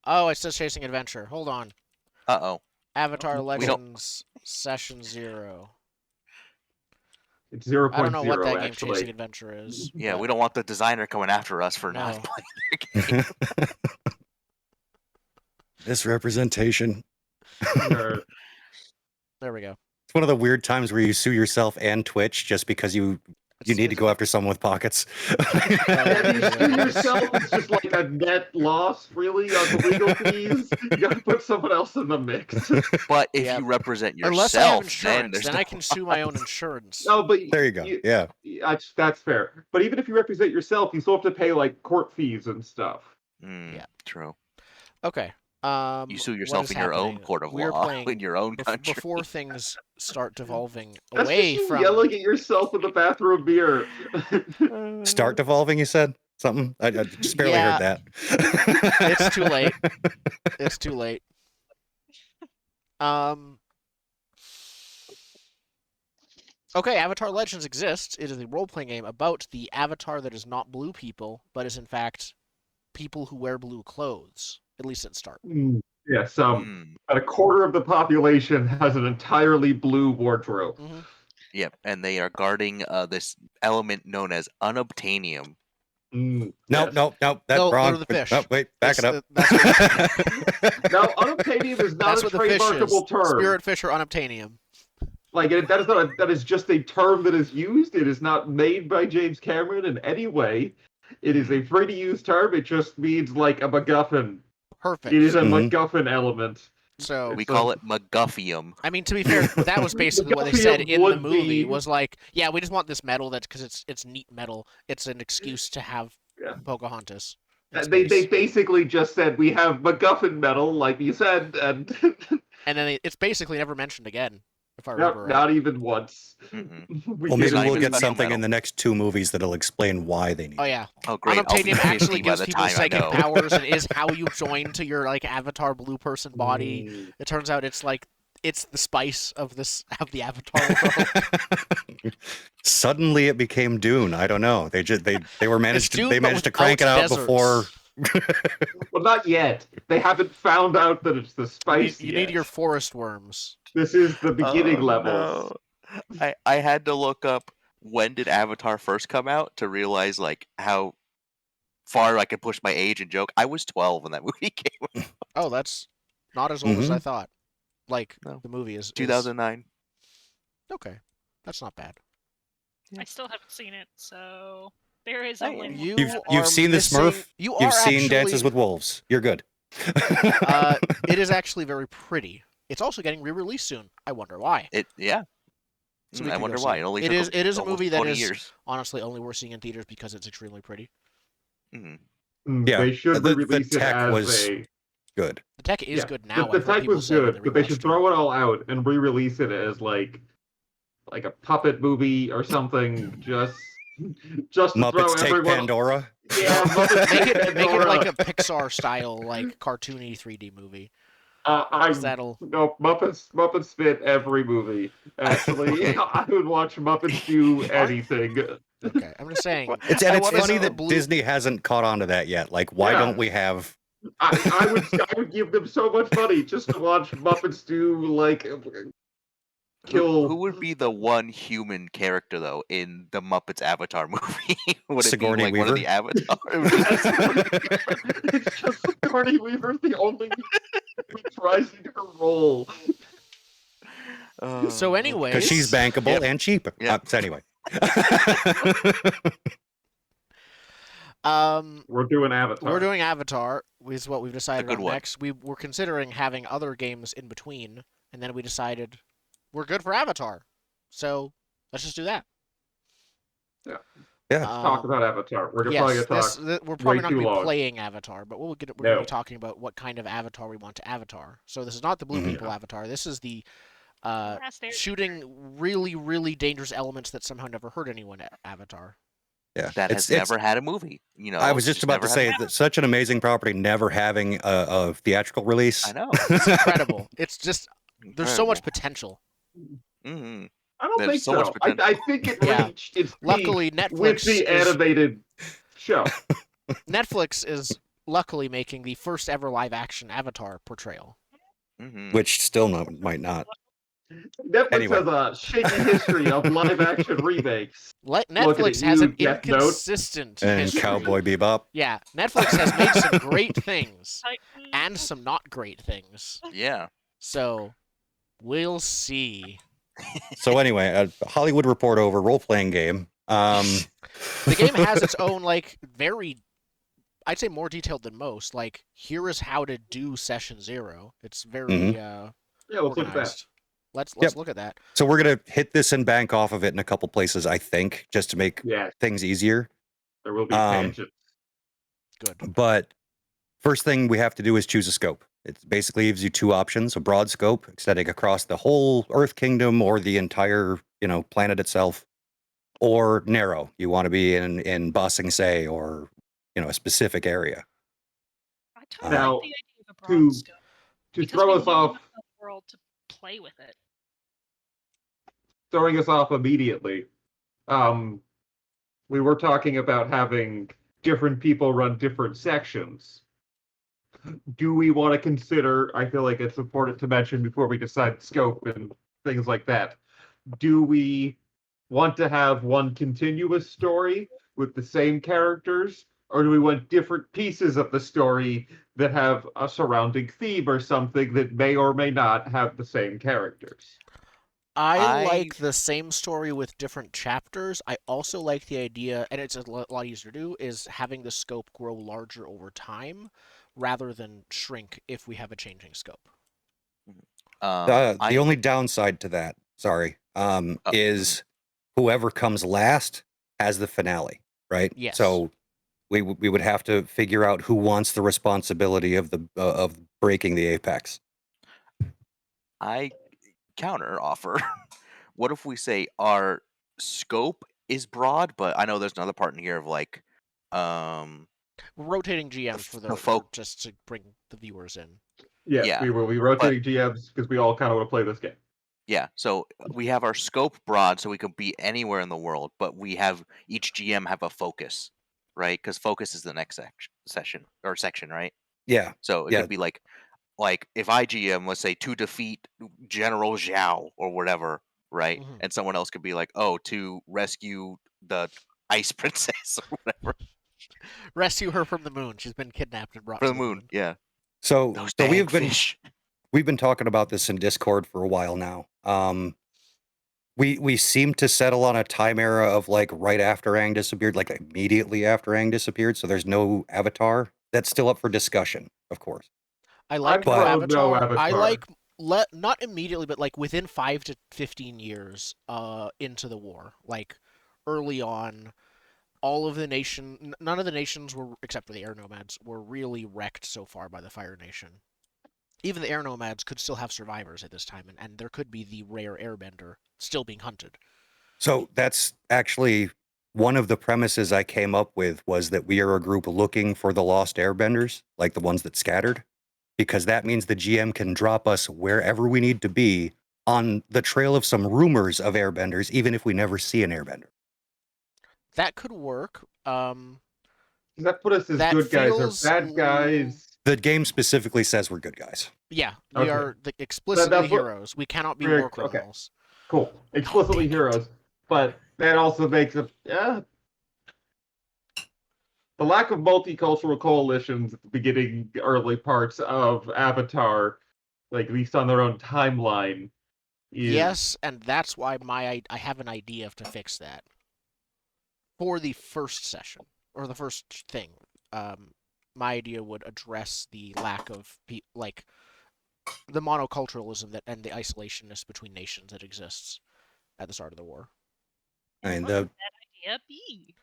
Oh, it says Chasing Adventure. Hold on. Uh-oh. Avatar We don't- Legends Session 0. It's 0.0, I don't know what that game actually. Chasing Adventure is. Yeah, but we don't want the designer coming after us for not No. playing their game. This representation. Sure. There we go. It's one of the weird times where you sue yourself and Twitch just because you need to go after someone with pockets. And you sue yourself, it's just like a net loss, really, on the legal fees. You gotta put someone else in the mix. But if Yeah. you represent yourself, Unless I have then insurance, there's then no I can sue my own insurance. No, but There you go. Yeah. that's fair. But even if you represent yourself, you still have to pay like court fees and stuff. Yeah. True. Okay. You sue what yourself is in your own happening? court of We're law playing in your own country. before things start devolving That's away just you from yelling at yourself in the bathroom mirror. Start devolving, you said? Something? I just barely Yeah. heard that. It's too late. It's too late. Okay, Avatar Legends exists. It is a role-playing game about the avatar that is not blue people, but is in fact people who wear blue clothes. At least at start. Yes, about a quarter of the population has an entirely blue wardrobe. Yep, and they are guarding this element known as unobtainium. No, that's No, wrong. they're the fish. No, wait, back it up. Now, unobtainium is not That's a what the fish is. trademarkable term. Spirit fish or unobtainium. Like that is just a term that is used. It is not made by James Cameron in any way. It is a free to use term. It just means like a MacGuffin. Perfect. It is a MacGuffin element. So we call it MacGuffium. I mean, to be fair, that was basically what they said in the movie. Was like, yeah, we just want this metal that's because it's neat metal. It's an excuse to have Pocahontas. They basically just said we have MacGuffin metal, like you said, and then it's basically never mentioned again. If I remember right. Not even once. Well, maybe we'll get something in the next 2 movies that'll explain why they need. Oh yeah. Oh great. Unobtainium actually gives people psychic powers and is how you join to your like avatar blue person body. It turns out it's the spice of the avatar world. Suddenly it became Dune. I don't know. They managed to crank it out deserts. before. Well, not yet. They haven't found out that it's the spice. You need your forest worms. This is the beginning levels. No. I had to look up when did Avatar first come out to realize like how far I could push my age and joke. I was 12 when that movie came out. Oh, that's not as old as I thought. Like the movie is 2009. Okay, that's not bad. I still haven't seen it, so there is only You've seen the Smurf. You've seen Dances with Wolves. You're good. It is actually very pretty. It's also getting re-released soon. I wonder why. So I wonder why. It is a movie that is years. honestly only worth seeing in theaters because it's extremely pretty. Yeah, they should release the tech it as was good. The tech is good now. The tech was good, but they should throw it all out and re-release it as like a puppet movie or something. Just Muppets throw Take everyone... Pandora. Yeah, Muppets make it like a Pixar style, like cartoony 3D movie. Muppets fit every movie. Actually, I would watch Muppets do anything. Okay, I'm just saying. It's funny that Disney hasn't caught on to that yet. Like, why don't we have? I would give them so much money just to watch Muppets do like kill. Who would be the one human character though in the Muppets Avatar movie? Would Sigourney it be like Weaver? one of the Avatars? It's just Sigourney Weaver's the only reprising her role. So anyway, because she's bankable and cheap. So anyway. We're doing Avatar. We're doing Avatar, is what we've decided on next. We were considering having other games in between, and then we decided we're good for Avatar. So let's just do that. Yeah. Let's talk about Avatar. We're probably going to talk we're probably not going to be long. playing Avatar, but we're going to be talking about what kind of Avatar we want to Avatar. So this is not the Blue People Avatar. This is the shooting really, really dangerous elements that somehow never hurt anyone Avatar. Yeah, that has never had a movie. You know, I was just about to say that such an amazing property never having a theatrical release. I know. It's incredible. It's just there's so much potential. Mm-hmm. I don't think so. I think it reached its Luckily, peak Netflix with the animated show. Netflix is luckily making the first ever live action Avatar portrayal. Which still might not. Netflix Anyway. has a shaky history of live action remakes. Netflix has an inconsistent and history. Cowboy Bebop. Yeah, Netflix has made some great things and some not great things. Yeah. So, we'll see. So anyway, a Hollywood Report over role-playing game. The game has its own, like, very, I'd say more detailed than most. Like, here is how to do Session 0. It's very yeah, let's look at that. Let's look at that. So we're gonna hit this and bank off of it in a couple places, I think, just to make things easier. There will be tangents. Good. But first thing we have to do is choose a scope. It basically gives you two options: a broad scope extending across the whole Earth Kingdom or the entire, planet itself, or narrow. You want to be in Ba Sing Se or a specific area. I totally like the idea of a broad scope. To throw us off the world to play with it. Throwing us off immediately. We were talking about having different people run different sections. Do we want to consider, I feel like it's important to mention before we decide scope and things like that, do we want to have one continuous story with the same characters, or do we want different pieces of the story that have a surrounding theme or something that may or may not have the same characters? I like the same story with different chapters. I also like the idea, and it's a lot easier to do, is having the scope grow larger over time rather than shrink if we have a changing scope. The only downside to that, is whoever comes last has the finale, right? Yes. So we would have to figure out who wants the responsibility of of breaking the apex. I counter offer. What if we say our scope is broad, but I know there's another part in here of like rotating GMs just to bring the viewers in. Yeah. We will be rotating GMs because we all kind of want to play this game. Yeah, so we have our scope broad, so we can be anywhere in the world, but we have each GM have a focus, right? Because focus is the next section, right? Yeah. So it could be like if I GM, let's say, to defeat General Zhao or whatever, right? Mm-hmm. And someone else could be like, oh, to rescue the Ice Princess or whatever. Rescue her from the moon. She's been kidnapped and brought from to the moon. Yeah. So those we've been talking about this in Discord for a while now. We seem to settle on a time era of like right after Aang disappeared, like immediately after Aang disappeared. So there's no Avatar. That's still up for discussion, of course. I like Avatar. I like not immediately, but like within 5 to 15 years into the war, like early on. None of the nations were, except for the air nomads, were really wrecked so far by the Fire Nation. Even the air nomads could still have survivors at this time, and there could be the rare airbender still being hunted. So that's actually one of the premises I came up with, was that we are a group looking for the lost airbenders, like the ones that scattered, because that means the GM can drop us wherever we need to be on the trail of some rumors of airbenders, even if we never see an airbender. That could work. Does that put us as good guys or bad guys? The game specifically says we're good guys. Yeah, we are explicitly heroes. We cannot be war criminals. Okay. Cool. Explicitly heroes. But that also makes it... the lack of multicultural coalitions at the early parts of Avatar, like at least on their own timeline, is... Yes, and that's why I have an idea to fix that. For the first session, or the first thing, my idea would address the lack of the monoculturalism and the isolationist between nations that exists at the start of the war. And what would that idea be?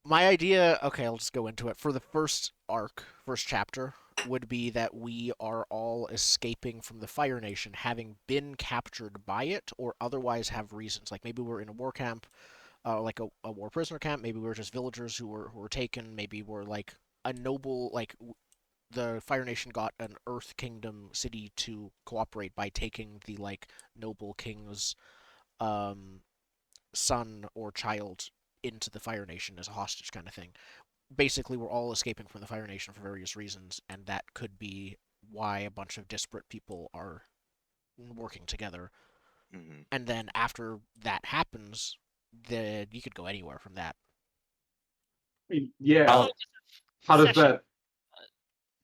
My idea, okay, I'll just go into it. For the first chapter, would be that we are all escaping from the Fire Nation, having been captured by it, or otherwise have reasons. Like maybe we're in a war camp, like a war prisoner camp. Maybe we're just villagers who were taken. Maybe we're like a noble, like the Fire Nation got an Earth Kingdom city to cooperate by taking the like noble king's son or child into the Fire Nation as a hostage kind of thing. basically we're all escaping from the Fire Nation for various reasons, and that could be why a bunch of disparate people are working together. Mm-hmm. And then after that happens, then you could go anywhere from that. I mean, yeah. Oh, How does session. that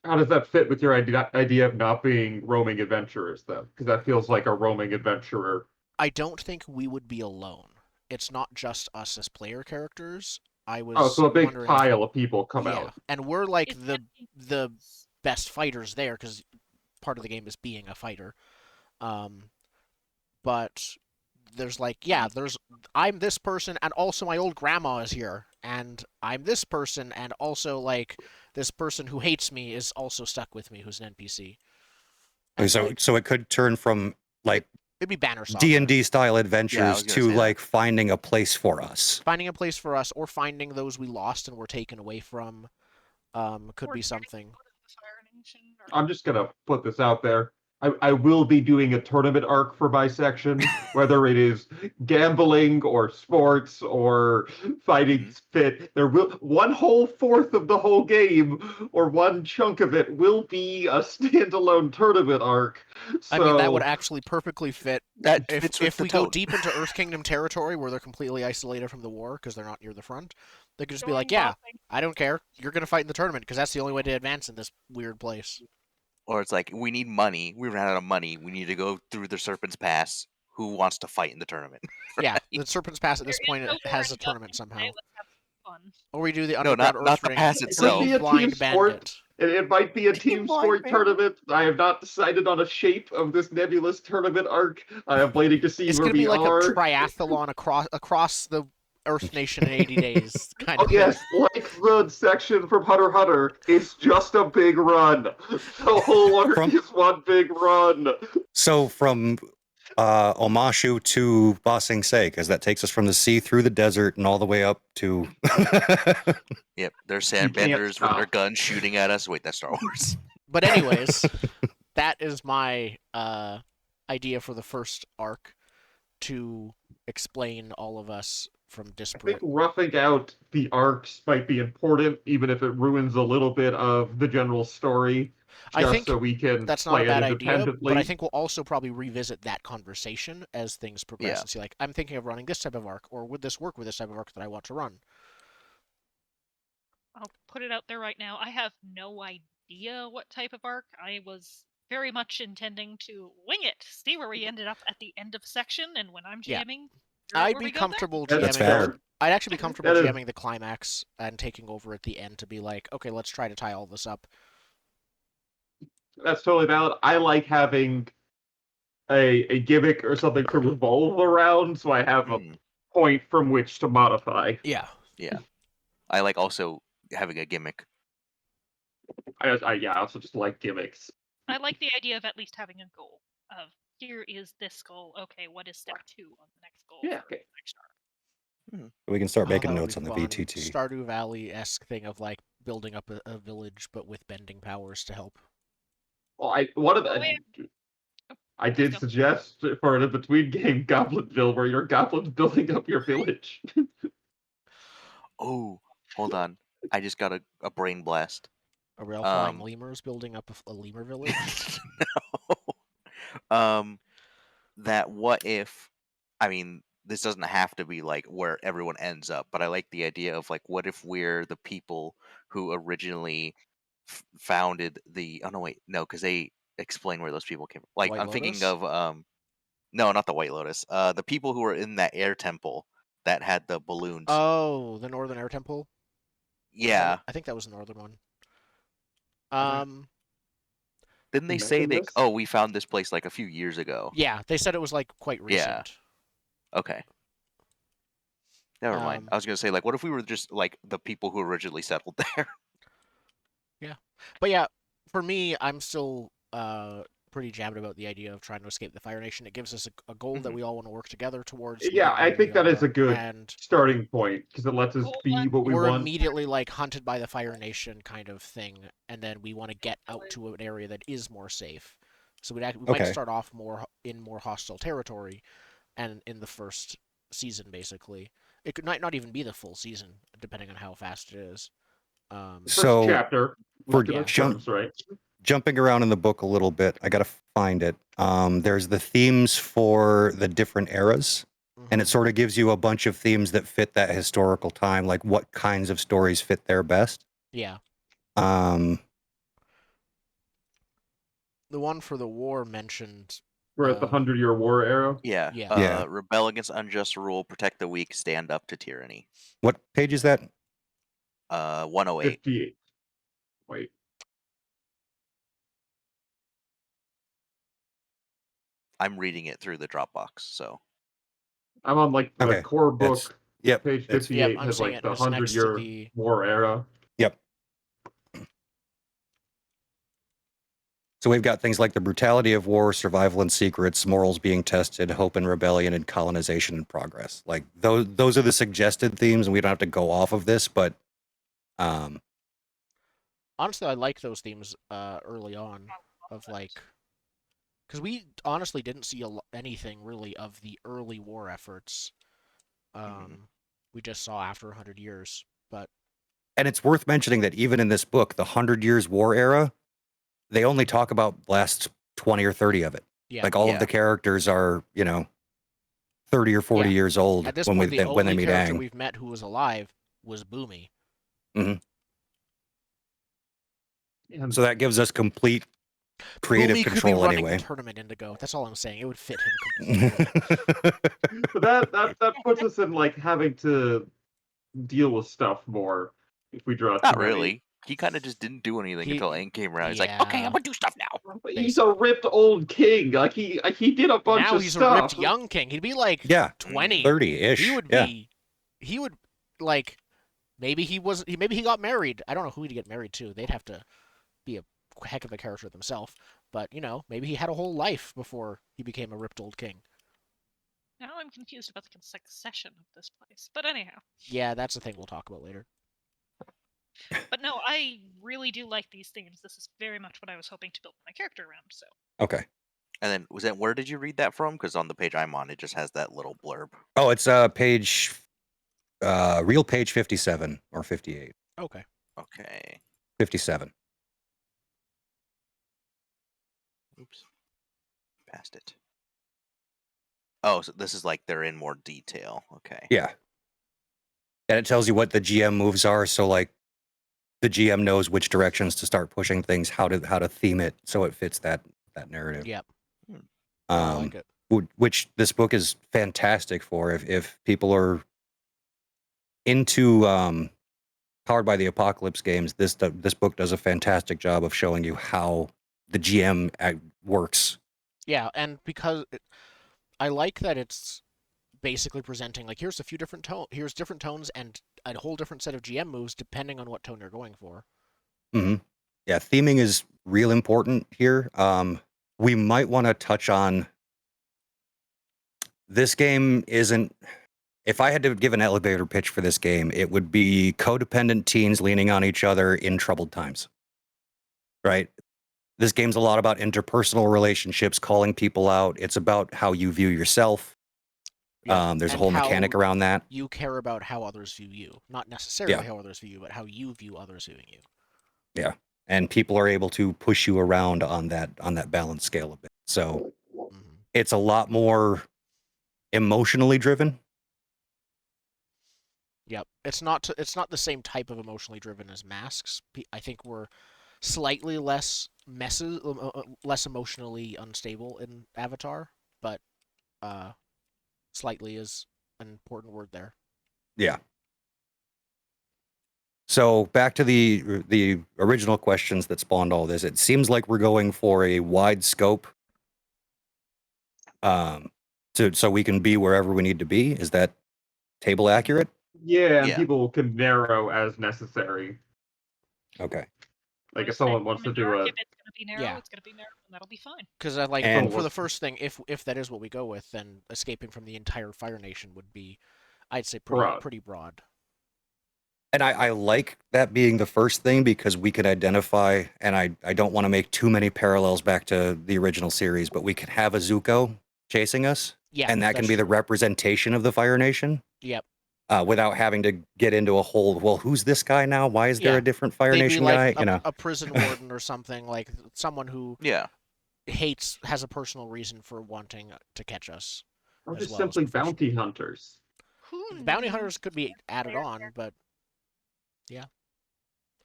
how does that fit with your idea of not being roaming adventurers, though? Because that feels like a roaming adventurer. I don't think we would be alone. It's not just us as player characters. I Oh, was so a big wondering pile of people come yeah, out. and we're like Is the that- best fighters there because part of the game is being a fighter. But there's like, yeah, I'm this person and also my old grandma is here, and I'm this person and also like this person who hates me is also stuck with me who's an NPC. And So like, so it could turn from like it'd be banner saga. D&D style Yeah, I adventures was gonna to say like finding a place for us. Finding a place for us or finding those we lost and were taken away from could Or be getting something. out of the Fire Nation, or- I'm just gonna put this out there. I will be doing a tournament arc for my section, whether it is gambling or sports or fighting fit. There will one whole fourth of the whole game, or one chunk of it, will be a standalone tournament arc. So I mean, that would actually perfectly fit that fits with if the we go tone. deep into Earth Kingdom territory where they're completely isolated from the war because they're not near the front. They could just be Going like, yeah, bopping. I don't care. You're gonna fight in the tournament because that's the only way to advance in this weird place. Or it's like, we need money. We ran out of money. We need to go through the Serpent's Pass. Who wants to fight in the tournament? Yeah, the Serpent's Pass at this There is point no has war a in tournament Dublin somehow. today, let's have fun. Or we do the No, underground not Earth the Ring. pass it could itself. be a team Blind sport. Bandit. It might be a team Blind sport tournament. I have not decided on a shape of this nebulous tournament arc. I am waiting to see It's where gonna be we like are. a triathlon across the Earth Nation in 80 days kind Oh of yes, thing. like the section from Hunter x Hunter, it's just a big run. The whole arc From- is one big run. So from Omashu to Ba Sing Se, because that takes us from the sea through the desert and all the way up to. Yep, there's can't sandbenders with their stop. guns shooting at us. Wait, that's Star Wars. But anyways, that is my idea for the first arc to explain all of us from I think disparate. roughing out the arcs might be important, even if it ruins a little bit of the general story, I just think so we can That's not play a bad it idea, independently. but I think we'll also probably revisit that conversation as things progress Yeah. and see, like, I'm thinking of running this type of arc, or would this work with this type of arc that I want to run? I'll put it out there right now. I have no idea what type of arc. I was very much intending to wing it, see where we ended up at the end of section, and when I'm Yeah. GMing, figure out I'd where be we go comfortable That's GMing. fair. I'd actually be comfortable That is- GMing the climax and taking over at the end to be like, okay, let's try to tie all this up. That's totally valid. I like having a gimmick or something to revolve around, so I have a Mm, point from which to modify. Yeah. yeah, I like also having a gimmick. I also just like gimmicks. I like the idea of at least having a goal of here is this goal. Okay, what is step 2 on the next goal? Yeah, for okay. the next arc? We can start making that would notes be on the fun. VTT. Stardew Valley-esque thing of, like, building up a village, but with bending powers to help. Well, one of the Oh, yeah. I did go. suggest for an in-between game, Goblinville, where your goblins building up your village. Oh, hold on. I just got a brain blast. Are we all flying lemurs building up a lemur village? No. That what if? I mean, this doesn't have to be like where everyone ends up, but I like the idea of like, what if we're the people who originally founded the? Oh no, wait, no, because they explain where those people came from. Like, White I'm thinking Lotus? of no, not the White Lotus. The people who were in that air temple that had the balloons. Oh, the Northern Air Temple? Yeah. I think that was the northern one. Didn't they say they? Oh, we found this place like a few years ago. Yeah, they said it was like quite recent. Yeah. Okay. Never mind. I was gonna say, like, what if we were just like the people who originally settled there? Yeah, but yeah, for me, I'm still pretty jammed about the idea of trying to escape the Fire Nation. It gives us a goal that we all want to work together towards. Yeah, I think that is a good and starting point because it lets us be what we we're want. immediately like hunted by the Fire Nation kind of thing, and then we want to get out to an area that is more safe. So we might start off in more hostile territory, and in the first season, basically, it could not even be the full season, depending on how fast it is. First chapter. For right? Jumping around in the book a little bit, I gotta find it. There's the themes for the different eras, and it sort of gives you a bunch of themes that fit that historical time, like what kinds of stories fit there best. Yeah. The one for the war mentioned. We're at the 100-Year War era. Yeah. Yeah. Rebel against unjust rule, protect the weak, stand up to tyranny. What page is that? 108. 58. Wait. I'm reading it through the Dropbox, so. I'm on like the core book. Yep. Page 58 has like the 100-Year War era. Yep. So we've got things like the brutality of war, survival and secrets, morals being tested, hope and rebellion, and colonization and progress. Like those are the suggested themes, and we don't have to go off of this, but honestly, I like those themes early on, of like, because we honestly didn't see anything really of the early war efforts. We just saw after 100 years, but. And it's worth mentioning that even in this book, the 100 Years War era, they only talk about last 20 or 30 of it. Yeah. Like all of the characters are, 30 or 40 years old at this when point, they meet character Aang. we've met who was alive was Boomy. So that gives us complete creative Boomy control could be running anyway. The tournament Indigo. That's all I'm saying. It would fit him completely. But that puts us in like having to deal with stuff more if we draw. Not really. He kind of just didn't do anything until Aang came around. He's like, okay, I'm gonna do stuff now. He's a ripped old king. Like he did a bunch now of he's stuff. a ripped young king. He'd be like 20, 30-ish. He would like maybe he got married. I don't know who he'd get married to. They'd have to be a heck of a character themselves. But maybe he had a whole life before he became a ripped old king. Now I'm confused about the succession of this place. But anyhow. Yeah, that's the thing we'll talk about later. But no, I really do like these themes. This is very much what I was hoping to build my character around. So. Okay. And then where did you read that from? Because on the page I'm on, it just has that little blurb. Oh, it's page, real page 57 or 58. Okay. 57. Oops. Passed it. Oh, so this is like they're in more detail. Okay. Yeah. And it tells you what the GM moves are, so like the GM knows which directions to start pushing things, how to theme it so it fits that narrative. Yep. I like it. Which this book is fantastic for if people are into Powered by the Apocalypse games. This book does a fantastic job of showing you how the GM works. Yeah, and because I like that it's basically presenting like here's different tones and a whole different set of GM moves depending on what tone you're going for. Yeah, theming is real important here. We might want to touch on this game isn't. If I had to give an elevator pitch for this game, it would be codependent teens leaning on each other in troubled times. Right? This game's a lot about interpersonal relationships, calling people out. It's about how you view yourself. Yeah, there's a whole mechanic around that. You care about how others view you. Not necessarily how others view you, but how you view others viewing you. Yeah. And people are able to push you around on that balance scale a bit. So it's a lot more emotionally driven. Yep. It's not the same type of emotionally driven as Masks. I think we're slightly less emotionally unstable in Avatar, but slightly is an important word there. Yeah. So back to the original questions that spawned all this. It seems like we're going for a wide scope, so we can be wherever we need to be. Is that table accurate? Yeah, and people can narrow as necessary. Okay. Like if someone wants to do if it's going to be narrow, it's going to be narrow, and that'll be fine. Because for the first thing, if that is what we go with, then escaping from the entire Fire Nation would be, I'd say, pretty broad. And I like that being the first thing because we can identify, and I don't want to make too many parallels back to the original series, but we can have a Zuko chasing us. Yeah. And that can be the representation of the Fire Nation. Yep. without having to get into a whole, well, who's this guy now? Why is there a different Fire They'd Nation be like guy? a prison warden or something, like someone who has a personal reason for wanting to catch us. Or just simply bounty hunters. Bounty hunters could be added on, but yeah,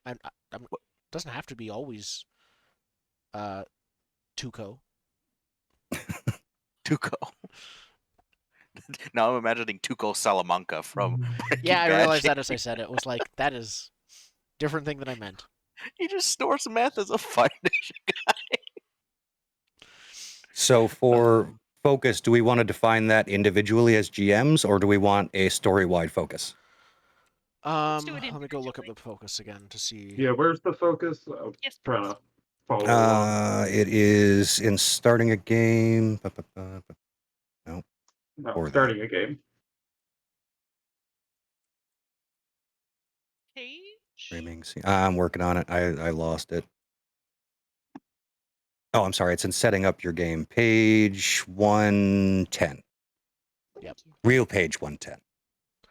it doesn't have to be always Tuco. Tuco. Now I'm imagining Tuco Salamanca from Breaking I Bad. realized that as I said it. It was like, that is different thing than I meant. He just stores meth as a Fire Nation guy. So for focus, do we want to define that individually as GMs, or do we want a story-wide focus? Let me go look up the focus again to see. Yeah, where's the focus? I'm trying to follow along. It is in starting a game. No, starting a game. Page? I'm working on it. I lost it. Oh, I'm sorry. It's in setting up your game. Page 110. Yep. Real page 110.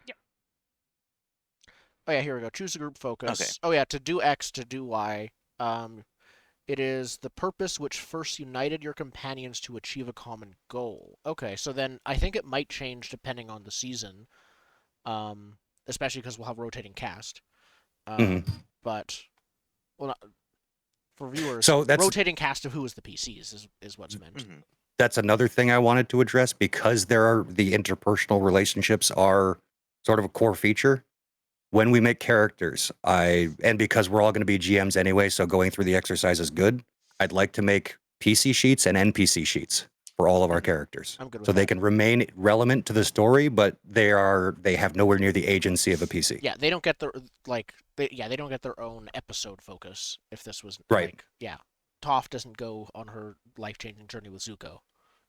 Yep. Oh yeah, here we go. Choose a group focus. Okay. Oh yeah, to do X, to do Y. It is the purpose which first united your companions to achieve a common goal. Okay, so then I think it might change depending on the season, especially because we'll have rotating cast. But, well, not, for viewers, so that's, rotating cast of who is the PCs is what's meant. That's another thing I wanted to address, because the interpersonal relationships are sort of a core feature. When we make characters, and because we're all going to be GMs anyway, so going through the exercise is good, I'd like to make PC sheets and NPC sheets for all of our characters. I'm good with so they can remain relevant to the story, but they have nowhere near the agency of a PC. Yeah, they don't get their they don't get their own episode focus if this was right. Toph doesn't go on her life-changing journey with Zuko.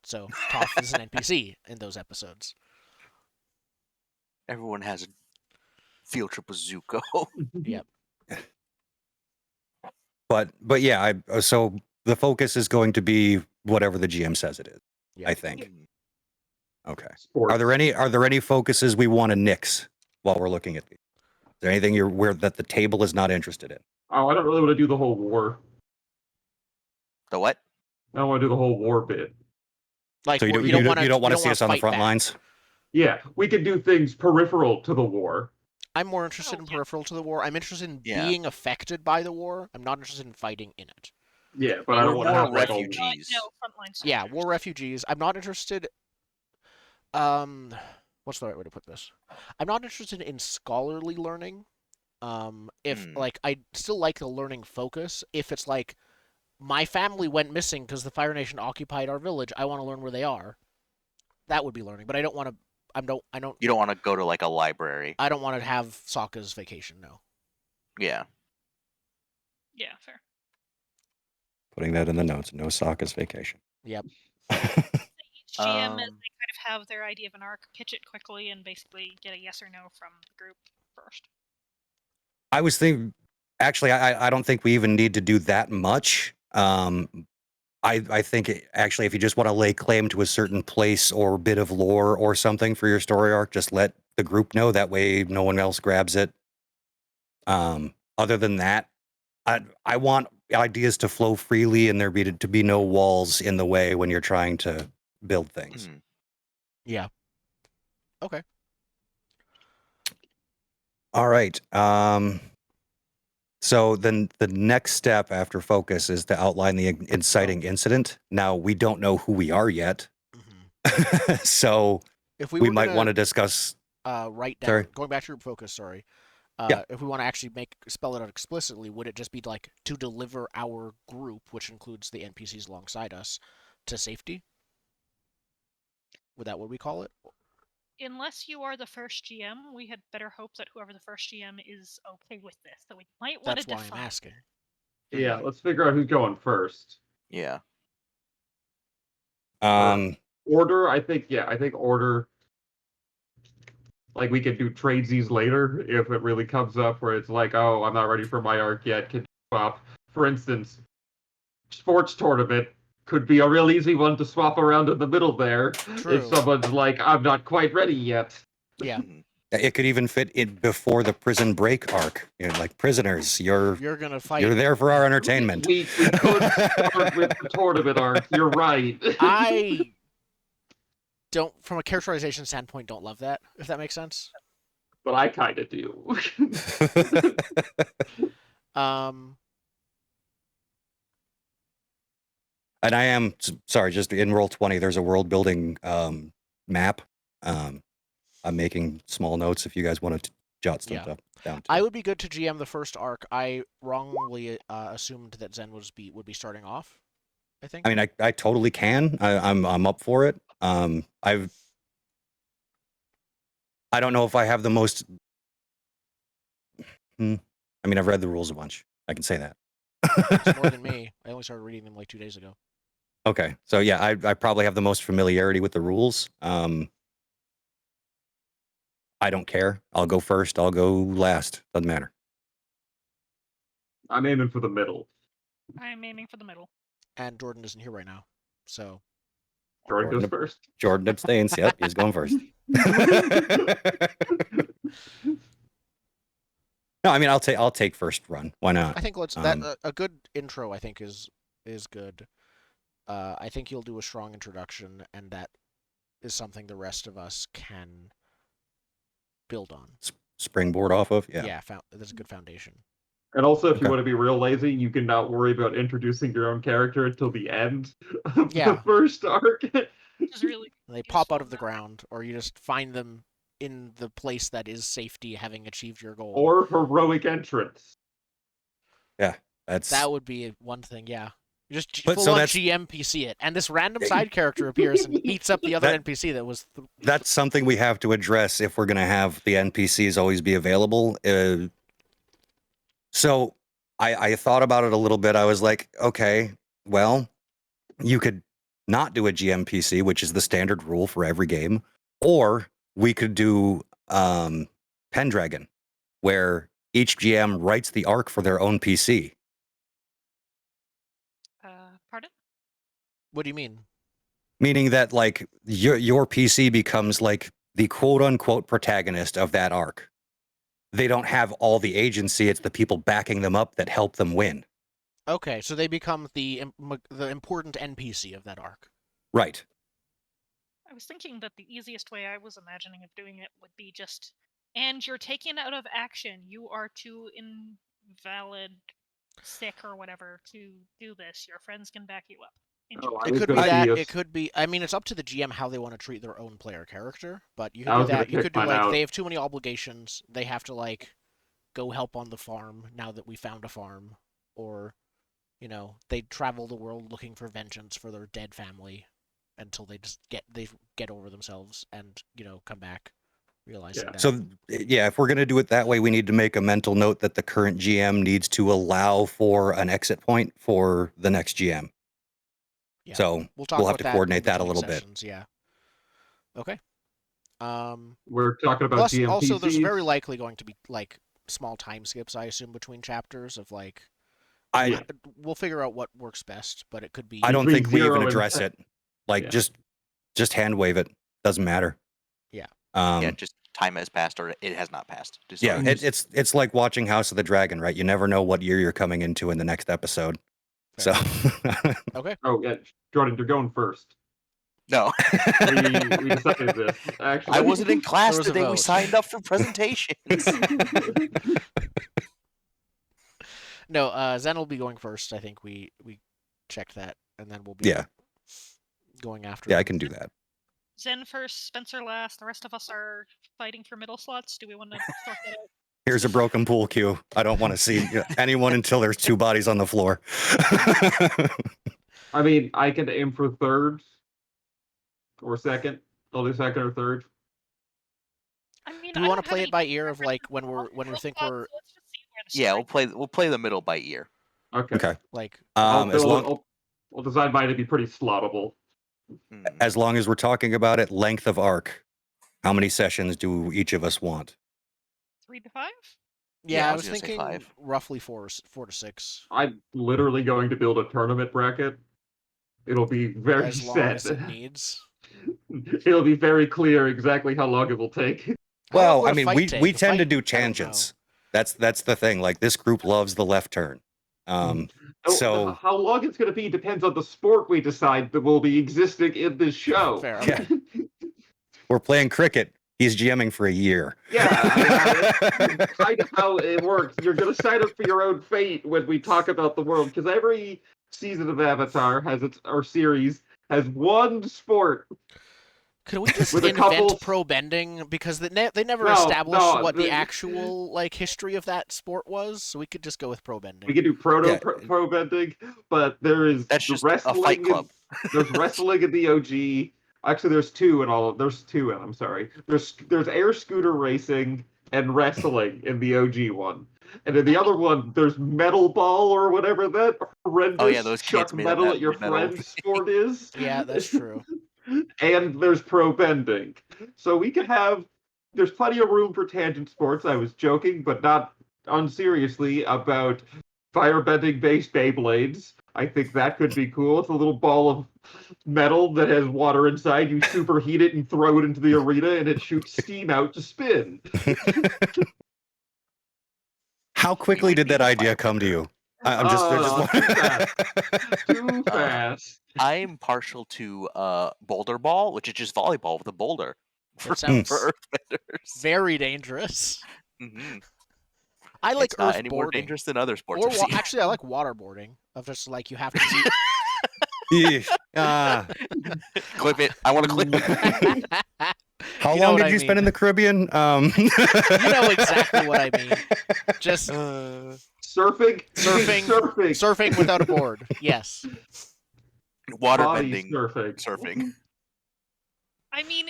So Toph is an NPC in those episodes. Everyone has a field trip with Zuko. Yep. But yeah, so the focus is going to be whatever the GM says it is. Yep. I think. Okay. Sports. Are there any focuses we want to nix while we're looking at these? Is there anything that the table is not interested in? Oh, I don't really want to do the whole war. The what? I don't want to do the whole war bit. Like, so you don't want to see us on the front lines? Yeah, we could do things peripheral to the war. I'm more interested in peripheral to the war. I'm interested in being affected by the war. I'm not interested in fighting in it. Yeah, but I don't want to have refugees. Yeah, war refugees. I'm not interested. What's the right way to put this? I'm not interested in scholarly learning. I still like the learning focus. If it's like, my family went missing because the Fire Nation occupied our village, I want to learn where they are. That would be learning, but I don't want to. You don't want to go to like a library. I don't want to have Sokka's vacation. No. Yeah. Yeah, fair. Putting that in the notes. No Sokka's vacation. Yep. Each GM, as they kind of have their idea of an arc, pitch it quickly, and basically get a yes or no from the group first. I was thinking, actually, I don't think we even need to do that much. I think actually, if you just want to lay claim to a certain place or bit of lore or something for your story arc, just let the group know. That way, no one else grabs it. Other than that, I want ideas to flow freely and there to be no walls in the way when you're trying to build things. Yeah. Okay. All right. So then the next step after focus is to outline the inciting incident. Now, we don't know who we are yet. So if we might want to discuss... write down, going back to your focus, sorry. If we want to actually spell it out explicitly, would it just be like to deliver our group, which includes the NPCs alongside us, to safety? Would that what we call it? Unless you are the first GM, we had better hope that whoever the first GM is okay with this. So we might want to define. That's why I'm asking. Yeah, let's figure out who's going first. Yeah. Order, I think order. Like, we could do tradesies later if it really comes up where it's like, oh, I'm not ready for my arc yet. Can swap. For instance, sports tournament could be a real easy one to swap around in the middle there. True. If someone's like, I'm not quite ready yet. Yeah. It could even fit in before the prison break arc. Like prisoners, you're gonna fight. You're there for our entertainment. We could start with the tournament arc. You're right. I don't, from a characterization standpoint, don't love that. If that makes sense. But I kind of do. And I am sorry. Just in Roll20, there's a world building map. I'm making small notes if you guys want to jot stuff up down. Too. I would be good to GM the first arc. I wrongly assumed that Zen would be starting off. I think. I mean, I totally can. I'm up for it. I don't know if I have the most. I mean, I've read the rules a bunch. I can say that. It's more than me. I only started reading them like 2 days ago. Okay, so yeah, I probably have the most familiarity with the rules. I don't care. I'll go first. I'll go last. Doesn't matter. I'm aiming for the middle. I'm aiming for the middle. And Jordan isn't here right now, so. Jordan goes first. Jordan abstains. Yep, he's going first. No, I mean I'll take first run. Why not? I think a good intro. I think is good. I think you'll do a strong introduction, and that is something the rest of us can build on. Springboard off of, yeah. Yeah, that's a good foundation. And also, if you want to be real lazy, you can not worry about introducing your own character until the end of the first arc. Really they pop out of the ground, or you just find them in the place that is safety, having achieved your goal. Or heroic entrance. Yeah, that would be one thing. Yeah, you just full on GMPC it, and this random side character appears and beats up the other NPC that was. That's something we have to address if we're going to have the NPCs always be available. So I thought about it a little bit. I was like, okay, well, you could not do a GMPC, which is the standard rule for every game, or we could do Pendragon, where each GM writes the arc for their own PC. Pardon? What do you mean? Meaning that like your PC becomes like the quote unquote protagonist of that arc. They don't have all the agency. It's the people backing them up that help them win. Okay, so they become the important NPC of that arc. Right. I was thinking that the easiest way I was imagining of doing it would be just, and you're taken out of action. You are too invalid, sick, or whatever to do this. Your friends can back you up. It could be that. It could be. I mean, it's up to the GM how they want to treat their own player character. But you could do that. You could do like they have too many obligations. They have to like go help on the farm now that we found a farm, or they travel the world looking for vengeance for their dead family until they just get over themselves and come back realizing that. So yeah, if we're gonna do it that way, we need to make a mental note that the current GM needs to allow for an exit point for the next GM. Yeah, so we'll have to coordinate that a little bit. Yeah. Okay. We're talking about plus, GMPCs. Also, there's very likely going to be like small time skips, I assume, between chapters of like. We'll figure out what works best, but it could be. I don't think we even address it. Like just hand wave it. Doesn't matter. Yeah. Just time has passed or it has not passed. Yeah, it's like watching House of the Dragon, right? You never know what year you're coming into in the next episode. Fair. So. Okay. Oh yeah, Jordan, you're going first. No. we decided this. Actually, I wasn't in class the day we signed up for presentations. No, Zen will be going first. I think we checked that, and then we'll be going after. Yeah, I can do that. Zen first, Spencer last. The rest of us are fighting for middle slots. Do we want to sort that out? Here's a broken pool cue. I don't want to see anyone until there's 2 bodies on the floor. I mean, I can aim for third or second. I'll do second or third. I mean, do you want to play it by ear of like when we think we're? Yeah, we'll play the middle by ear. Okay. Like I'll design mine to be pretty slottable. As long as we're talking about it, length of arc. How many sessions do each of us want? 3 to 5? Yeah, I was thinking roughly 4 to 6. I'm literally going to build a tournament bracket. It'll be very as long set. As it needs. It'll be very clear exactly how long it will take. Well, I mean, we take? tend to Fight, do tangents. That's the thing. Like, this group loves the left turn. So how long it's going to be depends on the sport we decide that will be existing in this show. Fair. Yeah. We're playing cricket. He's GMing for a year. Yeah, that's kind of how it works. You're going to sign up for your own fate when we talk about the world, because every season of Avatar or series has one sport. Could we just invent pro bending, because they never established what the actual history of that sport was, so we could just go with pro bending. We could do pro bending, but that's just wrestling. A fight club. There's wrestling in the OG. Actually, there's two in all. There's two, and I'm sorry. There's air scooter racing and wrestling in the OG one, and in the other one, there's metal ball or whatever that horrendous those chuck metal at your friend's sport is. Yeah, that's true. And there's pro bending, so we could have. There's plenty of room for tangent sports. I was joking, but not unseriously, about firebending based Beyblades. I think that could be cool. It's a little ball of metal that has water inside. You superheat it and throw it into the arena, and it shoots steam out to spin. How quickly did that idea come to you? I'm just too fast. I'm partial to boulder ball, which is just volleyball with a boulder. For earthbenders. Very dangerous. Mm-hmm. I like earthboarding. Any more dangerous than other sports? Actually, I like waterboarding. Of just you have to. Clip it. I want to clip it. How long did you spend in the Caribbean? You know exactly what I mean. Just surfing without a board. Yes. Waterbending, surfing. I mean,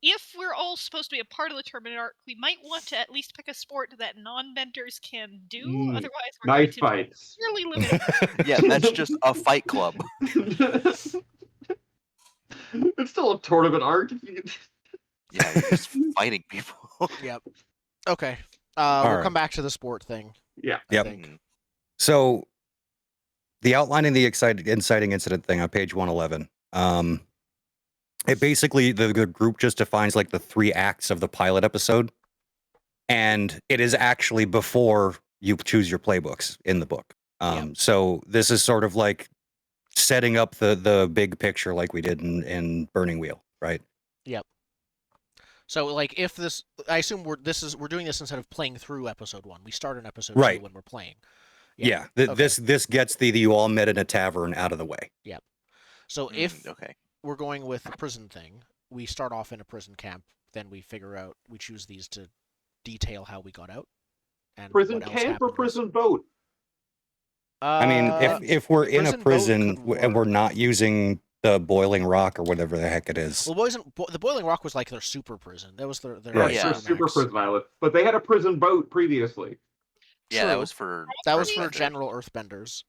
if we're all supposed to be a part of the tournament arc, we might want to at least pick a sport that non-benders can do. Otherwise, we're knife fights. Really limited. Yeah, that's just a fight club. It's still a tournament arc. Yeah, you're just fighting people. Yep. Okay. We'll come back to the sport thing. Yeah. Yep. So, the outlining the inciting incident thing on page 111. It basically, the group just defines the 3 acts of the pilot episode, and it is actually before you choose your playbooks in the book. So this is sort of setting up the big picture like we did in Burning Wheel, right? Yep. So if this, I assume we're doing this instead of playing through episode 1. We start in episode 2 when we're playing. Yeah. This gets the you all met in a tavern out of the way. Yep. So if we're going with the prison thing, we start off in a prison camp, then we choose these to detail how we got out. And prison camp or prison boat? I mean, if we're in a prison and we're not using the Boiling Rock or whatever the heck it is. Well, the Boiling Rock was their super prison. That was their super prison island. But they had a prison boat previously. Yeah, that was for general earthbenders.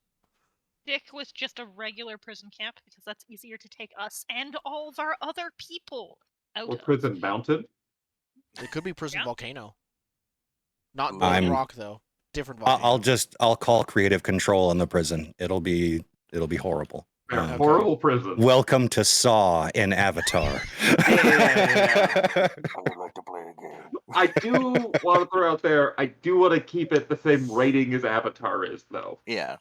Stick with just a regular prison camp, because that's easier to take us and all of our other people out of. Prison mountain? It could be prison volcano. Not Boiling Rock though. Different volcano. I'll call creative control on the prison. It'll be horrible. Horrible prison. Welcome to Saw in Avatar. I would like to play a game. I do want to throw out there, I do want to keep it the same rating as Avatar is, though. Yeah.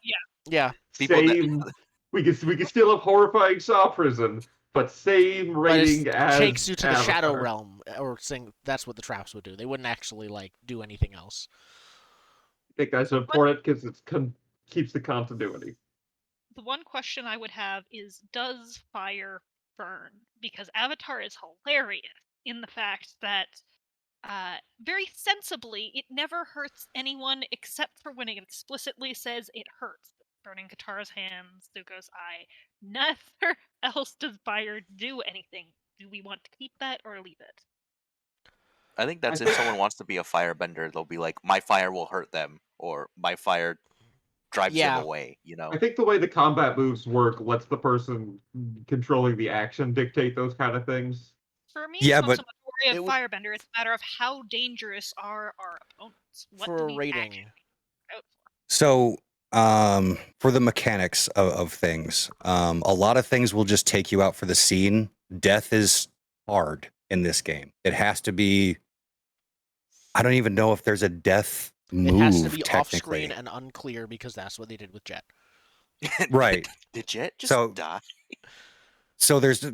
Same. We can still have horrifying Saw prison, but same rating as takes you to Avatar. the Shadow Realm, or saying that's what the traps would do. They wouldn't actually do anything else. I think that's important because it keeps the continuity. The one question I would have is, does fire burn? Because Avatar is hilarious in the fact that, very sensibly, it never hurts anyone except for when it explicitly says it hurts. Burning Katara's hands, Zuko's eye. Neither else does fire do anything. Do we want to keep that or leave it? I think that's if someone wants to be a firebender, they'll be like, my fire will hurt them, or my fire drives them away, I think the way the combat moves work lets the person controlling the action dictate those kind of things. For me, it's not so much a worry of firebender, it's a matter of how dangerous are our opponents. What for do a we rating. So, for the mechanics of things, a lot of things will just take you out for the scene. Death is hard in this game. It has to be I don't even know if there's a death move. It has to be technically off-screen and unclear because that's what they did with Jet. Right. Did Jet just die? So there's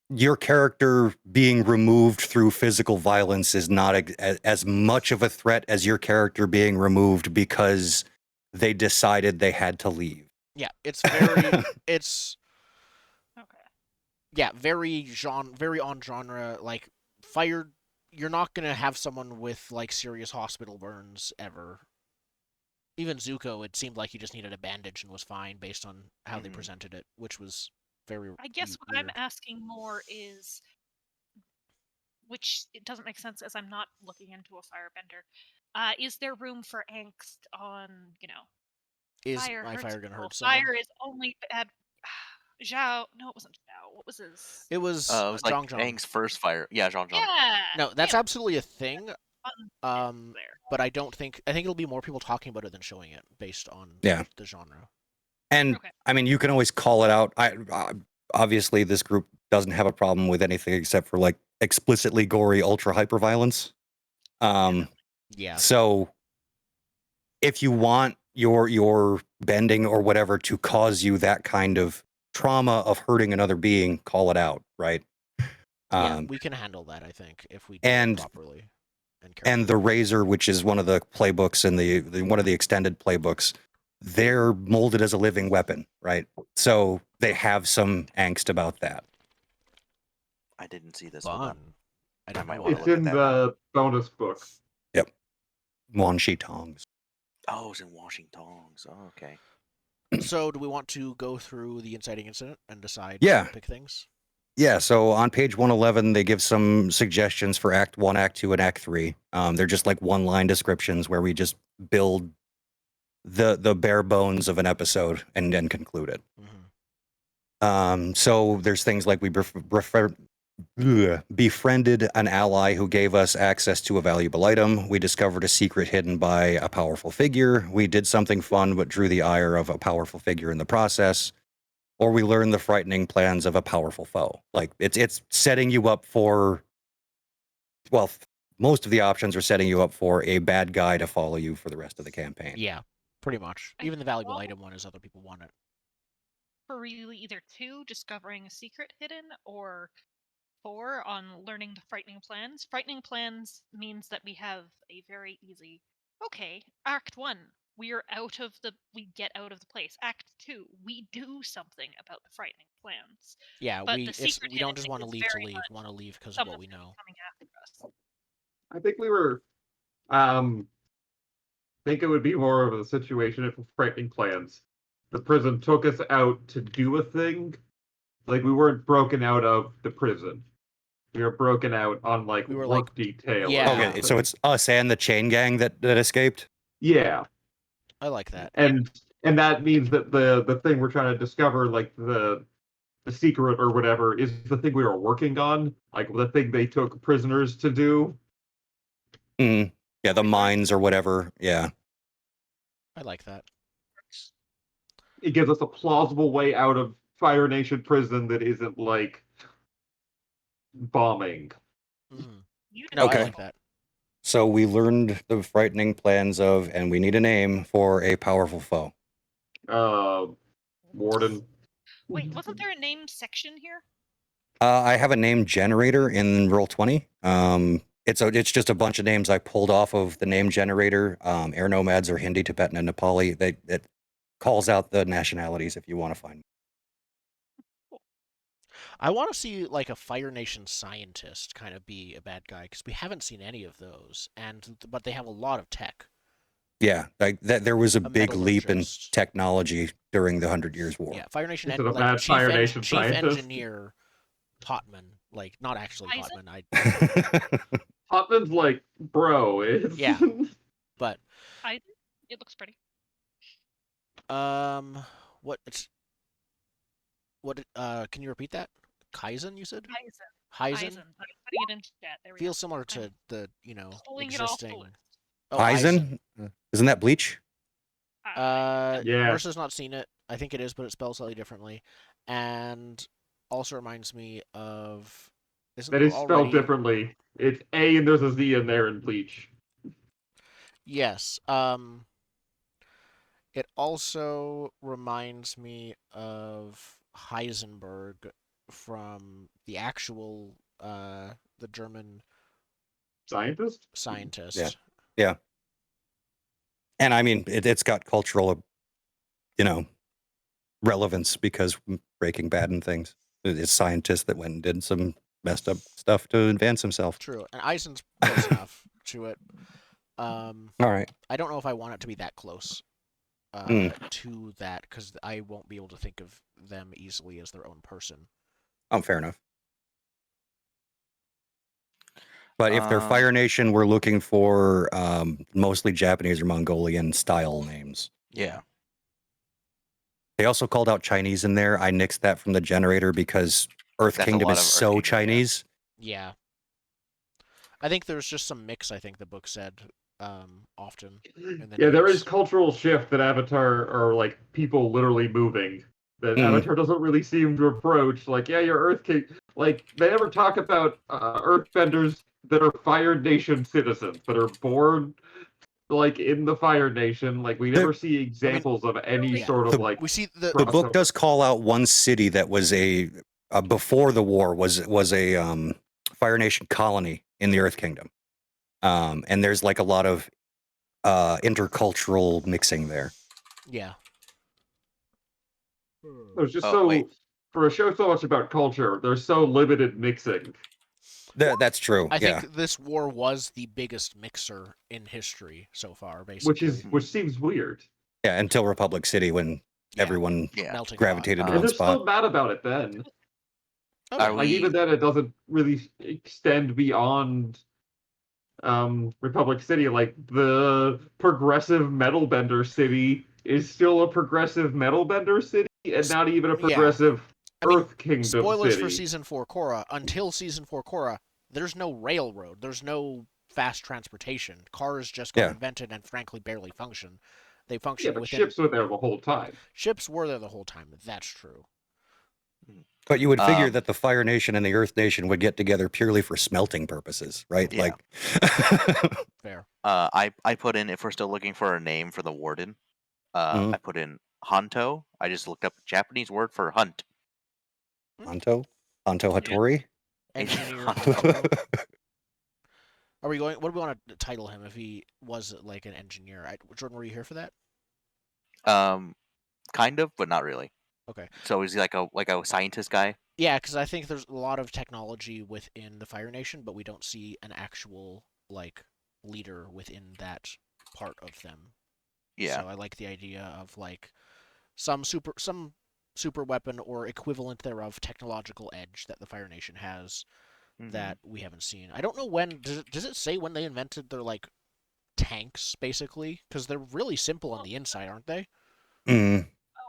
your character being removed through physical violence is not as much of a threat as your character being removed because they decided they had to leave. Yeah, it's very it's Okay. yeah, very on genre. Like fired, you're not gonna have someone with like serious hospital burns ever. Even Zuko, it seemed like he just needed a bandage and was fine based on how they presented it, which was very. I guess what weird. I'm asking more is, which it doesn't make sense as I'm not looking into a firebender. Is there room for angst on, Is fire my hurts fire gonna people. hurt someone? Fire is only bad. Zhao. No, it wasn't Zhao. What was his? It was like Zhang Zhang. Aang's first fire. Yeah, Zhang Zhang. Yeah. No, that's absolutely a thing. There. But I think it'll be more people talking about it than showing it based on Yeah. the genre. And Okay. I mean, you can always call it out. Obviously, this group doesn't have a problem with anything except for like explicitly gory ultra hyper violence. Yeah. So if you want your bending or whatever to cause you that kind of trauma of hurting another being, call it out, right? Yeah, we can handle that, I think, if we do it properly. And the Razor, which is one of the playbooks in the one of the extended playbooks, they're molded as a living weapon, right? So they have some angst about that. I didn't see this Fun. one. I might It's in the bonus book. Yep. Wan Shi Tongs. Oh, it's in Washingtongs. Oh, okay. So do we want to go through the inciting incident and decide pick things? Yeah, so on page 111, they give some suggestions for Act 1, Act 2, and Act 3. They're just like one-line descriptions where we just build the bare bones of an episode and then conclude it. So there's things like we befriended an ally who gave us access to a valuable item. We discovered a secret hidden by a powerful figure. We did something fun but drew the ire of a powerful figure in the process. Or we learn the frightening plans of a powerful foe. Like it's setting you up for, well, most of the options are setting you up for a bad guy to follow you for the rest of the campaign. Yeah, pretty much. Even the valuable item one is other people want it. For really either 2, discovering a secret hidden, or 4, on learning the frightening plans. Frightening plans means that we have a very easy, okay, Act 1, we get out of the place. Act 2, we do something about the frightening plans. Yeah, but we don't just want to leave to leave. We want to leave because of what we know. Coming after us. I think we were. Think it would be more of a situation if frightening plans. The prison took us out to do a thing. Like we weren't broken out of the prison. We were broken out on like we were work like, detail. Yeah. Okay, so it's us and the chain gang that escaped? Yeah. I like that. And that means that the thing we're trying to discover, like the secret or whatever, is the thing we were working on, like the thing they took prisoners to do. Yeah, the mines or whatever. Yeah. I like that. It gives us a plausible way out of Fire Nation prison that isn't like bombing. No, I like that. So we learned the frightening plans of, and we need a name for a powerful foe. Warden. Wait, wasn't there a name section here? I have a name generator in Roll20. It's just a bunch of names I pulled off of the name generator. Air Nomads are Hindi, Tibetan, and Nepali. It calls out the nationalities if you want to find them. I want to see like a Fire Nation scientist kind of be a bad guy because we haven't seen any of those, but they have a lot of tech. Yeah, like that. There was a big leap in technology during the 100 Years' War. Yeah, Fire Nation. And, like, Fire Nation chief scientist? engineer Totman, like not actually Eisen? Totman. Totman's like, bro. It's... Yeah, but it looks pretty. What? Can you repeat that? Kaizen, you said? Kaizen. I'm putting it in chat. There we Feels similar to the pulling existing. It off the list. Oh, Kaizen? Isn't that Bleach? Yeah. Marissa's not seen it. I think it is, but it's spelled slightly differently, and also reminds me of. That is spelled differently. It's A and there's a Z in there in Bleach. Yes. It also reminds me of Heisenberg from the actual the German Scientist? scientist. Yeah. And I mean, it's got cultural, relevance because Breaking Bad and things. It's scientists that went and did some messed up stuff to advance himself. True. And Eisen's close enough to it. All right. I don't know if I want it to be that close to that, because I won't be able to think of them easily as their own person. Oh, fair enough. But if they're Fire Nation, we're looking for mostly Japanese or Mongolian style names. Yeah. They also called out Chinese in there. I nixed that from the generator because Earth That's a Kingdom lot is of Earth so Kingdom, yeah. Chinese. Yeah. I think there's just some mix, I think the book said often. In the Yeah, there names. is cultural shift that Avatar are like people literally moving. That Avatar doesn't really seem to approach. Like, yeah, you're Earth King. Like, they never talk about Earthbenders that are Fire Nation citizens, that are born like in the Fire Nation. Like, we never see examples of any sort of like. We see the book does call out one city that was a before the war was a Fire Nation colony in the Earth Kingdom, and there's like a lot of intercultural mixing there. Yeah. There's just wait. for a show so much about culture, there's so limited mixing. That's true. I think this war was the biggest mixer in history so far, basically. Which seems weird. Yeah, until Republic City when everyone gravitated to one and they're spot. still mad about it then. Okay. Even then, it doesn't really extend beyond Republic City. Like, the progressive metal bender city is still a progressive metal bender city, and not even a progressive Earth Kingdom spoilers city. for Season 4 Korra. Until Season 4 Korra, there's no railroad. There's no fast transportation. Cars just got invented and frankly barely function. They function but ships were there the whole time. Ships were there the whole time. That's true. But you would figure that the Fire Nation and the Earth Nation would get together purely for smelting purposes, right? Yeah. Like, fair. I put in, if we're still looking for a name for the warden, I put in Hanto. I just looked up Japanese word for hunt. Hanto Hattori. Engineer. Are we going? What do we want to title him if he was like an engineer? Jordan, were you here for that? Kind of, but not really. Okay. So is he like a scientist guy? Yeah, because I think there's a lot of technology within the Fire Nation, but we don't see an actual like leader within that part of them. Yeah. So I like the idea of like some super weapon or equivalent thereof technological edge that the Fire Nation has that we haven't seen. I don't know when. Does it say when they invented their like tanks, basically? Because they're really simple on the inside, aren't they? Oh,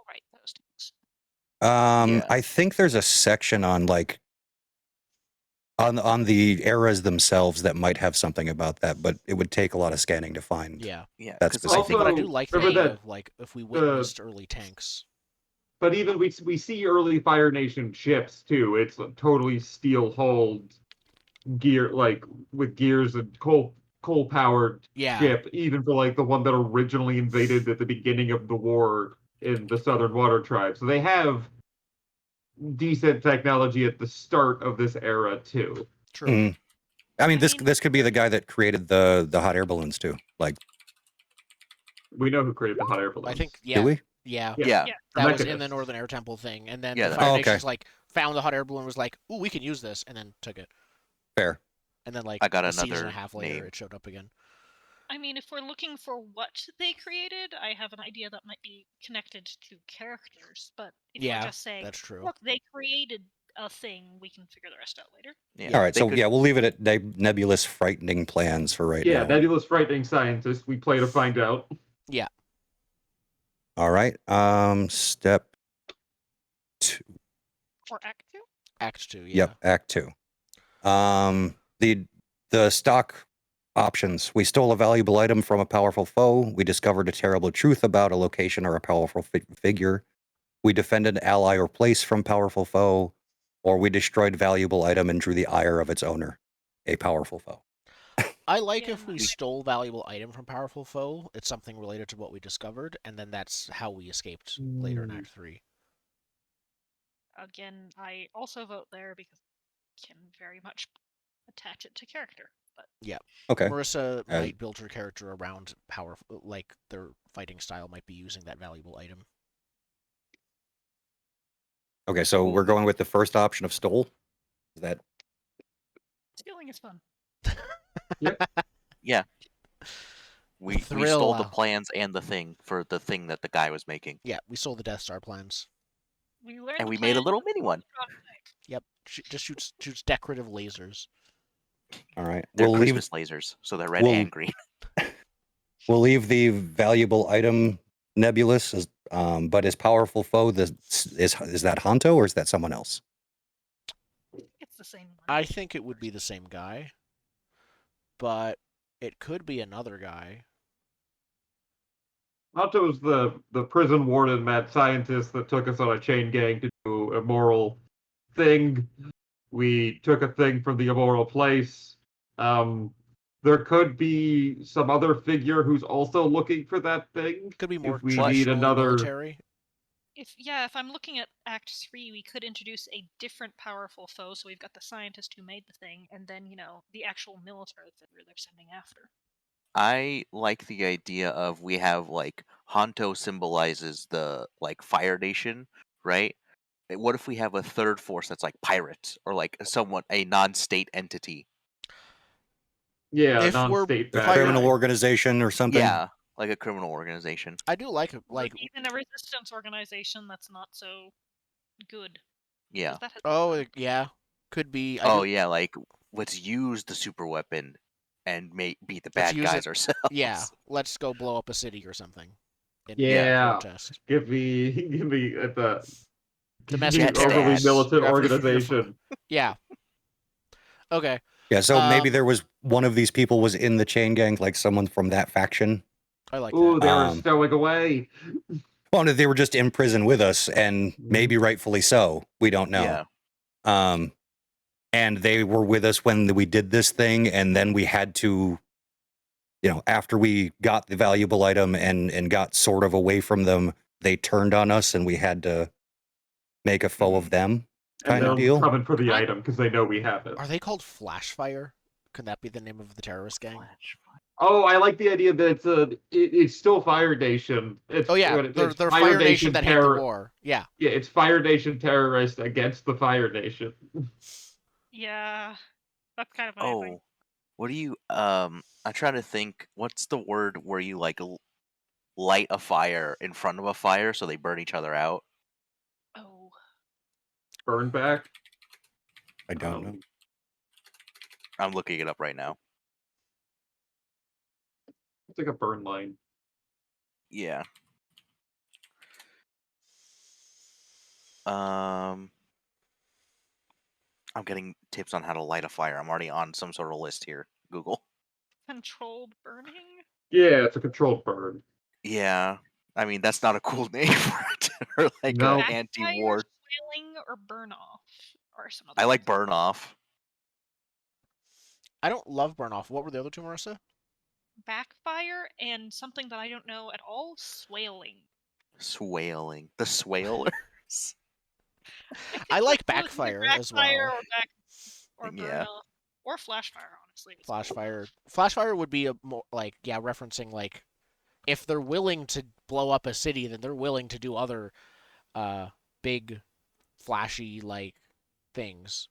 right, those tanks. I think there's a section on like on the eras themselves that might have something about that, but it would take a lot of scanning to find. Yeah. That's specific. But I do like the idea of like if we witnessed early tanks. But even we see early Fire Nation ships too. It's a totally steel-hulled gear, like with gears and coal powered ship. Even for like the one that originally invaded at the beginning of the war in the Southern Water Tribe. So they have decent technology at the start of this era too. True. I mean, this could be the guy that created the hot air balloons too. Like, we know who created the hot air balloons. I think. Do we? Yeah. That was in the Northern Air Temple thing, and then the Fire Nation's like found the hot air balloon, was like, "Ooh, we can use this," and then took it. Fair. And then like I got a another season and a half later, name. it showed up again. I mean, if we're looking for what they created, I have an idea that might be connected to characters. But if we're just saying, that's true. Look, they created a thing, we can figure the rest out later. All right, so we'll leave it at nebulous, frightening plans for right now. Yeah, nebulous, frightening scientist. We play to find out. Yeah. All right. Step 2. Or Act 2? Act 2, yeah. Yep, Act 2. The stock options. We stole a valuable item from a powerful foe. We discovered a terrible truth about a location or a powerful figure. We defended an ally or place from powerful foe. Or we destroyed valuable item and drew the ire of its owner, a powerful foe. I like if we stole valuable item from powerful foe. It's something related to what we discovered, and then that's how we escaped later in Act 3. Again, I also vote there because I can very much attach it to character. But yeah, Okay. Marissa might build her character around powerful, like their fighting style might be using that valuable item. Okay, so we're going with the first option of stole. Is that? Stealing is fun. Yep. Yeah. We stole the plans and the thing that the guy was making. Yeah, we stole the Death Star plans. We learned and we made a little mini one. Yep, just shoots decorative lasers. All right. They're Christmas lasers, so they're red and green. We'll leave the valuable item nebulous, but is powerful foe is that Hanto or is that someone else? It's the same one. I think it would be the same guy, but it could be another guy. Hanto's the prison warden, mad scientist that took us on a chain gang to do a immoral thing. We took a thing from the immoral place. There could be some other figure who's also looking for that thing. Could be more if we need another military. If I'm looking at Act 3, we could introduce a different powerful foe. So we've got the scientist who made the thing, and then the actual military figure they're sending after. I like the idea of we have like Hanto symbolizes the like Fire Nation, right? What if we have a third force that's like pirates or like a non-state entity? Yeah, if non-state criminal organization or something. Yeah, like a criminal organization. I do like even a resistance organization that's not so good. Yeah. Oh yeah, could be. Yeah, like let's use the super weapon and beat the bad guys ourselves. Yeah, let's go blow up a city or something. Protest. Give me the domestic overly militant organization. Yeah. Okay. Yeah, so maybe there was one of these people was in the chain gang, like someone from that faction. I like that. They were stowing away. Well, they were just in prison with us, and maybe rightfully so. We don't know. Yeah. And they were with us when we did this thing, and then we had to, after we got the valuable item and got sort of away from them, they turned on us, and we had to make a foe of them. Kind of deal. Coming for the item because they know we have it. Are they called Flashfire? Could that be the name of the terrorist gang? Oh, I like the idea that it's still Fire Nation. It's, they're Fire Nation that hate the war. Yeah. Yeah, it's Fire Nation terrorists against the Fire Nation. Yeah, that's kind of my thing. What do you? I'm trying to think. What's the word where you like light a fire in front of a fire so they burn each other out? Oh. Burn back? I don't know. I'm looking it up right now. It's like a burn line. Yeah. I'm getting tips on how to light a fire. I'm already on some sort of list here. Google. Controlled burning? Yeah, it's a controlled burn. Yeah. I mean, that's not a cool name for it. Or like an anti-war. Swailing or burn off? Or some other I like burn off. I don't love burn off. What were the other two, Marissa? Backfire and something that I don't know at all, swailing. Swailing. The swailers. I like backfire as well. Or burn off. Or flashfire, honestly. Flashfire would be a more referencing like if they're willing to blow up a city, then they're willing to do other big flashy like things.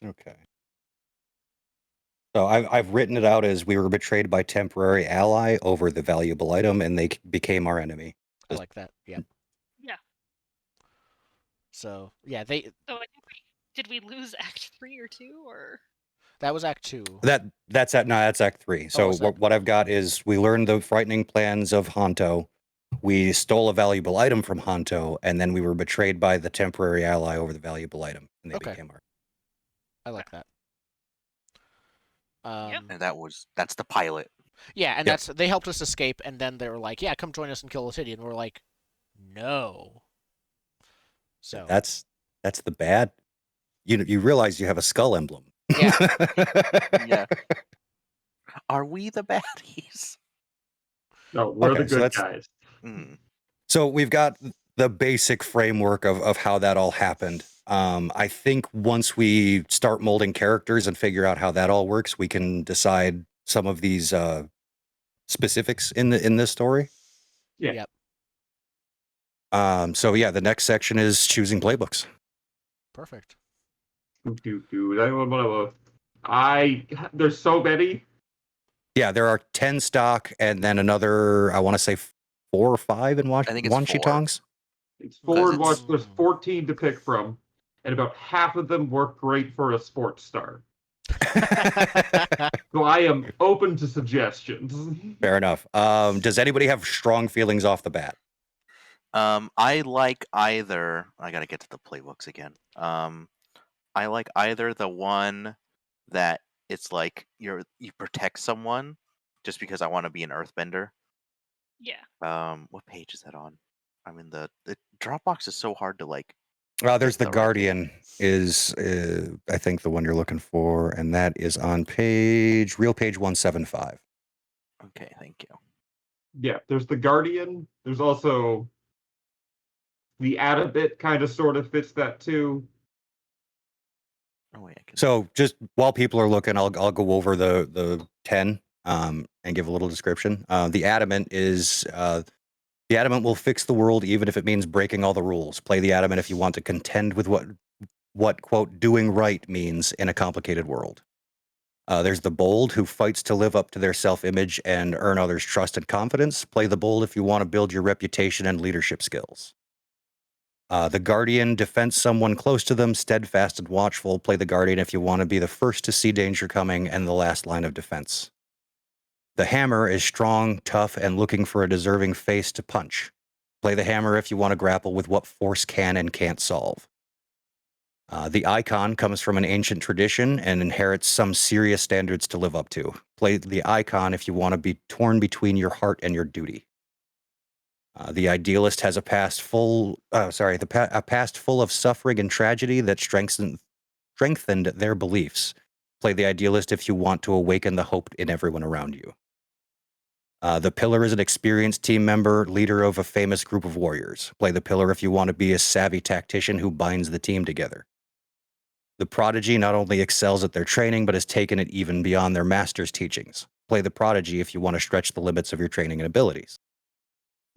Okay. So I've written it out as we were betrayed by temporary ally over the valuable item, and they became our enemy. I like that. Yeah. Yeah. So yeah, they. So did we lose Act 3 or 2 or? That was Act 2. That's Act 3. So what I've got is we learned the frightening plans of Hanto. We stole a valuable item from Hanto, and then we were betrayed by the temporary ally over the valuable item, and they became our. I like that. And that's the pilot. Yeah, and they helped us escape, and then they were like, "Yeah, come join us and kill the city," and we're like, "No." So that's the bad you realize you have a skull emblem. Yeah. Are we the baddies? No, we're Okay, the so good that's- guys. So we've got the basic framework of how that all happened. I think once we start molding characters and figure out how that all works, we can decide some of these specifics in this story. Yeah. Yep. So yeah, the next section is choosing playbooks. Perfect. Anyone want to? There's so many. Yeah, there are 10 stock, and then another, I want to say 4 or 5 in I think it's Wanshi 4. Tongs. It's 4 and it's- there's 14 to pick from, and about half of them work great for a sports star. So I am open to suggestions. Fair enough. Does anybody have strong feelings off the bat? I like either. I gotta get to the playbooks again. I like either the one that it's like you protect someone just because I want to be an earthbender. Yeah. What page is that on? I mean, the Dropbox is so hard to like. There's get the right Guardian is I think the one you're looking for, and that is on page 175. Okay, thank you. Yeah, there's the Guardian. There's also the Adabit kind of sort of fits that too. Oh wait, So just while people are looking, I'll go over the 10 and give a little description. The Adamant is the Adamant will fix the world even if it means breaking all the rules. Play the Adamant if you want to contend with what quote doing right means in a complicated world. There's the Bold, who fights to live up to their self-image and earn others' trust and confidence. Play the Bold if you want to build your reputation and leadership skills. The Guardian defends someone close to them, steadfast and watchful. Play the Guardian if you want to be the first to see danger coming and the last line of defense. The Hammer is strong, tough, and looking for a deserving face to punch. Play the Hammer if you want to grapple with what force can and can't solve. The Icon comes from an ancient tradition and inherits some serious standards to live up to. Play the Icon if you want to be torn between your heart and your duty. The Idealist has a past full of suffering and tragedy that strengthened their beliefs. Play the Idealist if you want to awaken the hope in everyone around you. The Pillar is an experienced team member, leader of a famous group of warriors. Play the Pillar if you want to be a savvy tactician who binds the team together. The Prodigy not only excels at their training, but has taken it even beyond their master's teachings. Play the Prodigy if you want to stretch the limits of your training and abilities.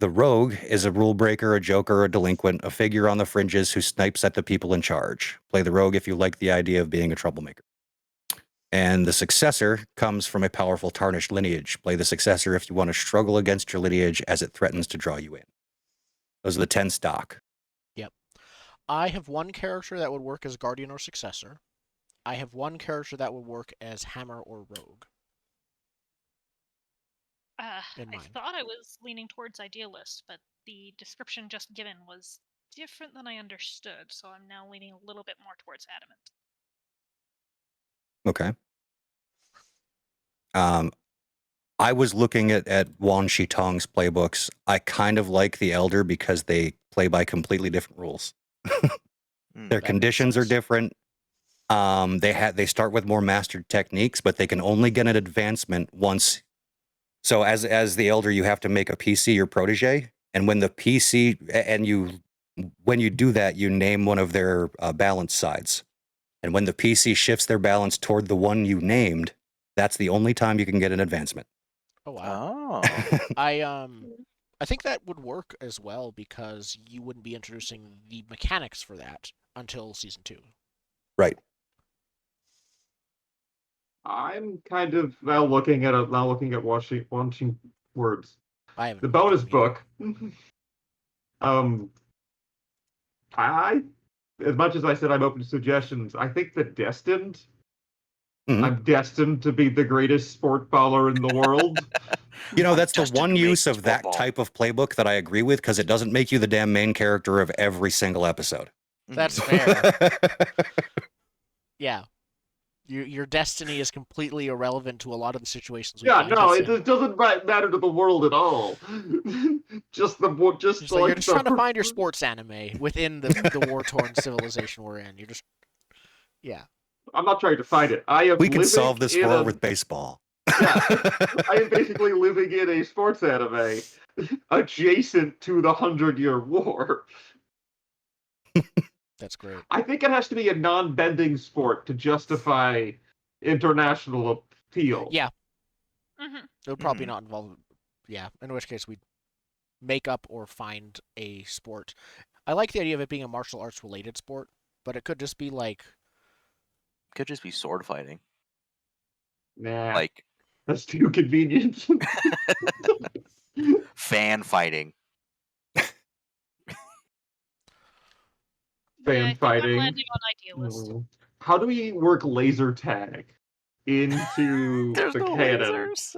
The Rogue is a rule breaker, a joker, a delinquent, a figure on the fringes who snipes at the people in charge. Play the Rogue if you like the idea of being a troublemaker. And the Successor comes from a powerful tarnished lineage. Play the Successor if you want to struggle against your lineage as it threatens to draw you in. Those are the 10 stock. Yep. I have one character that would work as Guardian or Successor. I have one character that would work as Hammer or Rogue. I thought I was leaning towards Idealist, but the description just given was different than I understood, so I'm now leaning a little bit more towards Adamant. Okay. I was looking at Wanshi Tong's playbooks. I kind of like the Elder because they play by completely different rules. Their conditions are different. They start with more mastered techniques, but they can only get an advancement once. So as the Elder, you have to make a PC your protege, and when the PC when you do that, you name one of their balance sides, and when the PC shifts their balance toward the one you named, that's the only time you can get an advancement. Oh wow. Oh. I think that would work as well because you wouldn't be introducing the mechanics for that until season 2. Right. I'm kind of now looking at watching words. I haven't. The bonus book. I as much as I said I'm open to suggestions, I think that Destined. Mhm. I'm destined to be the greatest sport baller in the world. You know, I'm that's the destined one to make use of that football. type of playbook that I agree with, because it doesn't make you the damn main character of every single episode. That's fair. Yeah. Your destiny is completely irrelevant to a lot of the situations. Yeah, no, it doesn't matter to the world at all. just you're just trying to find your sports anime within the war-torn civilization we're in. You're just Yeah. I'm not trying to find it. I am. We can solve this war with baseball. Yeah, I am basically living in a sports anime adjacent to the 100-Year War. That's great. I think it has to be a non-bending sport to justify international appeal. Yeah. Mm-hmm. It would probably not involve. Yeah. In which case, we'd make up or find a sport. I like the idea of it being a martial arts related sport, but it could just be like. Could just be sword fighting. Nah, Like that's too convenient. fan fighting. Fan fighting. I'm landing on idealist. How do we work laser tag into There's the no cannon? lasers.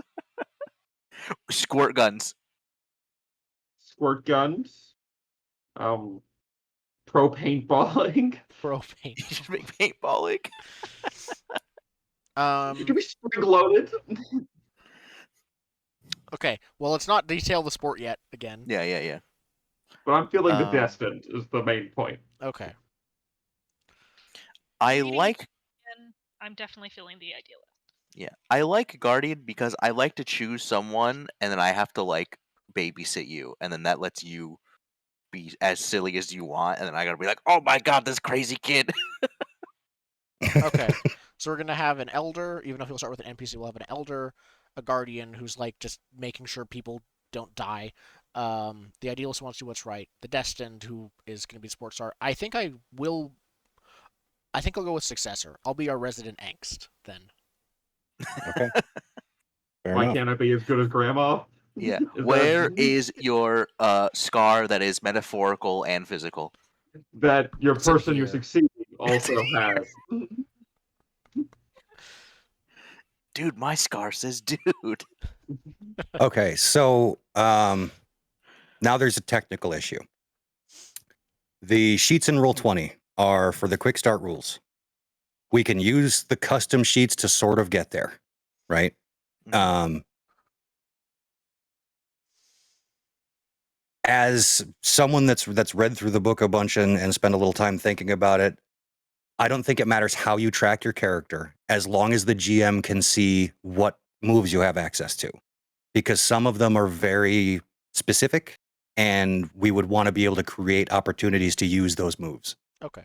Squirt guns. Squirt guns. Pro paintballing. Pro paint. You should make paintballing. Do we spring load it? Okay. Well, let's not detail the sport yet. Again. Yeah. But I'm feeling the destined is the main point. Okay. I'm definitely feeling the idealist. Yeah, I like Guardian because I like to choose someone, and then I have to like babysit you, and then that lets you be as silly as you want, and then I gotta be like, oh my god, this crazy kid. Okay. So we're gonna have an elder, even if we'll start with an NPC, we'll have an elder, a guardian who's like just making sure people don't die. The idealist wants to do what's right. The destined, who is gonna be the sports star. I think I'll go with successor. I'll be our resident angst then. Okay. Why can't I be as good as Grandma? Yeah. Where is your scar that is metaphorical and physical? That your It's in person you're here. succeeding also has. Dude, my scar says dude. Okay, so now there's a technical issue. The sheets in Roll20 are for the quick start rules. We can use the custom sheets to sort of get there, right? As someone that's read through the book a bunch and spent a little time thinking about it, I don't think it matters how you track your character, as long as the GM can see what moves you have access to. Because some of them are very specific, and we would want to be able to create opportunities to use those moves. Okay.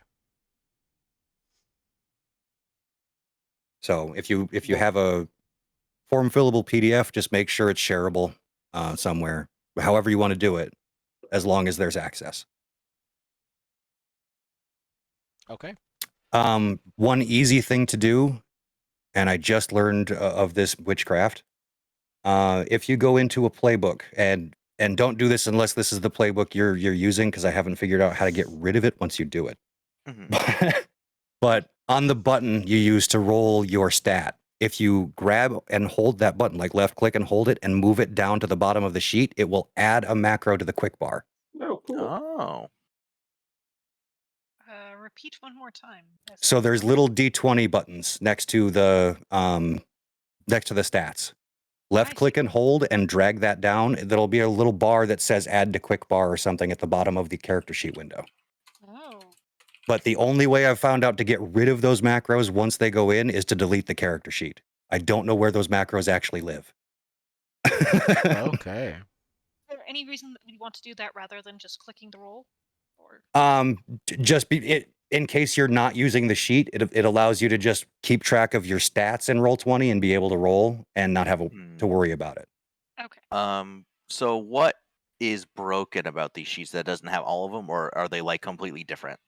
So if you have a form fillable PDF, just make sure it's shareable somewhere, however you want to do it, as long as there's access. Okay. One easy thing to do, and I just learned of this witchcraft. If you go into a playbook and don't do this unless this is the playbook you're using, because I haven't figured out how to get rid of it once you do it. But on the button you use to roll your stat, if you grab and hold that button, like left click and hold it and move it down to the bottom of the sheet, it will add a macro to the quick bar. Oh, cool. Oh. Repeat one more time. So there's little D20 buttons next to the stats. Left click and hold and drag that down. There'll be a little bar that says add to quick bar or something at the bottom of the character sheet window. Oh. But the only way I've found out to get rid of those macros once they go in is to delete the character sheet. I don't know where those macros actually live. Okay. Is there any reason that we want to do that rather than just clicking the roll? Or in case you're not using the sheet, it allows you to just keep track of your stats in Roll20 and be able to roll and not have to worry about it. Okay. So what is broken about these sheets that doesn't have all of them, or are they like completely different?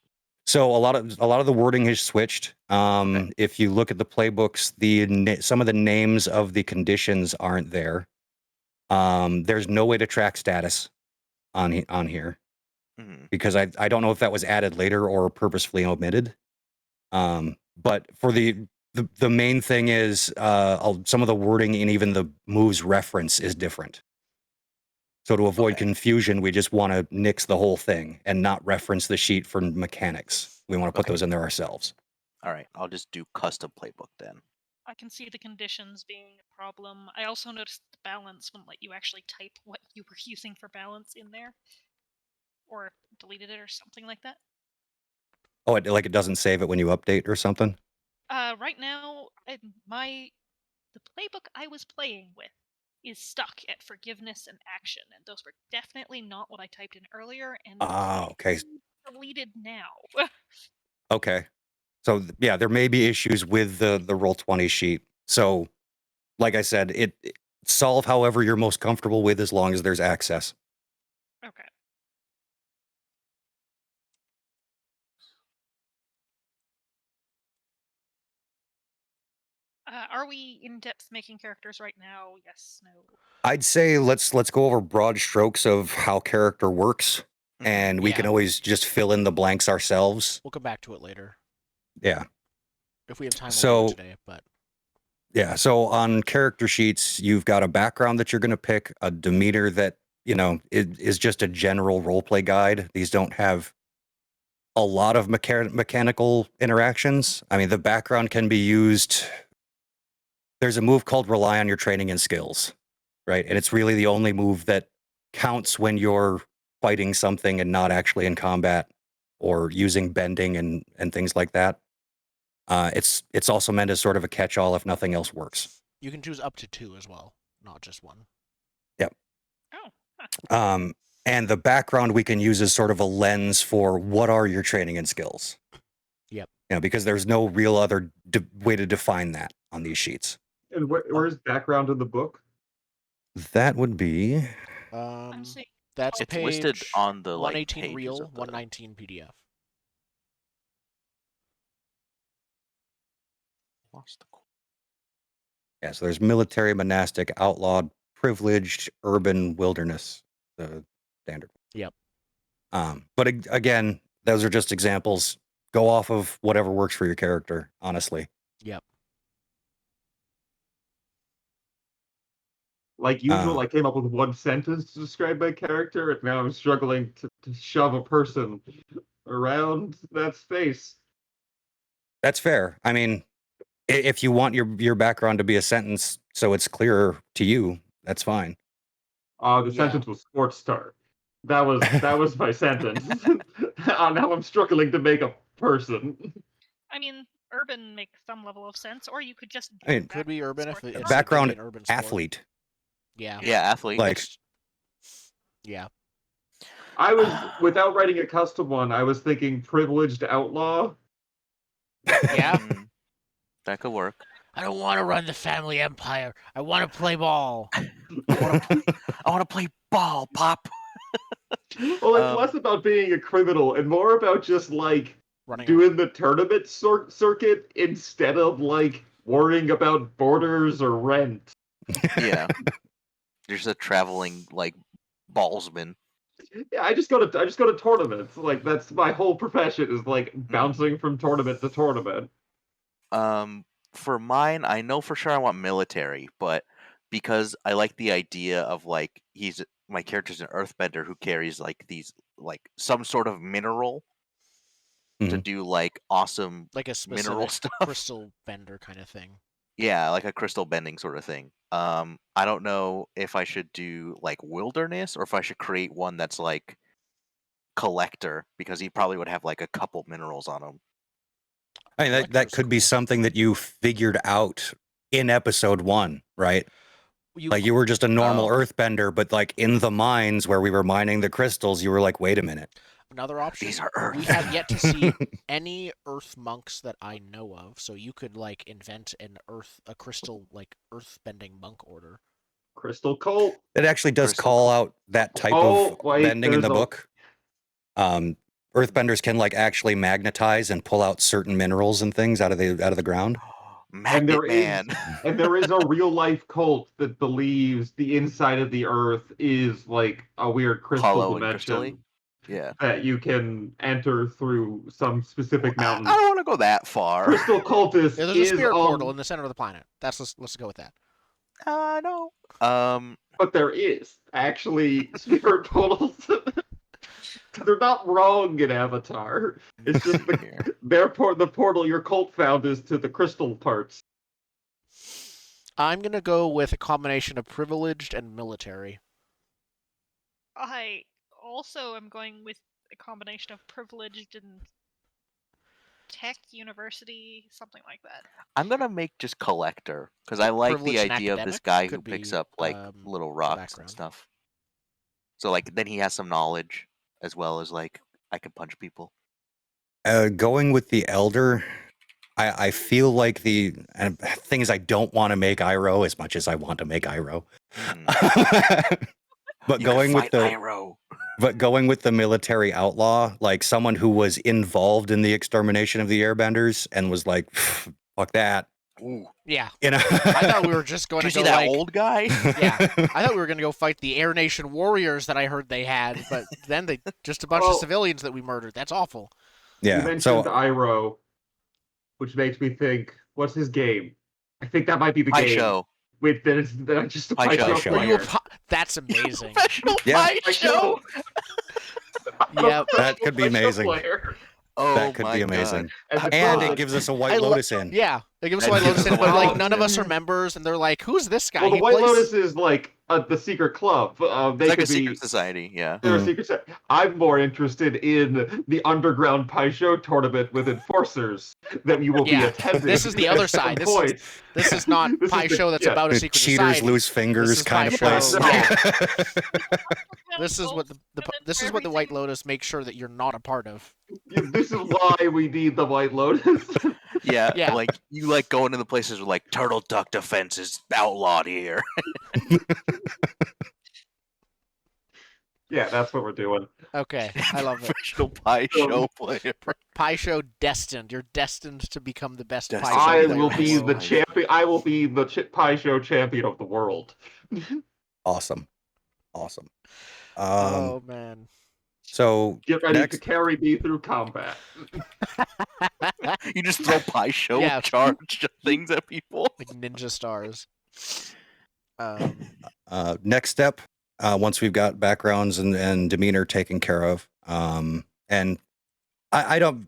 So a lot of the wording has switched. If you look at the playbooks, some of the names of the conditions aren't there. There's no way to track status on here. Because I don't know if that was added later or purposefully omitted. But for the main thing is some of the wording and even the moves reference is different. So to avoid confusion, we just want to nix the whole thing and not reference the sheet for mechanics. We want to put those in there ourselves. All right, I'll just do custom playbook then. I can see the conditions being a problem. I also noticed the balance wouldn't let you actually type what you were using for balance in there. Or deleted it or something like that. Oh, it doesn't save it when you update or something? Right now, the playbook I was playing with is stuck at forgiveness and action, and those were definitely not what I typed in earlier, and Okay. deleted now. Okay. So yeah, there may be issues with the Roll20 sheet. So, like I said, it solve however you're most comfortable with, as long as there's access. Okay. Are we in depth making characters right now? Yes, no. I'd say let's go over broad strokes of how character works, and we can always just fill in the blanks ourselves. We'll come back to it later. Yeah. If we have time So today, but yeah, so on character sheets, you've got a background that you're going to pick, a demeanor that, is just a general roleplay guide. These don't have a lot of mechanical interactions. I mean, the background can be used. There's a move called rely on your training and skills, right? And it's really the only move that counts when you're fighting something and not actually in combat or using bending and things like that. It's also meant as sort of a catch-all if nothing else works. You can choose up to 2 as well, not just 1. Yep. Oh. Huh. And the background we can use as sort of a lens for what are your training and skills. Yep. Because there's no real other way to define that on these sheets. And where's background in the book? That would be. That's it's page listed on the 118 pages real, of the... 119 PDF. Yeah, so there's military, monastic, outlawed, privileged, urban, wilderness, the standard. Yep. But again, those are just examples. Go off of whatever works for your character, honestly. Yep. Like usual, I came up with one sentence to describe my character, and now I'm struggling to shove a person around that space. That's fair. I mean, if you want your background to be a sentence so it's clearer to you, that's fine. The sentence was sports star. That was my sentence. Now I'm struggling to make a person. I mean, urban makes some level of sense, or you could just. Could be urban if it's background an urban athlete. Yeah. Yeah, athlete. Like, yeah. I was, without writing a custom one, I was thinking privileged outlaw. Yeah. That could work. I don't want to run the family empire. I want to play ball. I want to play ball, Pop. Well, it's less about being a criminal and more about just like doing the tournament circuit instead of like worrying about borders or rent. Yeah. There's a traveling like ballsman. Yeah, I just go to tournaments. Like that's my whole profession is like bouncing from tournament to tournament. For mine, I know for sure I want military, but because I like the idea of like my character's an earthbender who carries like these like some sort of mineral to do like awesome like a mineral stuff. Crystal bender kind of thing. Yeah, like a crystal bending sort of thing. I don't know if I should do like wilderness or if I should create one that's like collector, because he probably would have like a couple minerals on him. I mean, that could be something that you figured out in episode 1, right? You were just a normal earthbender, but like in the mines where we were mining the crystals, you were like, wait a minute. Another option. These are earth. We have yet to see any earth monks that I know of, so you could like invent a crystal like earthbending monk order. Crystal cult. It actually does call out that type of bending in the book. Earthbenders can like actually magnetize and pull out certain minerals and things out of the ground. And there is a real life cult that believes the inside of the earth is like a weird crystal dimension. Yeah. That you can enter through some specific mountain. I don't want to go that far. Crystal cultist there's a spirit portal in the center of the planet. Let's go with that. No. But there is actually spirit portals. They're not wrong in Avatar. It's just the portal your cult found is to the crystal parts. I'm gonna go with a combination of privileged and military. I also am going with a combination of privileged and tech university, something like that. I'm gonna make just collector because I like the Privileged and idea of this academic guy who could picks be, up like little the rocks and background. stuff. So like then he has some knowledge as well as like I can punch people. Going with the elder, I feel like the thing is I don't want to make Iroh as much as I want to make Iroh. But You going can with fight the Iroh. But going with the military outlaw, like someone who was involved in the extermination of the airbenders and was like, fuck that. Ooh. Yeah. You know, I thought we were just going Did to you go see that like old guy? Yeah. I thought we were going to go fight the Air Nation warriors that I heard they had, but then they just a bunch of civilians that we murdered. That's awful. You yeah. mentioned So Iroh, which makes me think, what's his game? I think that might be the Pie game. show. Wait, then it's just a Pie pie show. show Were you player. That's amazing. Professional Yeah. pie show. Yeah. that could be amazing. Player. Oh That could my be amazing. And, And God. it gives us a White Lotus in. Yeah, it gives us That White gives Lotus us in, a but White like Lotus none of in. us are members, and they're like, "Who's this guy?" well, the He White plays- Lotus is like the secret club. They It's like could a secret be. society, yeah. They're a Mm. secret society. I'm more interested in the underground pie show tournament with enforcers that you will be Yeah, attending. this is the other at some side. point. This is not This is pie the- show that's yeah. about a The secret cheaters society. lose fingers is kind pie of place. show. Yeah. This is what this is what the White Lotus makes sure that you're not a part of. This is why we need the White Lotus. Yeah, Yeah. like you like going into places where like turtle duck defense is outlawed here. Yeah, that's what we're doing. Okay, I love it. Professional pie show player. Pie show destined. You're destined to become the best pie Destined. show I player will in be the the world. champion. I will be the pie show champion of the world. Awesome. Oh man. So Get ready next, to carry me through combat. You just throw pie show Yeah. charge things at people. Like ninja stars. next step, once we've got backgrounds and demeanor taken care of, and I don't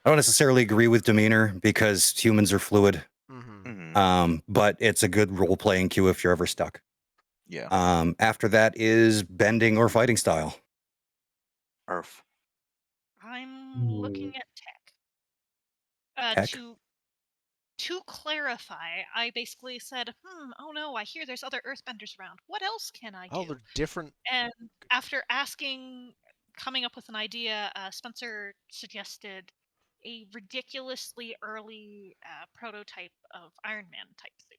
necessarily agree with demeanor because humans are fluid. Mhm. But it's a good role playing cue if you're ever stuck. Yeah. After that is bending or fighting style. Earth. I'm looking at tech. Tech? To clarify, I basically said, oh no, I hear there's other earthbenders around. What else can I do? Oh, they're different. And after coming up with an idea, Spencer suggested a ridiculously early prototype of Iron Man type suit.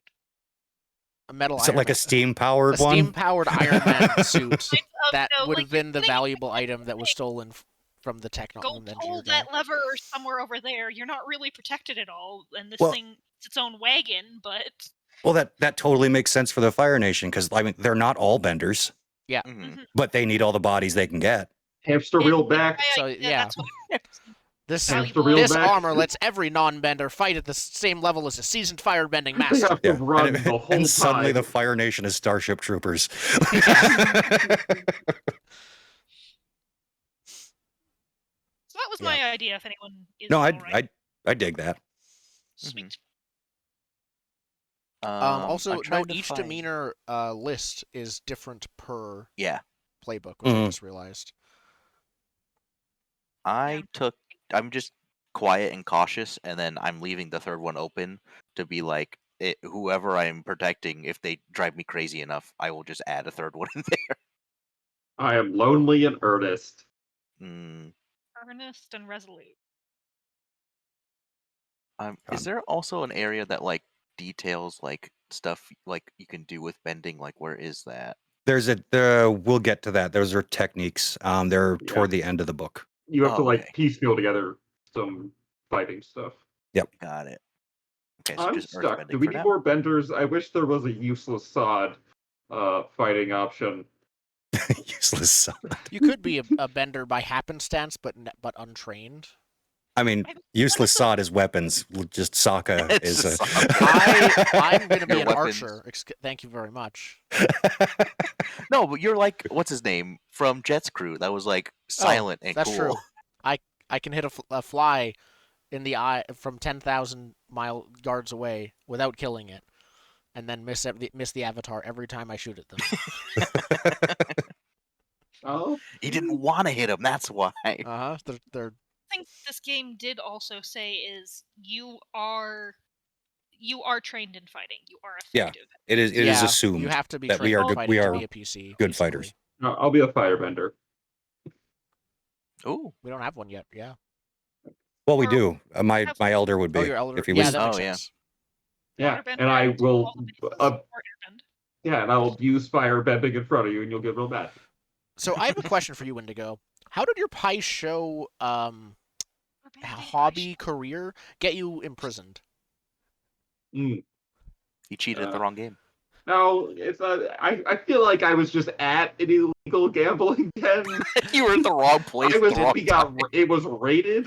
A metal Is it Iron like Man. a steam-powered one? Steam-powered Iron Man suit that no, would like, have been the think- valuable item that was stolen from the Go technology pull engineer guy. that lever somewhere over there. You're not really protected at all, and this Well- thing it's its own wagon, but Well, that totally makes sense for the Fire Nation because I mean they're not all benders, Mhm. but they need all the bodies they can get. Hamster wheel back. So, yeah. that's what This Hamster wheel this back. armor lets every non-bender fight at the same level as a seasoned firebending They master. have to run and, the whole and suddenly time. the Fire Nation is Starship Troopers. So that was my idea. If anyone is No, all right. I dig that. Sweet. Also, I'm trying note to each find- demeanor list is different per Yeah, playbook, which I Mhm. just realized. I'm just quiet and cautious, and then I'm leaving the third one open to be like, whoever I'm protecting, if they drive me crazy enough, I will just add a third one in there. I am lonely and earnest. Earnest and resolute. Is there also an area that like details like stuff like you can do with bending? Like, where is that? There's we'll get to that. Those are techniques. They're toward the end of the book. You have to Okay. like piecemeal together some fighting stuff. Got it. Okay, so I'm just stuck. earthbending Do we for need now. more benders? I wish there was a useless sod fighting option. Useless son. You could be a bender by happenstance, but untrained. I mean, useless sod is weapons. Just Sokka It's is just a. Sokka. I'm going to be Your an weapons. archer. Thank you very much. No, but you're like, what's his name from Jet's crew? That was like silent and That's cool. true. I can hit a fly in the eye from 10,000 yards away without killing it, and then miss the avatar every time I shoot at them. Oh, He didn't want to hit him. That's why. They're things this game did also say is you are trained in fighting. You are effective. It is assumed you have to be that we trained are in good. fighting We to are be a PC. good basically. fighters. No, I'll be a firebender. Ooh. We don't have one yet. Yeah. Well, we Or- do. My elder would be. Oh, your elder. If he yeah, was. that makes Oh, yeah. sense. Yeah, Waterbender and I and will. all the bases or airbend. Yeah, and I'll use firebending in front of you, and you'll get real mad. So I have a question for you, Indigo. How did your Pai Show hobby career get you imprisoned? Mm. You cheated at the wrong game. No, it's I feel like I was just at an illegal gambling den. You were at the wrong place. I was. at the wrong time. It was rated.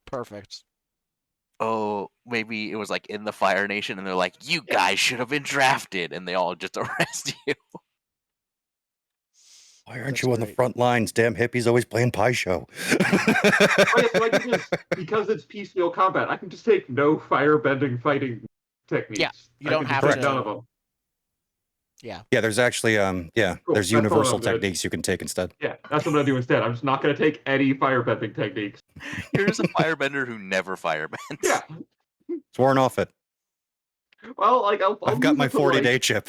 Perfect. Oh, maybe it was like in the Fire Nation, and they're like, "You guys should have been drafted," and they all just arrest you. Why aren't you on the front lines? Damn hippies always playing Pai Show. So I can just, because it's piecemeal combat, I can just take no firebending fighting techniques. Yeah, you don't have take to. none of them. Yeah. Yeah, there's actually Cool, there's that's universal what I'm techniques you can take instead. Yeah, that's what I'm gonna do instead. I'm just not gonna take any firebending techniques. You're just a firebender who never firebends. Yeah. Sworn off it. Well, like I'll I've got use my it to, 40-day like... chip.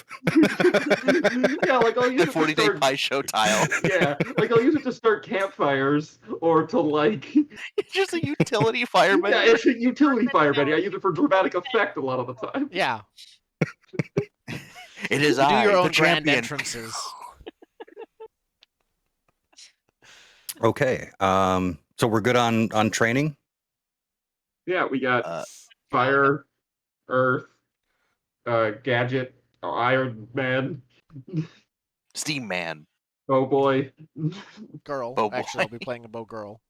Yeah, like I'll use The it to 40-day start... Pai Show tile. Yeah, like I'll use it to start campfires or to like. It's just a utility firebender. Yeah, it's a utility firebending. I use it for dramatic effect a lot of the time. Yeah. It is You do your the own grand champion. entrances. Okay. So we're good on training? Yeah, we got fire, earth, gadget, Iron Man, Steam Man. Bow Boy, Girl. Bow boy. Actually, I'll be playing a bow girl.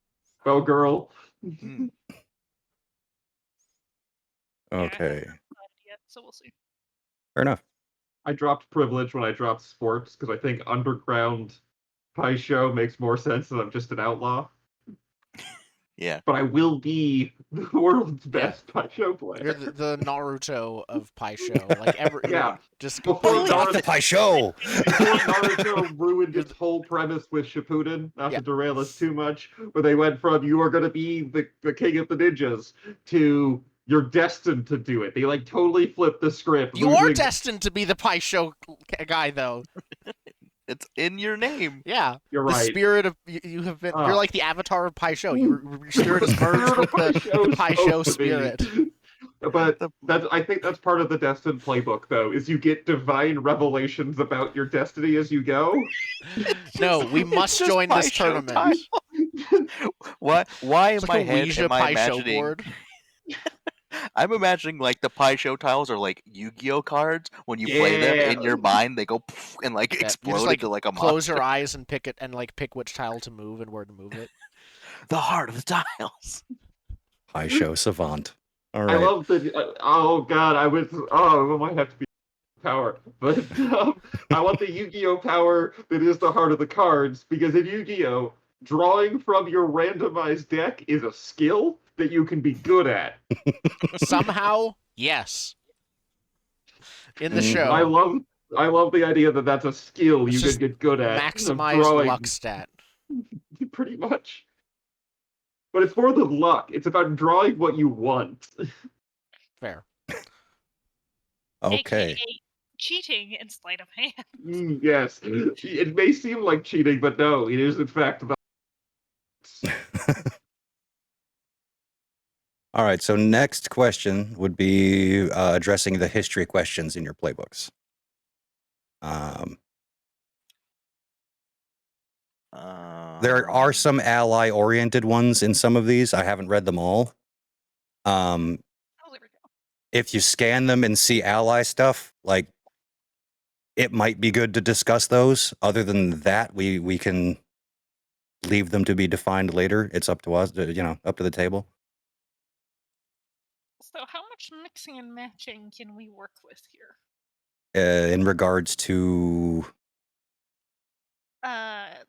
Bow Girl. Mm. Okay. Yet, so we'll see. Fair enough. I dropped privilege when I dropped sports because I think underground Pai Show makes more sense than I'm just an outlaw. Yeah. But I will be the world's best Pai Show player. You're the Naruto of Pai Show. Like Yeah. just Before completely Off the Pai Show! Before Naruto ruined its whole premise with Shippuden, not to derail us too much, where they went from you are going to be the king of the ninjas to you're destined to do it. They like totally flipped the script. You are destined to be the Pai Show guy, though. It's in your name. Yeah. You're the right. spirit of you have been. You're like the avatar of Pai Show. Your spirit is merged with the Pai Show spirit. But I think that's part of the Destined playbook, though, is you get divine revelations about your destiny as you go. No, we must join this tournament. Why in It's my like a head Ouija am I Pai Show imagining? board. I'm imagining like the Pai Show tiles are like Yu-Gi-Oh cards. When you play them in your mind, they go poof and like explode you just, like, into like a close monster. your eyes and pick it, and like pick which tile to move and where to move it. The heart of the tiles. Pai Show savant. All right. I love the. Oh God, it might have to be power, but I want the Yu-Gi-Oh power that is the heart of the cards, because in Yu-Gi-Oh, drawing from your randomized deck is a skill that you can be good at. Somehow, yes. In the show, I love the idea that that's a skill you can get good at. Maximize luck stat. Pretty much. But it's more than luck. It's about drawing what you want. Fair. Okay. AKA cheating in sleight of hand. Yes. It may seem like cheating, but no, it is in fact about. All right, so next question would be addressing the history questions in your playbooks. There are some ally-oriented ones in some of these. I haven't read them all. If you scan them and see ally stuff, like, it might be good to discuss those. Other than that, we can leave them to be defined later. It's up to us, up to the table. So how much mixing and matching can we work with here? In regards to other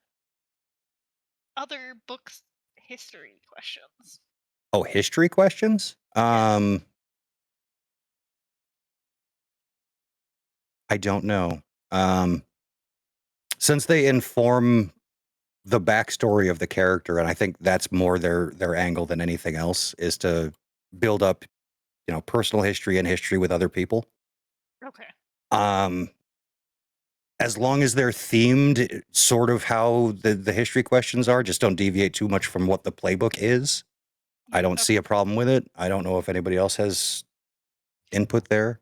books history questions. Oh, history questions? I don't know. Since they inform the backstory of the character, and I think that's more their angle than anything else, is to build up, personal history and history with other people. Okay. As long as they're themed sort of how the history questions are, just don't deviate too much from what the playbook is. I don't see a problem with it. I don't know if anybody else has input there.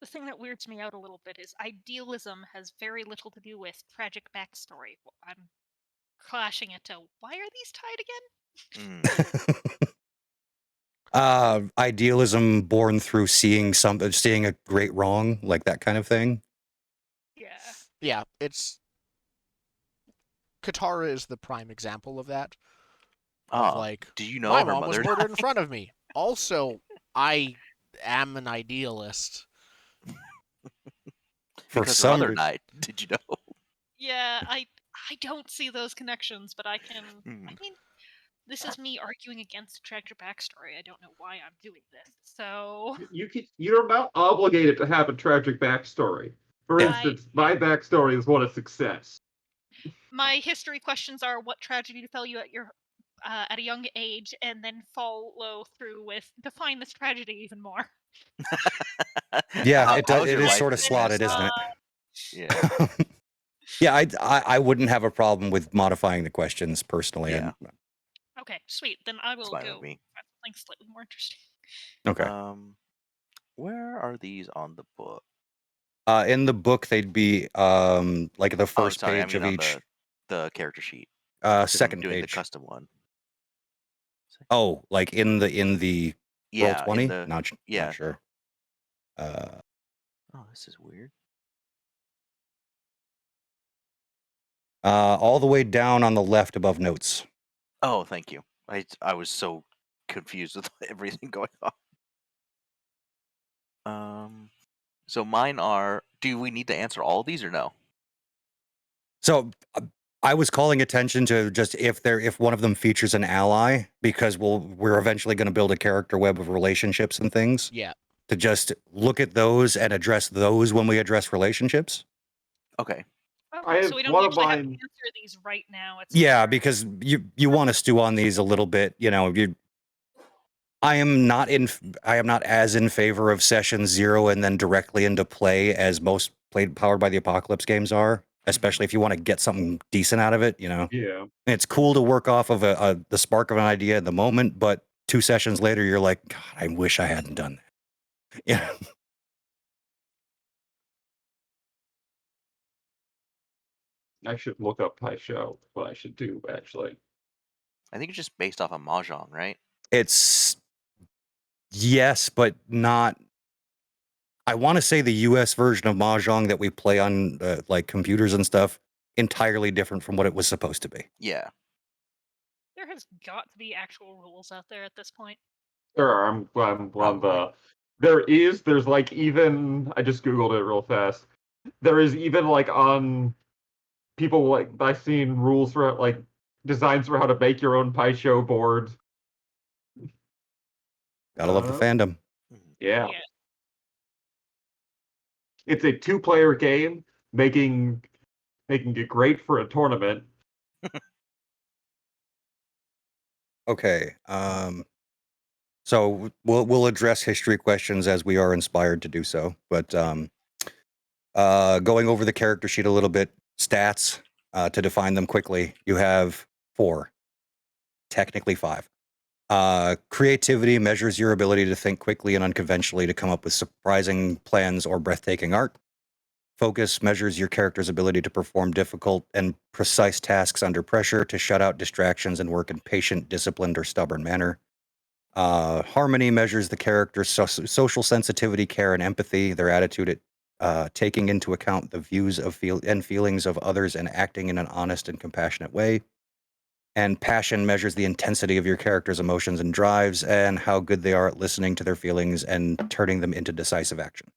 The thing that weirds me out a little bit is idealism has very little to do with tragic backstory. I'm clashing it to, why are these tied again? Idealism born through seeing a great wrong, like that kind of thing. Yeah. Yeah, Katara is the prime example of that. Of do you know my her mom mother was murdered in front of me. Also, I am an idealist. Because her mother died. Did you know? Yeah, I don't see those connections, but I can. I mean, this is me arguing against a tragic backstory. I don't know why I'm doing this. So you're not obligated to have a tragic backstory. For instance, my backstory is one of success. My history questions are: what tragedy befell you at a young age, and then follow through with define this tragedy even more. Yeah, it is sort of slotted, isn't it? Yeah. Yeah, I wouldn't have a problem with modifying the questions personally. Yeah. Okay, sweet. Then I will go something slightly more interesting. Okay. Where are these on the book? In the book, they'd be like the first page of each. The character sheet. Second doing page. The custom one. Oh, like in the Roll20? Not sure. Oh, this is weird. All the way down on the left above notes. Oh, thank you. I was so confused with everything going on. So mine are. Do we need to answer all of these or no? So I was calling attention to just if one of them features an ally, because we're eventually going to build a character web of relationships and things. Yeah. To just look at those and address those when we address relationships. Okay. So we don't actually have to answer these right now. Yeah, because you want to stew on these a little bit. I am not as in favor of session 0 and then directly into play as most Powered by the Apocalypse games are, especially if you want to get something decent out of it. Yeah. And it's cool to work off of the spark of an idea in the moment, but 2 sessions later, you're like, God, I wish I hadn't done that. Yeah. I should look up Show. What I should do, actually. I think it's just based off of Mahjong, right? It's yes, but not. I want to say the U.S. version of Mahjong that we play on like computers and stuff, entirely different from what it was supposed to be. Yeah. There has got to be actual rules out there at this point. There are. I'm on the. There's like even. I just googled it real fast. There is even like on people like I've seen rules for like designs for how to make your own Show board. Gotta love the fandom. Yeah. It's a 2-player game, making it great for a tournament. Okay. So we'll address history questions as we are inspired to do so. But going over the character sheet a little bit, stats to define them quickly. You have 4, technically 5. Creativity measures your ability to think quickly and unconventionally to come up with surprising plans or breathtaking art. Focus measures your character's ability to perform difficult and precise tasks under pressure, to shut out distractions and work in patient, disciplined, or stubborn manner. Harmony measures the character's social sensitivity, care, and empathy, their attitude at taking into account the views of and feelings of others and acting in an honest and compassionate way. And passion measures the intensity of your character's emotions and drives and how good they are at listening to their feelings and turning them into decisive action.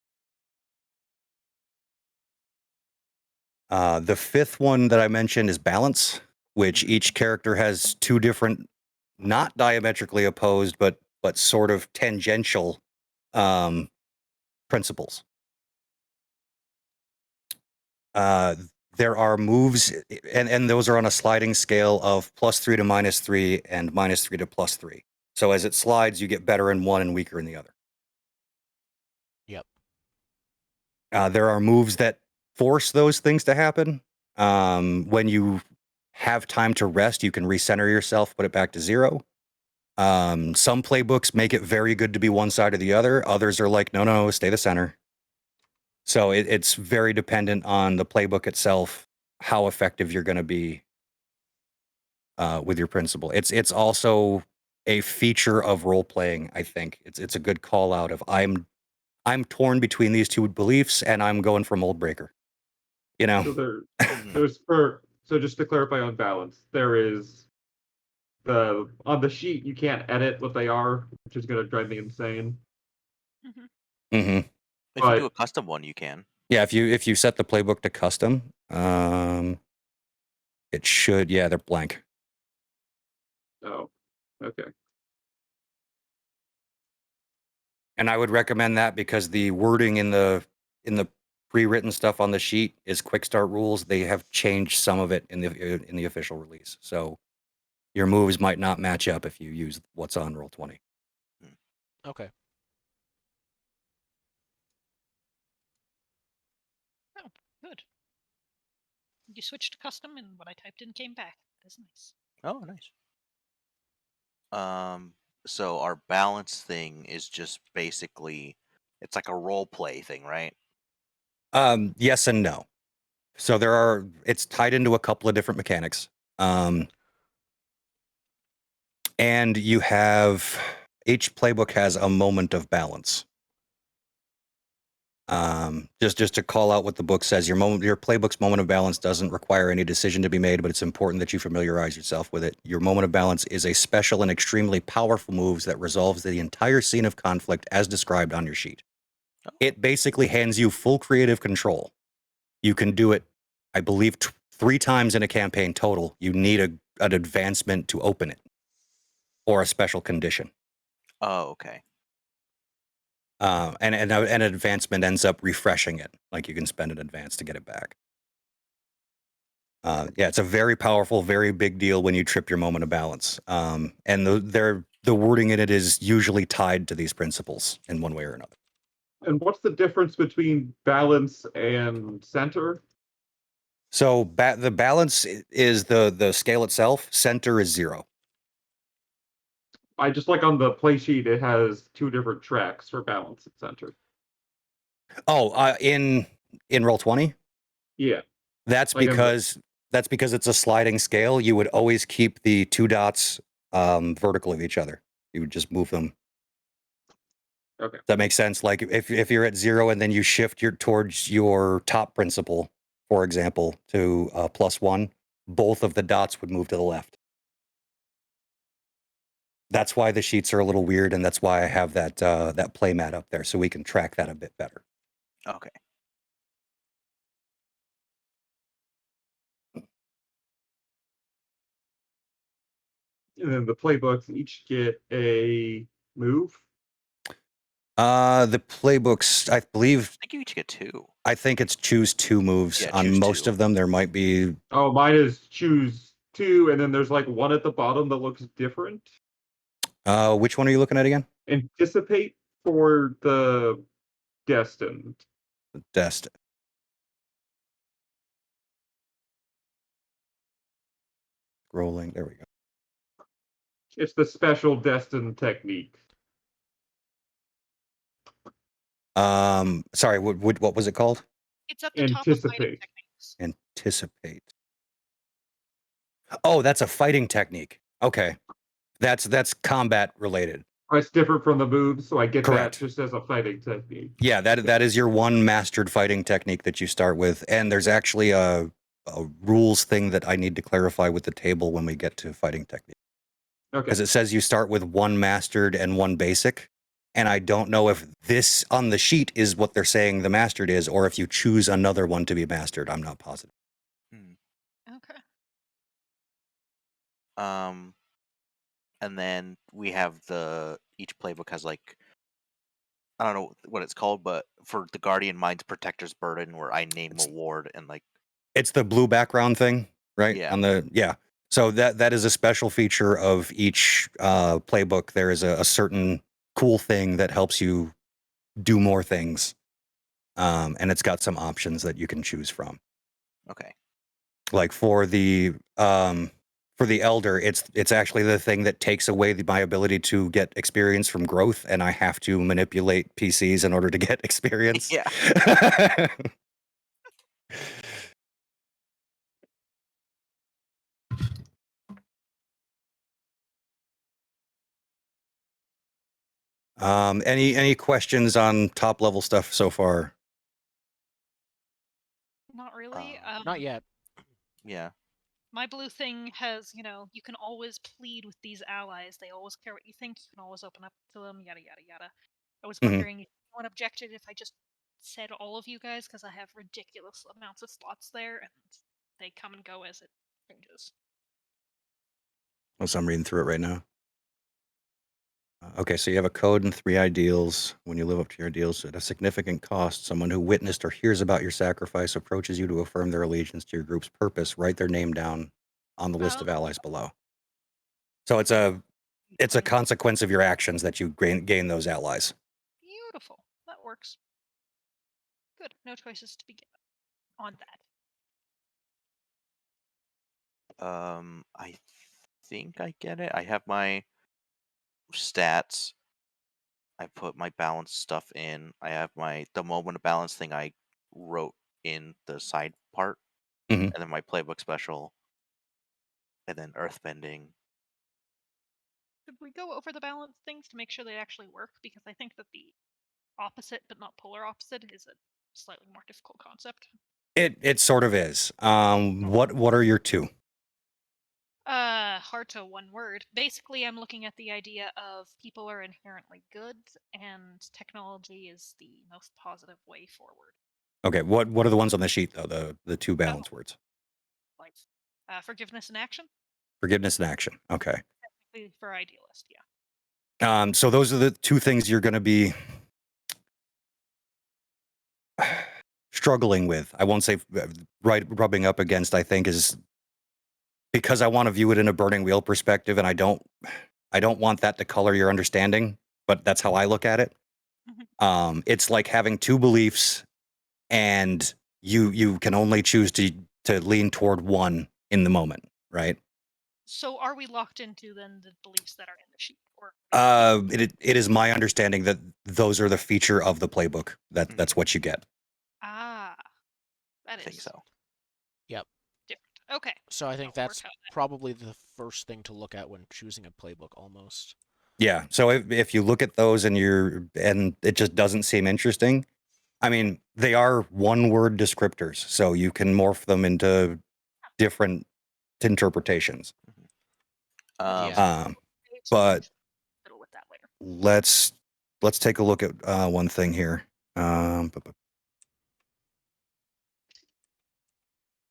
The 5th one that I mentioned is balance, which each character has 2 different, not diametrically opposed, but sort of tangential principles. there are moves, and those are on a sliding scale of +3 to -3 and -3 to +3. So as it slides, you get better in one and weaker in the other. Yep. There are moves that force those things to happen. When you have time to rest, you can recenter yourself, put it back to 0. Some playbooks make it very good to be one side or the other. Others are like, no, stay the center. So it's very dependent on the playbook itself, how effective you're going to be with your principle. It's also a feature of role playing. I think it's a good call out of I'm torn between these two beliefs, and I'm going for mold breaker. You know. So just to clarify on balance, there is on the sheet you can't edit what they are, which is going to drive me insane. If you do a custom one, you can. Yeah, if you set the playbook to custom, it should. Yeah, they're blank. Oh, okay. And I would recommend that because the wording in the pre-written stuff on the sheet is quick start rules. They have changed some of it in the official release, so your moves might not match up if you use what's on Roll20. Okay. Oh, good. You switched to custom, and what I typed in came back. That's nice. Oh, nice. So our balance thing is just basically, it's like a role play thing, right? Yes and no. So it's tied into a couple of different mechanics. And you have, each playbook has a moment of balance. Just to call out what the book says, your playbook's moment of balance doesn't require any decision to be made, but it's important that you familiarize yourself with it. Your moment of balance is a special and extremely powerful move that resolves the entire scene of conflict as described on your sheet. It basically hands you full creative control. You can do it, I believe, 3 times in a campaign total. You need an advancement to open it, or a special condition. Oh, okay. And an advancement ends up refreshing it. Like you can spend an advance to get it back. Yeah, it's a very powerful, very big deal when you trip your moment of balance. And the wording in it is usually tied to these principles in one way or another. And what's the difference between balance and center? So the balance is the scale itself. Center is 0. I just like on the play sheet, it has 2 different tracks for balance and center. Oh, in Roll20? Yeah. That's because it's a sliding scale. You would always keep the 2 dots vertical of each other. You would just move them. Okay. That makes sense. Like if you're at 0 and then you shift towards your top principle, for example, to +1, both of the dots would move to the left. That's why the sheets are a little weird, and that's why I have that play mat up there, so we can track that a bit better. Okay. And then the playbooks each get a move. The playbooks, I believe. I think you each get 2. I think it's choose 2 moves. Yeah, on most 2. of them, there might be. Oh, mine is choose 2, and then there's like one at the bottom that looks different. Which one are you looking at again? Anticipate for the destined. Destined. Scrolling. There we go. It's the special destined technique. Sorry. What was it called? It's at the top of fighting techniques. Anticipate. Oh, that's a fighting technique. Okay, that's combat related. It's different from the moves, so I get Correct. that just as a fighting technique. Yeah, that is your one mastered fighting technique that you start with, and there's actually a rules thing that I need to clarify with the table when we get to fighting technique. Okay. Because it says you start with 1 mastered and 1 basic, and I don't know if this on the sheet is what they're saying the mastered is, or if you choose another one to be mastered. I'm not positive. Okay. And then we have each playbook has like, I don't know what it's called, but for the Guardian Mind's Protector's Burden, where I name a ward and like. It's the blue background thing, right? Yeah. So that is a special feature of each playbook. There is a certain cool thing that helps you do more things, and it's got some options that you can choose from. Okay. Like for the elder, it's actually the thing that takes away my ability to get experience from growth, and I have to manipulate PCs in order to get experience. Yeah. Any questions on top level stuff so far? Not really. Not yet. Yeah. My blue thing has, you can always plead with these allies. They always care what you think. You can always open up to them, yada, yada, yada. I was wondering if anyone objected if I just said all of you guys, because I have ridiculous amounts of slots there, and they come and go as it changes. Oh, so I'm reading through it right now. Okay, so you have a code and 3 ideals. When you live up to your ideals at a significant cost, someone who witnessed or hears about your sacrifice approaches you to affirm their allegiance to your group's purpose. Write their name down on the list of allies below. So it's a consequence of your actions that you gain those allies. Beautiful. That works. Good. No choices to be given on that. I think I get it. I have my stats. I put my balance stuff in. I have the moment of balance thing I wrote in the side part, and then my playbook special, and then earthbending. Should we go over the balance things to make sure they actually work? Because I think that the opposite but not polar opposite is a slightly more difficult concept. It sort of is. What are your 2? Hard to one word. Basically, I'm looking at the idea of people are inherently good, and technology is the most positive way forward. Okay, what are the ones on the sheet though? The 2 balance words. Like, forgiveness and action. Forgiveness and action. Okay. Technically for idealist, yeah. So those are the 2 things you're going to be struggling with. I won't say rubbing up against. I think is because I want to view it in a burning wheel perspective, and I don't want that to color your understanding. But that's how I look at it. It's like having 2 beliefs, and you can only choose to lean toward one in the moment, right? So are we locked into then the beliefs that are in the sheet? Or it is my understanding that those are the feature of the playbook. That's what you get. That I think so. Yep. Different. Okay. So I think that's probably the first thing to look at when choosing a playbook, almost. Yeah. So if you look at those and it just doesn't seem interesting, I mean, they are 1-word descriptors, so you can morph them into different interpretations. But let's take a look at one thing here.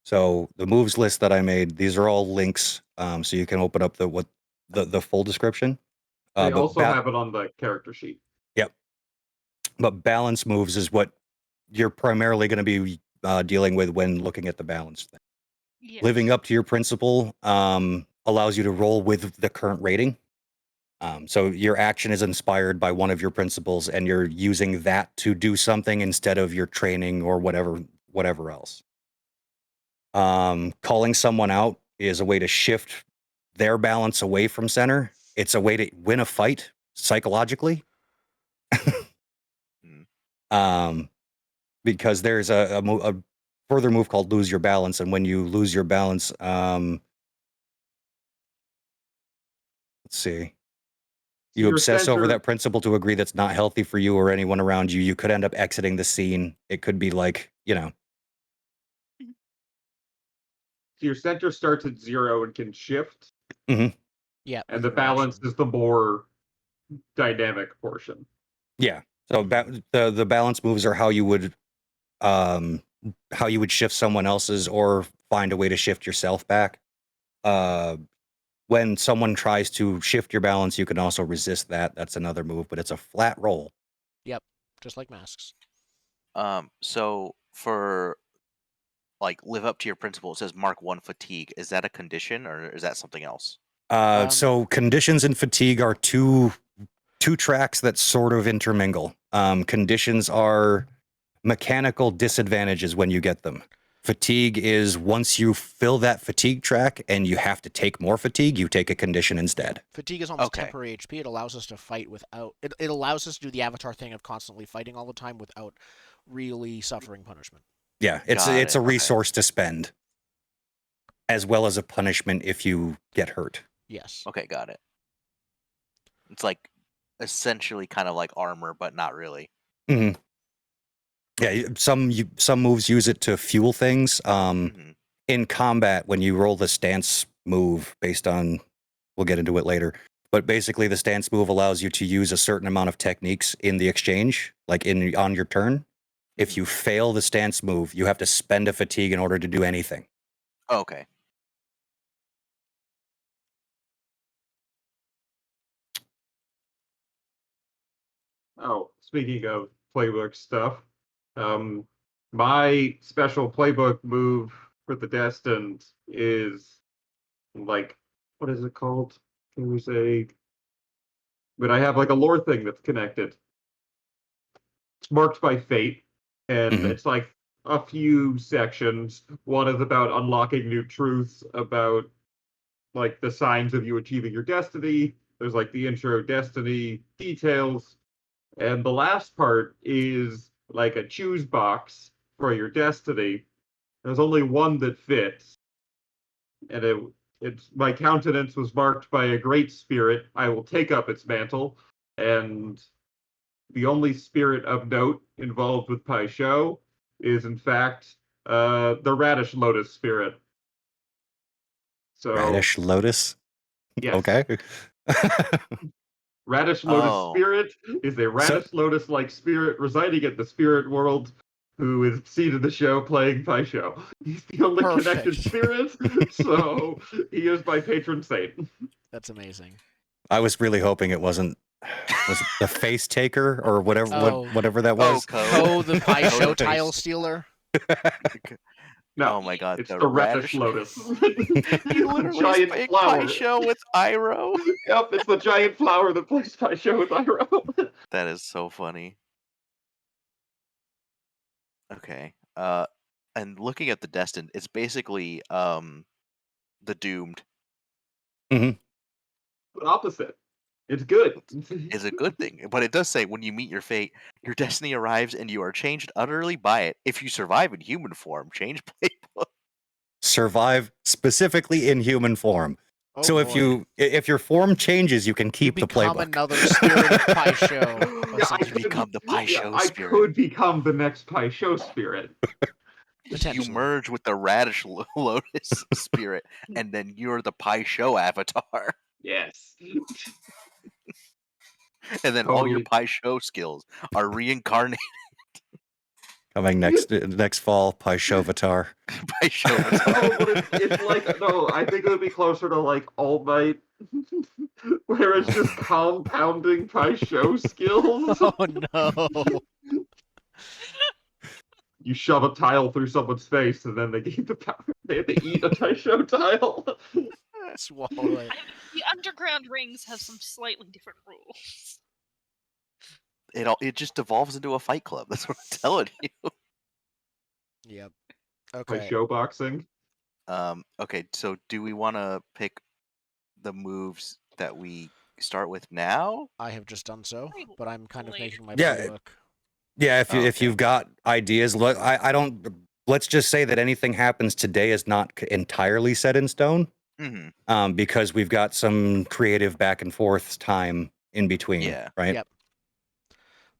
So the moves list that I made, these are all links, so you can open up the full description. They also have it on the character sheet. Yep. But balance moves is what you're primarily going to be dealing with when looking at the balance thing. Yes. Living up to your principle allows you to roll with the current rating. So your action is inspired by one of your principles, and you're using that to do something instead of your training or whatever else. Calling someone out is a way to shift their balance away from center. It's a way to win a fight psychologically. Because there's a further move called lose your balance, and when you lose your balance, let's see. You obsess over that principle to agree that's not healthy for you or anyone around you. You could end up exiting the scene. It could be like, So your center starts at 0 and can shift. Yeah. And the balance is the more dynamic portion. Yeah. So the balance moves are how you would shift someone else's or find a way to shift yourself back. When someone tries to shift your balance, you can also resist that. That's another move, but it's a flat roll. Yep, just like masks. So for like live up to your principle. It says mark 1 fatigue. Is that a condition or is that something else? So conditions and fatigue are two tracks that sort of intermingle. Conditions are mechanical disadvantages when you get them. Fatigue is once you fill that fatigue track and you have to take more fatigue, you take a condition instead. Fatigue is almost temporary HP. It allows us to fight without... It allows us to do the Avatar thing of constantly fighting all the time without really suffering punishment. Yeah, it's a resource to spend, as well as a punishment if you get hurt. Yes. Okay, got it. It's like essentially kind of like armor, but not really. Mm-hmm. Yeah, some moves use it to fuel things. In combat, when you roll the stance move based on, we'll get into it later, but basically the stance move allows you to use a certain amount of techniques in the exchange, like on your turn. If you fail the stance move, you have to spend a fatigue in order to do anything. Okay. Oh, speaking of playbook stuff, my special playbook move for the Destined is like, what is it called? Can we say? But I have like a lore thing that's connected. It's marked by fate, and it's like a few sections. One is about unlocking new truths about like the signs of you achieving your destiny. There's like the intro destiny details. And the last part is like a choose box for your destiny. There's only one that fits. And it's my countenance was marked by a great spirit. I will take up its mantle. And the only spirit of note involved with Pai Sho is in fact the Radish Lotus spirit. So Radish Lotus? Yes. Okay. Radish Lotus spirit is a Radish Lotus-like spirit residing in the spirit world who is seen in the show playing Pai Sho. He's the only connected spirit, so he is my patron saint. That's amazing. I was really hoping it was it the face taker or whatever that was? Ko, the Pai Sho tile stealer. No, oh my god, it's the Radish Lotus. He literally is playing Pai Sho with Iroh. Yep, it's the giant flower that plays Pai Sho with Iroh. That is so funny. Okay. And looking at the Destined, it's basically the Doomed. Opposite. It's good. It's a good thing, but it does say when you meet your fate, your destiny arrives and you are changed utterly by it. If you survive in human form, change playbook. Survive specifically in human form. Oh, so boy. if your form changes, you can keep the playbook. You become another spirit of Pai Sho. You become the Pai Sho spirit. I could become the next Pai Sho spirit. You merge with the Radish Lotus spirit, and then you're the Pai Sho avatar. Yes. And then all your Pai Sho skills are reincarnated. Coming next fall, Pai Sho avatar. Pai Sho avatar. No, but it's like, no, I think it would be closer to like All Might, where it's just compounding Pai Sho skills. Oh no. You shove a tile through someone's face, and then they gain the power. They have to eat a Pai Sho tile. Swallow it. The underground rings have some slightly different rules. It just devolves into a fight club. That's what I'm telling you. Yep. Okay. Pai Sho boxing. Okay, so do we want to pick the moves that we start with now? I have just done so, but I'm kind of making my playbook. playbook. Yeah, if you've got ideas, I don't. Let's just say that anything happens today is not entirely set in stone, because we've got some creative back and forth time in between. Yeah. Right. Yep.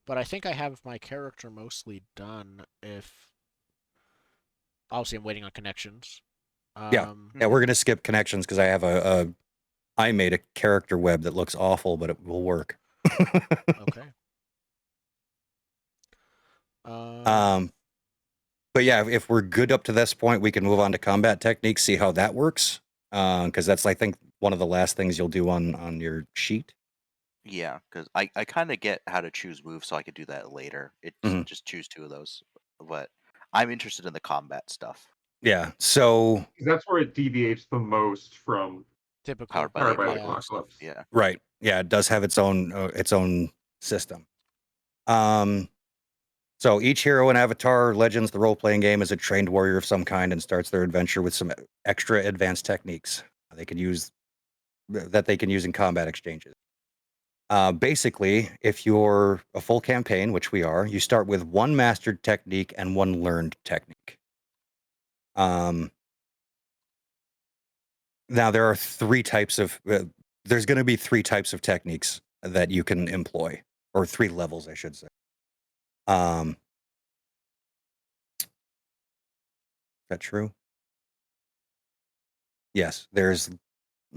But I think I have my character mostly done. Obviously I'm waiting on connections. Yeah, we're gonna skip connections because I have I made a character web that looks awful, but it will work. Okay. But yeah, if we're good up to this point, we can move on to combat techniques, see how that works. Because that's, I think, one of the last things you'll do on your sheet. Yeah, because I kind of get how to choose moves, so I could do that later. Just choose 2 of those. But I'm interested in the combat stuff. Yeah. So that's where it deviates the most from typical Powered by Powered by the the yeah. Apocalypse. Yeah. right. Yeah, it does have its own system. So each hero in Avatar Legends, the role-playing game, is a trained warrior of some kind and starts their adventure with some extra advanced techniques they can use in combat exchanges. Basically, if you're a full campaign, which we are, you start with one mastered technique and one learned technique. Now there are three types of there's going to be three types of techniques that you can employ, or three levels, I should say. Is that true? Yes, there's.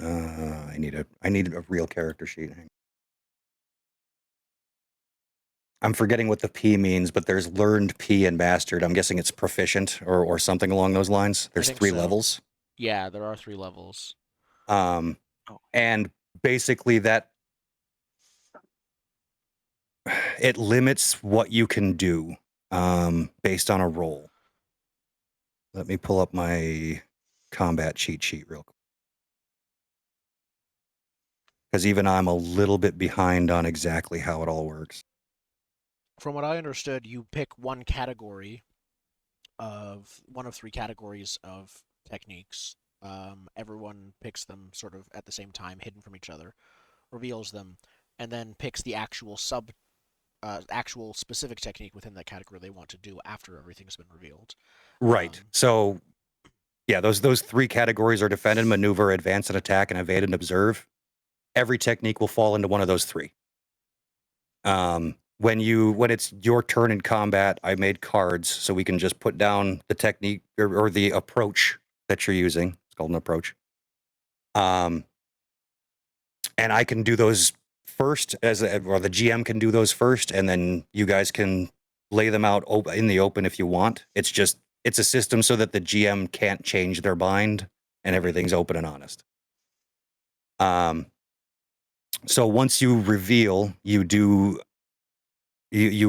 I need a real character sheet. I'm forgetting what the P means, but there's learned P and mastered. I'm guessing it's proficient or something along those lines. There's three levels. Yeah, there are 3 levels. And basically that it limits what you can do based on a roll. Let me pull up my combat cheat sheet real quick. Because even I'm a little bit behind on exactly how it all works. From what I understood, you pick one category of 3 categories of techniques. Everyone picks them sort of at the same time, hidden from each other, reveals them, and then picks the actual actual specific technique within that category they want to do after everything's been revealed. Right. So, yeah, those 3 categories are defend and maneuver, advance and attack, and evade and observe. Every technique will fall into one of those 3. When it's your turn in combat, I made cards so we can just put down the technique or the approach that you're using. It's called an approach. And I can do those first, or the GM can do those first, and then you guys can lay them out in the open if you want. It's a system so that the GM can't change their mind and everything's open and honest. So once you reveal, you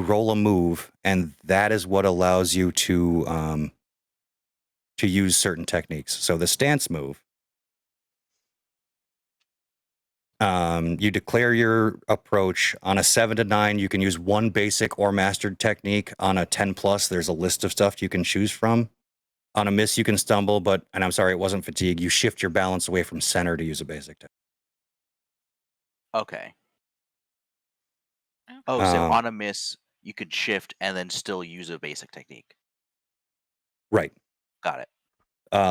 roll a move, and that is what allows you to use certain techniques. So the stance move, you declare your approach. On a 7 to 9, you can use one basic or mastered technique. On a 10 plus, there's a list of stuff you can choose from. On a miss, you can stumble, and I'm sorry, it wasn't fatigue. You shift your balance away from center to use a basic technique. Okay. Oh, so on a miss, you could shift and then still use a basic technique. Right. Got it.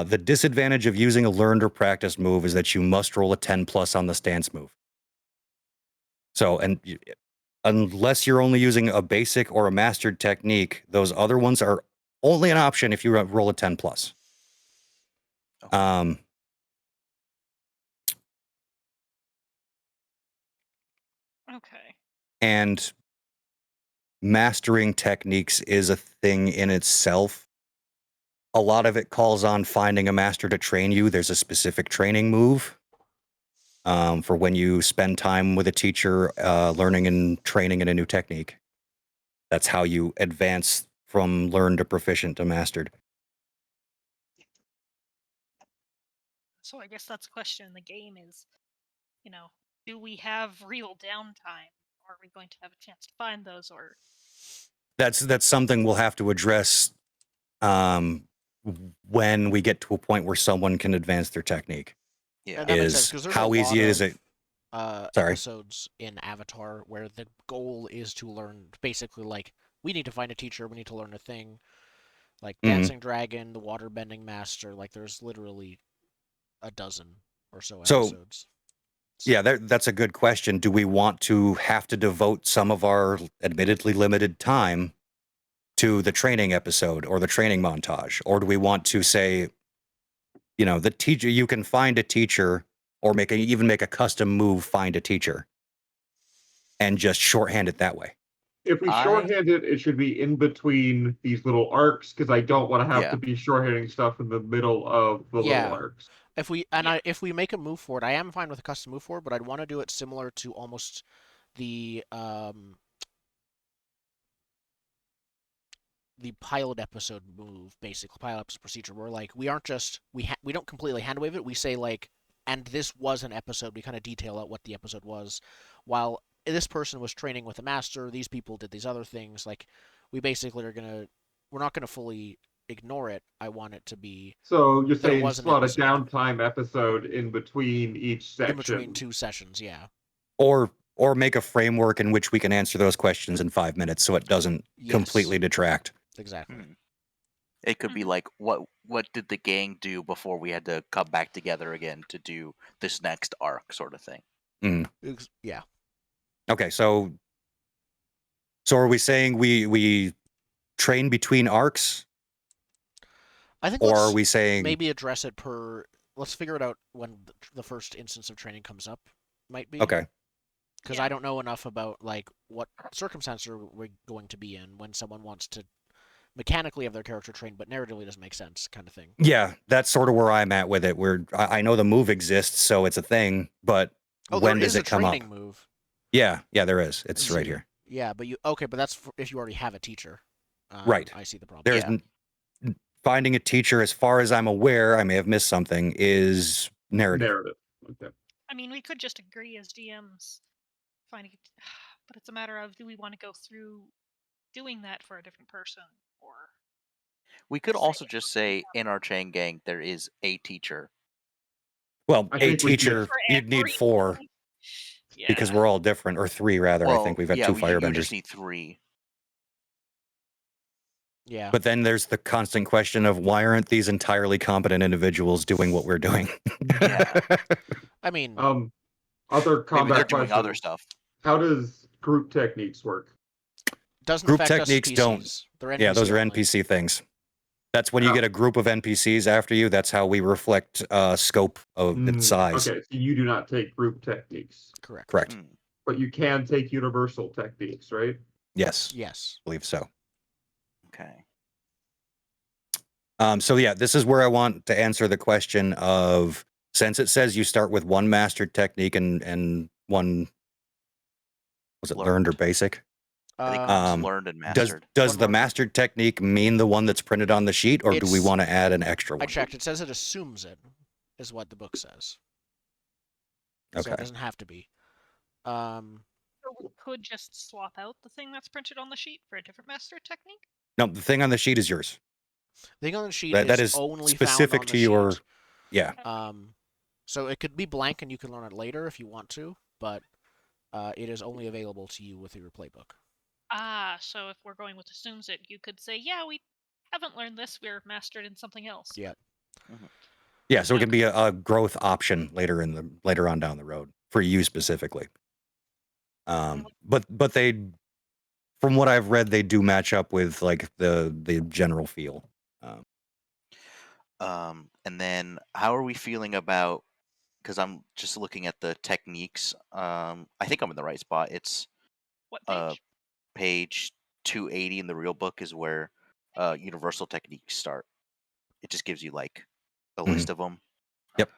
The disadvantage of using a learned or practiced move is that you must roll a 10 plus on the stance move. So, unless you're only using a basic or a mastered technique, those other ones are only an option if you roll a 10 plus. Okay. Okay. And mastering techniques is a thing in itself. A lot of it calls on finding a master to train you. There's a specific training move for when you spend time with a teacher learning and training in a new technique. That's how you advance from learned to proficient to mastered. So I guess that's the question in the game is, do we have real downtime? Are we going to have a chance to find those, or? That's something we'll have to address when we get to a point where someone can advance their technique. Yeah, that makes sense because there's how easy is it? Episodes in Avatar where the goal is to learn basically like we need to find a teacher, we need to learn a thing, like Dancing Dragon, the Water Bending Master. Like there's literally a dozen or so episodes. Yeah, that's a good question. Do we want to have to devote some of our admittedly limited time to the training episode or the training montage? Or do we want to say, the teacher, you can find a teacher or even make a custom move, find a teacher, and just shorthand it that way? If we shorthand it, it should be in between these little arcs, because I don't want to have to be shorthanding stuff in the middle of the little arcs. If we make a move forward, I am fine with a custom move forward, but I'd want to do it similar to almost the the pilot episode move, basically pilot episode procedure, where like we aren't just we don't completely handwave it. We say like, and this was an episode. We kind of detail out what the episode was, while this person was training with a master. These people did these other things. Like we basically we're not gonna fully ignore it. I want it to be. So you're There saying was an slot a episode. downtime episode in between each section. In between 2 sessions, yeah. Or make a framework in which we can answer those questions in 5 minutes, so it doesn't completely detract. Exactly. It could be like, what did the gang do before we had to come back together again to do this next arc, sort of thing. Yeah. Okay, so are we saying we train between arcs? I think. Or are we saying maybe address it per? Let's figure it out when the first instance of training comes up. Might be. Okay. Because I don't know enough about like what circumstance are we going to be in when someone wants to mechanically have their character trained, but narratively doesn't make sense, kind of thing. Yeah, that's sort of where I'm at with it. Where I know the move exists, so it's a thing, but when does it come up? There is a training move. Yeah, there is. It's right here. Yeah, but but that's if you already have a teacher. Right. I see the problem. There's finding a teacher, as far as I'm aware, I may have missed something, is narrative. Okay. I mean, we could just agree as GMs finding it, but it's a matter of, do we want to go through doing that for a different person, or we could also just say in our chain gang there is a teacher. Well, a teacher, you'd need 4 because we're all different, or 3 rather. I think we've had 2 firebenders. You just need 3. Yeah. But then there's the constant question of, why aren't these entirely competent individuals doing what we're doing? Yeah. I mean, other combat maybe they're doing questions. other stuff. How does group techniques work? Doesn't group affect techniques us PCs. don't. They're NPC yeah, those are only. NPC things. That's when you get a group of NPCs after you. That's how we reflect scope of its size. Okay, so you do not take group techniques. Correct. But you can take universal techniques, right? Yes. Yes. I believe so. Okay. So yeah, this is where I want to answer the question of, since it says you start with 1 mastered technique and 1, was it learned or basic? I think it's learned and mastered. Does the mastered technique mean the one that's printed on the sheet, or do we want to add an extra one? I checked. It says it assumes it, is what the book says. Okay. So it doesn't have to be. So we could just swap out the thing that's printed on the sheet for a different master technique? No, the thing on the sheet is yours. The thing on the sheet that is only specific found on to the your sheet. Yeah. So it could be blank and you can learn it later if you want to, but it is only available to you with your playbook. So if we're going with assumes it, you could say, yeah, we haven't learned this, we're mastered in something else. Yeah. Yeah, so it can be a growth option later on down the road for you specifically. But they, from what I've read, they do match up with like the general feel. And then how are we feeling about, because I'm just looking at the techniques. I think I'm in the right spot. It's what page? Page 280 in the real book is where universal techniques start. It just gives you like a list of them. Yep.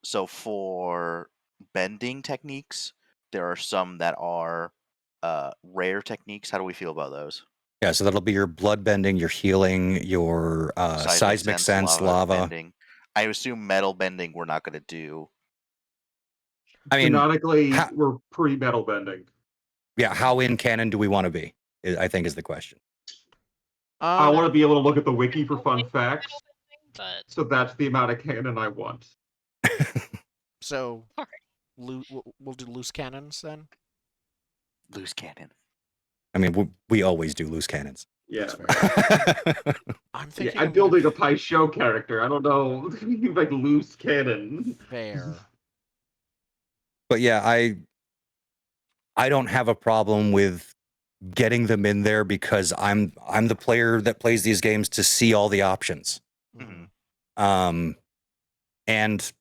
So for bending techniques, there are some that are rare techniques. How do we feel about those? Yeah, so that'll be your blood bending, your healing, your seismic sense, lava. Bending. I assume metal bending we're not going to do. I mean, canonically, we're pre-metal bending. Yeah, how in canon do we want to be? I think is the question. I want to be able to look at the wiki for fun facts. But... So that's the amount of canon I want. So we'll do loose cannons then? Loose cannon. I mean, we always do loose cannons. Yeah. I'm thinking. Yeah, I'm building a Pai Show character. I don't know, like loose cannon. Fair. But yeah, I don't have a problem with getting them in there because I'm the player that plays these games to see all the options. Mm-hmm. And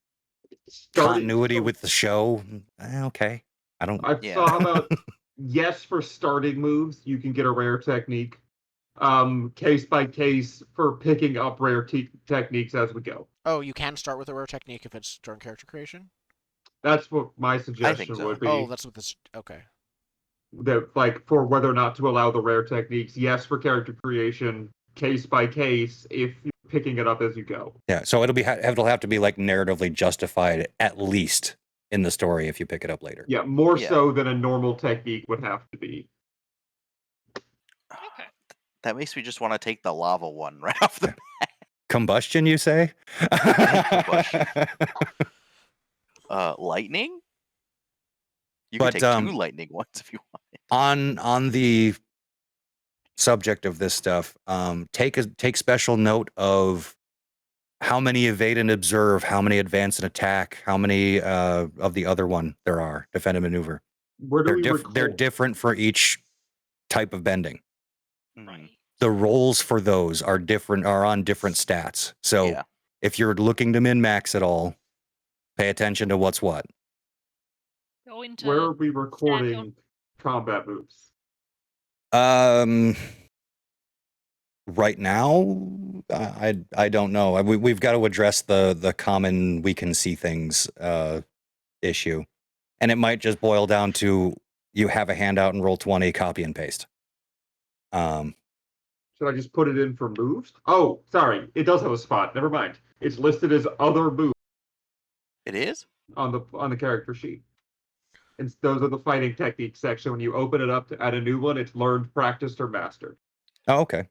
continuity with the show. Okay. I've thought about yes for starting moves. You can get a rare technique. Case by case for picking up rare techniques as we go. Oh, you can start with a rare technique if it's during character creation? That's what my suggestion would be. Oh, that's what this. Okay. that like for whether or not to allow the rare techniques. Yes, for character creation, case by case, if you're picking it up as you go. Yeah, so it'll have to be like narratively justified at least in the story if you pick it up later. Yeah, more so than a normal technique would have to be. Okay. That makes me just want to take the lava one right off the bat. Combustion, you say? Combustion. Lightning? You can take 2 lightning ones if you want. On the subject of this stuff, take special note of how many evade and observe, how many advance and attack, how many of the other one there are, defend and maneuver. Where do They're different for each type of bending. Right. The rolls for those are on different stats. So if you're looking to min-max at all, pay attention to what's what. Go into Where are we recording combat moves? Right now, I don't know. We've got to address the common we can see things issue, and it might just boil down to you have a handout and roll 20, copy and paste. Should I just put it in for moves? Oh, sorry, it does have a spot. Never mind. It's listed as other moves. It is on the character sheet. And those are the fighting techniques section. When you open it up to add a new one, it's learned, practiced, or mastered. Oh, okay.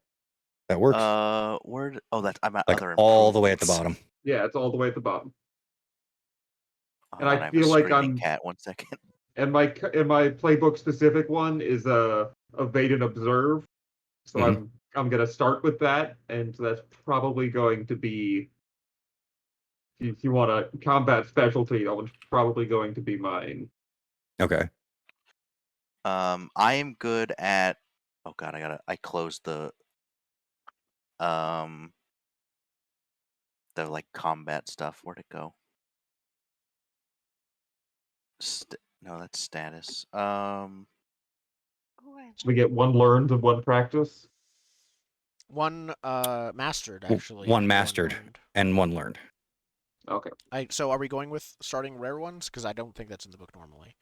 That works. I'm at like other all the way at the bottom. Yeah, it's all the way at the bottom. And I feel like I'm cat 1 second. And my playbook specific one is evade and observe. So I'm gonna start with that, and that's probably going to be, if you want a combat specialty, that one's probably going to be mine. Okay. I am good at. Oh god, I closed the like combat stuff. Where'd it go? No, that's status. We get 1 learned and 1 practice. 1 mastered, actually. 1 mastered and 1 learned. Okay. So are we going with starting rare ones? Because I don't think that's in the book normally.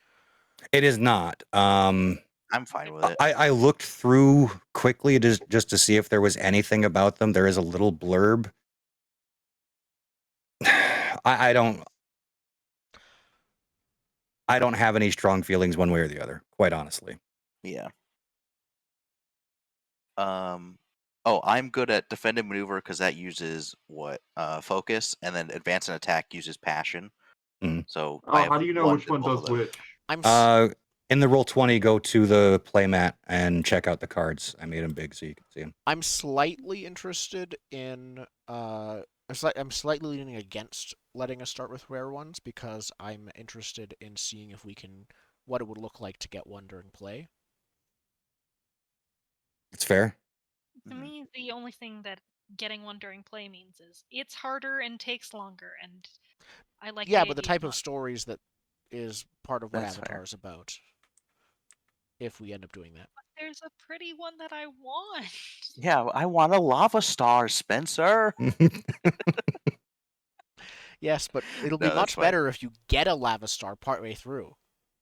It is not. I'm fine with it. I looked through quickly just to see if there was anything about them. There is a little blurb. I don't have any strong feelings one way or the other, quite honestly. Yeah. I'm good at defend and maneuver because that uses focus, and then advance and attack uses passion. So how do you know which one does which? In the Roll20, go to the playmat and check out the cards. I made them big so you can see them. I'm slightly interested in. I'm slightly leaning against letting us start with rare ones because I'm interested in seeing if we can, what it would look like to get one during play. It's fair. To me, the only thing that getting one during play means is it's harder and takes longer, and I like. Yeah, but the type of stories that is part of what Avatar is about. If we end up doing that. But there's a pretty one that I want. Yeah, I want a lava star, Spencer. Yes, but it'll be much better if you get a lava star partway through.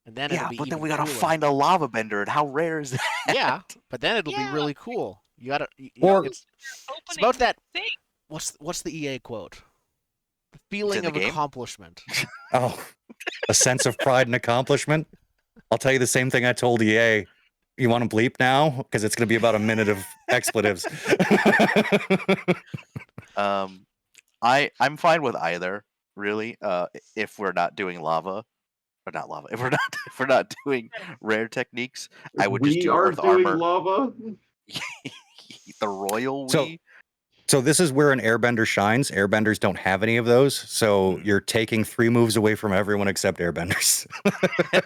And then it'll be but then we gotta find a lava bender, and how rare is that? Yeah, but then it'll be really cool. You gotta. It's about that. What's the EA quote? The feeling of accomplishment. Oh, a sense of pride and accomplishment. I'll tell you the same thing I told EA. You want to bleep now? Because it's going to be about a minute of expletives. I'm fine with either, really. If we're not doing lava, or not lava. If we're not doing rare techniques, I would just do earth armor. Lava. The royal we. So this is where an airbender shines. Airbenders don't have any of those, so you're taking 3 moves away from everyone except airbenders.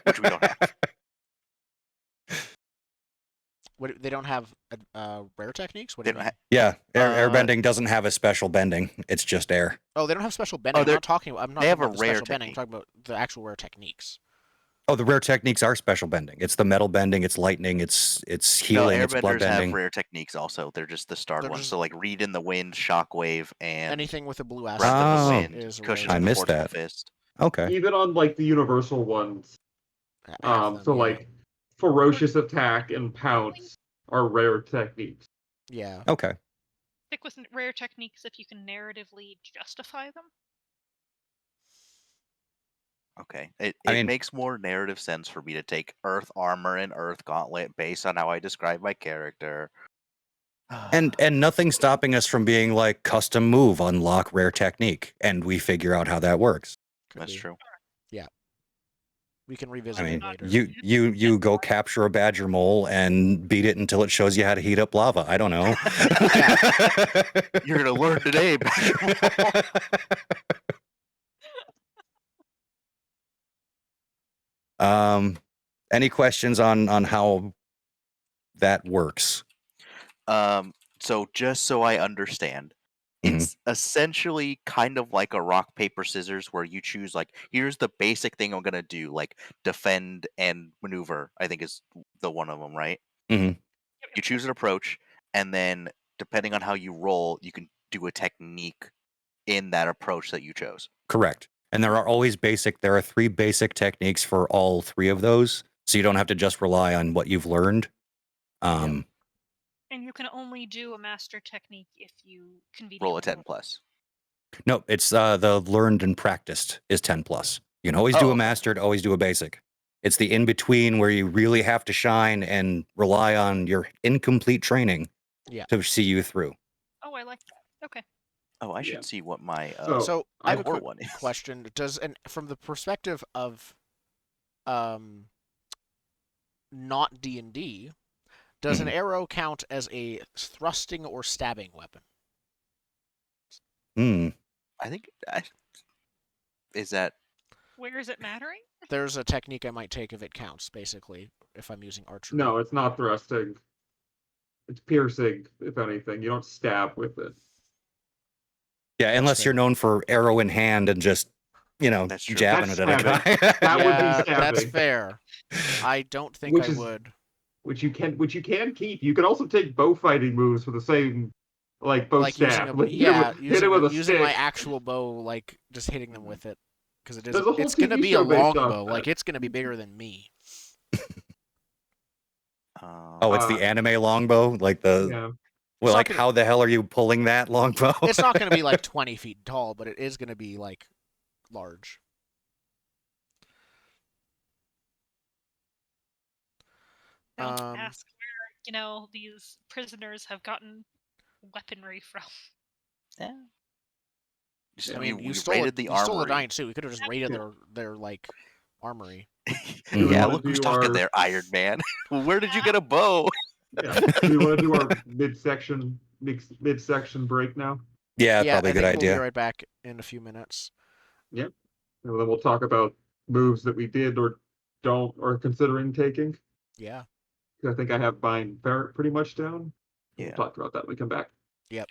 Which we don't have. They don't have rare techniques? What do you mean? Yeah, airbending doesn't have a special bending. It's just air. Oh, they don't have special bending. I'm not talking about the special bending. I'm talking about the actual rare techniques. Oh, the rare techniques are special bending. It's the metal bending, it's lightning, it's healing, it's blood bending. Have rare techniques also. They're just the starred ones. So like read in the wind, shockwave, and anything with a blue aspect. Breath of the wind, is cushion. I missed that. Fist. Okay. Even on like the universal ones. So like ferocious attack and pounce are rare techniques. Yeah. Okay. Stick with rare techniques if you can narratively justify them. Okay. It I mean- makes more narrative sense for me to take Earth Armor and Earth Gauntlet based on how I describe my character. And nothing stopping us from being like custom move, unlock rare technique, and we figure out how that works. Could That's be. true. Yeah. We can revisit I mean, it later. you go capture a badger mole and beat it until it shows you how to heat up lava. I don't know. You're gonna learn today, Badger Mole. Any questions on how that works? So just so I understand, it's essentially kind of like a rock, paper, scissors where you choose like, here's the basic thing I'm gonna do, like defend and maneuver, I think is the one of them, right? Mm-hmm. You choose an approach, and then depending on how you roll, you can do a technique in that approach that you chose. Correct. And there are 3 basic techniques for all 3 of those. So you don't have to just rely on what you've learned. And you can only do a master technique if you conveniently Roll a 10 plus. No, it's the learned and practiced is 10 plus. You can always do a mastered, always do a basic. It's the in between where you really have to shine and rely on your incomplete training to see you through. Oh, I like that. Okay. Oh, I should see what my so I have a quick one is. question. From the perspective of not D&D, does an arrow count as a thrusting or stabbing weapon? I think is that. Where is it mattering? There's a technique I might take if it counts, basically, if I'm using archery. No, it's not thrusting. It's piercing, if anything. You don't stab with it. Yeah, unless you're known for arrow in hand and just, jabbing it at a guy. That would be stabbing. That's fair. I don't think I would. Which you can keep. You can also take bow fighting moves for the same, bow staff. Using my actual bow, just hitting them with it, because it's going to be a long bow. It's going to be bigger than me. It's the anime longbow, how the hell are you pulling that longbow? It's not going to be 20 feet tall, but it is going to be large. Don't ask where these prisoners have gotten weaponry from. Yeah. I mean, you stole a giant suit. We could have just raided their armory. Yeah, look who's talking there, Iron Man. Where did you get a bow? Yeah. Do you want to do our midsection break now? Yeah, probably a good idea. We'll be right back in a few minutes. Yep. And then we'll talk about moves that we did or don't or considering taking. Yeah. I think I have mine pretty much down. Yeah. We'll talk about that when we come back. Yep.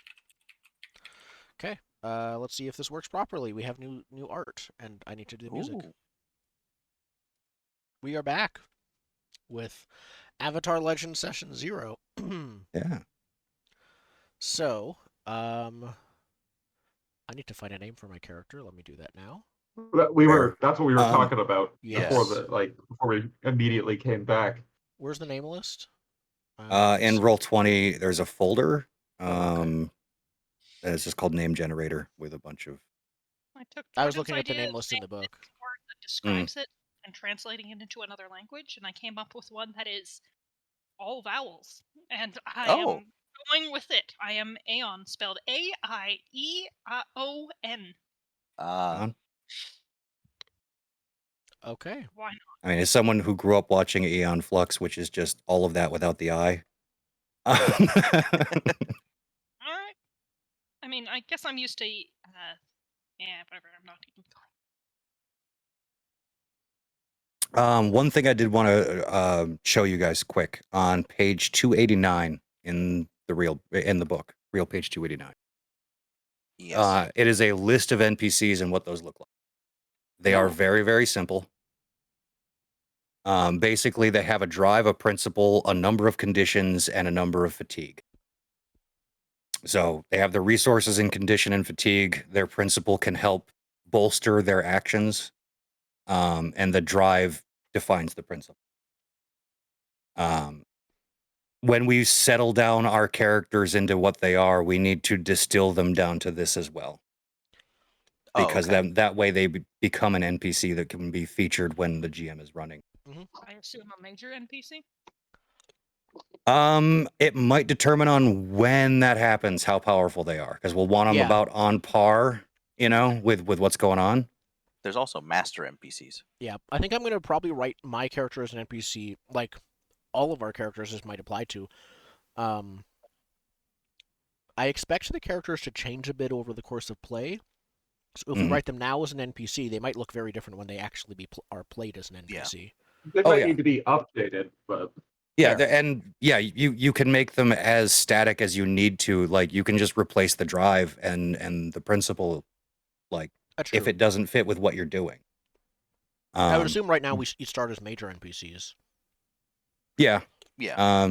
Okay. Let's see if this works properly. We have new art, and I need to do the music. Ooh. We are back with Avatar Legends Session 0. Yeah. So, I need to find a name for my character. Let me do that now. That's what we were talking about before we immediately came back. Where's the name list? In Roll20, there's a folder. It's just called Name Generator with a bunch of. I was looking at the name list in the book. That describes it and translating it into another language, and I came up with one that is all vowels, and I am going with it. I am Aeon, spelled A-I-E-O-N. Okay. Why not? I mean, as someone who grew up watching Aeon Flux, which is just all of that without the I. All right. I mean, I guess I'm used to. Whatever. I'm not even going. One thing I did want to show you guys quick on page 289 in the book, real page 289. Yes. It is a list of NPCs and what those look like. They are very, very simple. Basically, they have a drive, a principle, a number of conditions, and a number of fatigue. So they have the resources in condition and fatigue. Their principle can help bolster their actions, and the drive defines the principle. When we settle down our characters into what they are, we need to distill them down to this as well. Because then that way they become an NPC that can be featured when the GM is running. I assume a major NPC? It might determine on when that happens, how powerful they are, because we'll want them about on par, with what's going on. There's also master NPCs. Yeah, I think I'm going to probably write my character as an NPC, like all of our characters this might apply to. I expect the characters to change a bit over the course of play. So if we write them now as an NPC, they might look very different when they actually are played as an NPC. They might need to be updated, but... You can make them as static as you need to. Like, you can just replace the drive and the principle, like, if it doesn't fit with what you're doing. I would assume right now you start as major NPCs. Yeah.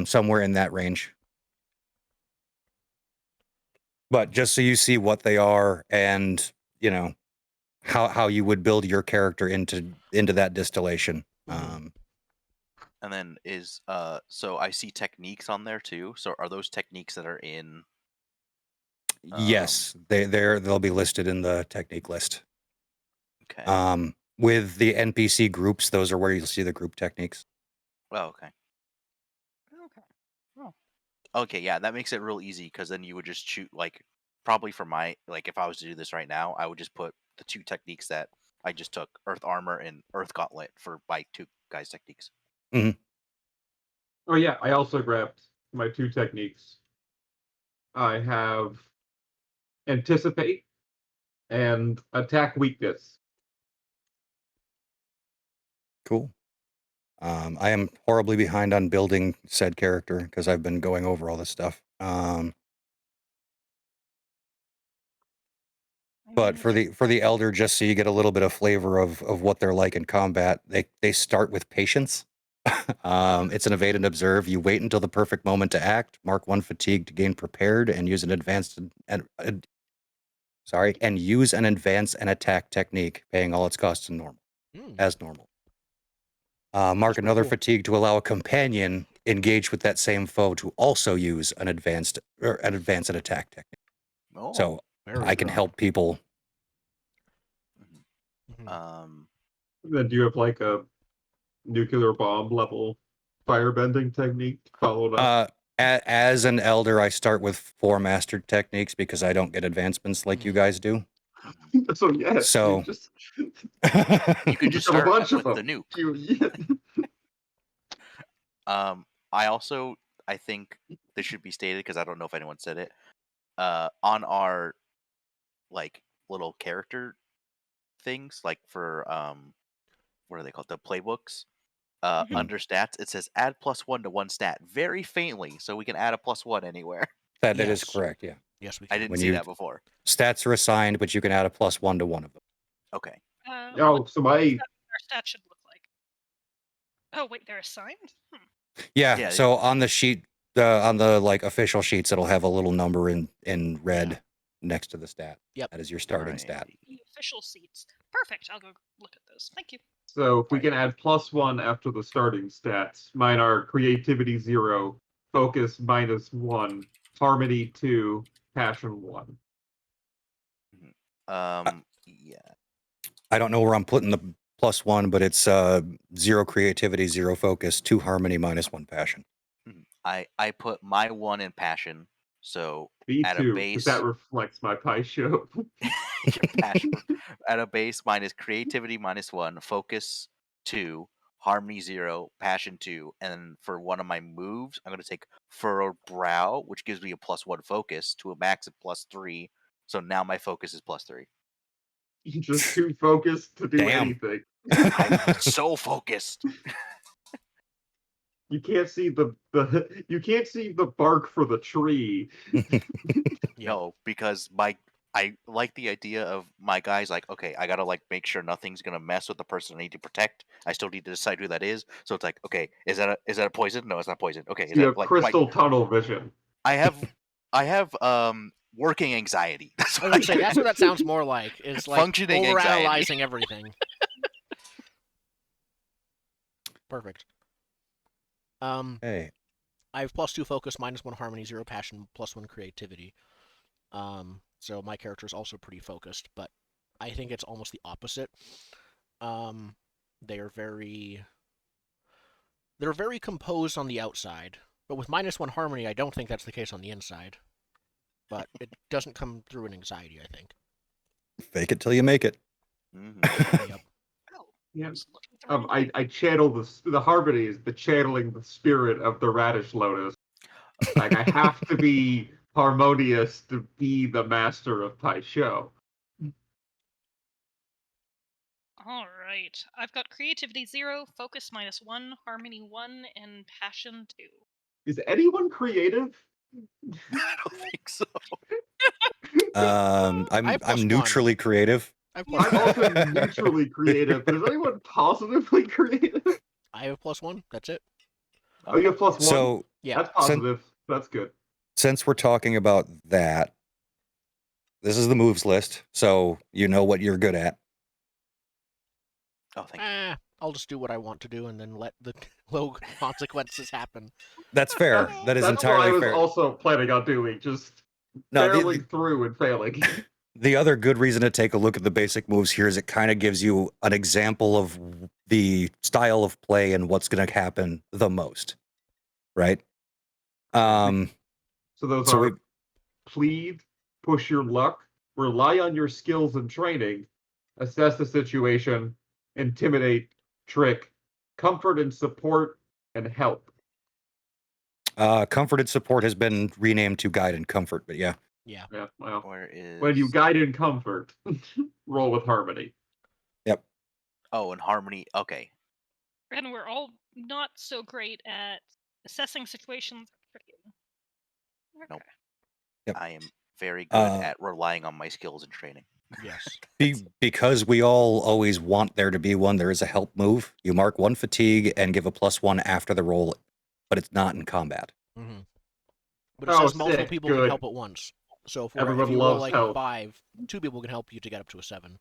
Somewhere in that range. But just so you see what they are and, how you would build your character into that distillation. And then so I see techniques on there too. So are those techniques that are in? Yes, they'll be listed in the technique list. Okay. With the NPC groups, those are where you'll see the group techniques. Oh, okay. Oh. Okay, yeah, that makes it real easy because then you would just shoot probably for if I was to do this right now, I would just put the 2 techniques that I just took, Earth Armor and Earth Gauntlet for my 2 guys' techniques. Oh yeah, I also grabbed my 2 techniques. I have Anticipate and Attack Weakness. Cool. I am horribly behind on building said character because I've been going over all this stuff. But for the elder, just so you get a little bit of flavor of what they're like in combat, they start with patience. It's an evade and observe. You wait until the perfect moment to act. Mark 1 fatigue to gain prepared and use an advanced and use an advance and attack technique, paying all its costs in normal as normal. Mark another fatigue to allow a companion engaged with that same foe to also use an advance and attack technique. Oh, so I can help people. Then do you have like a nuclear bomb level firebending technique followed up? As an elder, I start with 4 mastered techniques because I don't get advancements like you guys do. So yes, so you can just start with the nuke. I think this should be stated because I don't know if anyone said it. On our little character things, for what are they called? The playbooks. Under stats, it says add +1 to 1 stat very faintly, so we can add a +1 anywhere. That is correct. Yeah. Yes, we can. I didn't see that before. Stats are assigned, but you can add a +1 to one of them. Okay. So my our stats should look like. Oh wait, they're assigned. Yeah. So on the sheet, on the official sheets, it'll have a little number in red next to the stat. Yep. That is your starting stat. The official sheets. Perfect. I'll go look at those. Thank you. So if we can add +1 after the starting stats, mine are Creativity 0, Focus -1, Harmony 2, Passion 1. Yeah. I don't know where I'm putting the +1, but it's 0 creativity, 0 focus, 2 harmony, -1 passion. I put my 1 in passion, so Me at too, a base that reflects my pie show. passion at a base, mine is creativity -1, focus 2, harmony 0, passion 2, and for one of my moves, I'm going to take furrowed brow, which gives me a +1 focus to a max of +3. So now my focus is +3. You're just too focused to do anything. I'm so focused. You can't see you can't see the bark for the tree. No, because I like the idea of my guys okay, I gotta make sure nothing's gonna mess with the person I need to protect. I still need to decide who that is. So it's okay, is that a poison? No, it's not poison. Okay, you have crystal tunnel vision. I have working anxiety. That's what that's what that sounds more like. It's like functioning overanalyzing everything. Perfect. Hey. I have +2 focus, -1 harmony, 0 passion, +1 creativity. So my character is also pretty focused, but I think it's almost the opposite. They are they're very composed on the outside, but with -1 harmony, I don't think that's the case on the inside. But it doesn't come through in anxiety, I think. Fake it till you make it. Yep. Yeah. I channel the harmony is the channeling the spirit of the radish lotus. Like I have to be harmonious to be the master of Taisho. All right. I've got creativity 0, focus -1, harmony 1, and passion 2. Is anyone creative? I don't think so. I have I'm +1. neutrally creative. I have I'm +1. also neutrally creative, but is anyone positively creative? I have +1. That's it. Oh, you have +1? So Yeah. That's positive. That's good. since we're talking about that, this is the moves list, so you know what you're good at. Oh, thank you. I'll just do what I want to do and then let the low consequences happen. That's fair. That is That's entirely what I fair. was also planning on doing, just No, barreling through and failing. the other good reason to take a look at the basic moves here is it kind of gives you an example of the style of play and what's going to happen the most, right? So those are plead, push your luck, rely on your skills and training, assess the situation, intimidate, trick, comfort and support, and help. Comfort and support has been renamed to guide and comfort, but yeah. Yeah. Yeah, well, Where is... when you guide in comfort, roll with harmony. Yep. Oh, and harmony. Okay. And we're all not so great at assessing situations. Okay. Nope. Yep. I am very good at relying on my skills and training. Yes. Because we all always want there to be one, there is a help move. You mark 1 fatigue and give a +1 after the roll, but it's not in combat. Mm-hmm. But it says multiple sick. people Good. can help at once. So if Everyone you roll loves like help. 5, 2 people can help you to get up to a 7.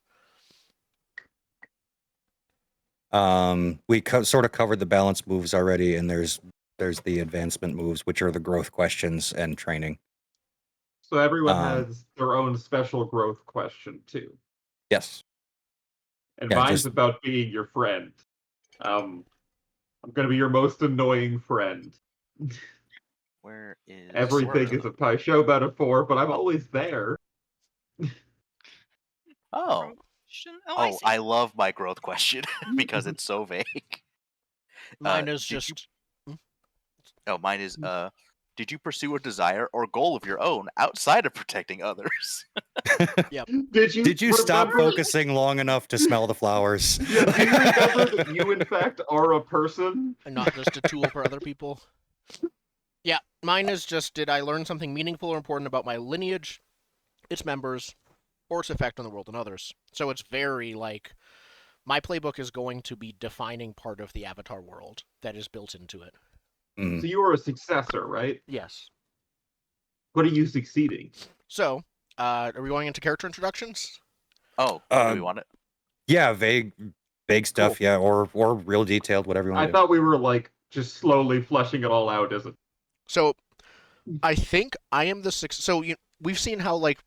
We sort of covered the balance moves already, and there's the advancement moves, which are the growth questions and training. So everyone has their own special growth question too. Yes. And Yeah, mine's just- about being your friend. I'm going to be your most annoying friend. Where is... Everything is a Taisho metaphor, but I'm always there. Oh. Oh, I love my growth question because it's so vague. Mine is just... mine is, did you pursue a desire or goal of your own outside of protecting others? Yep. Did you stop focusing long enough to smell the flowers? Yeah, do you remember that you, in fact, are a person? And not just a tool for other people? Yeah, mine is just, did I learn something meaningful or important about my lineage, its members, or its effect on the world and others? So it's very, like, my playbook is going to be defining part of the Avatar world that is built into it. Mm. So you are a successor, right? Yes. What are you succeeding? So, are we going into character introductions? Oh, do we want it? Yeah, vague stuff, Cool. yeah, or real detailed, whatever you want to do. I thought we were, like, just slowly fleshing it all out as a... So, I think I am the so we've seen how, like,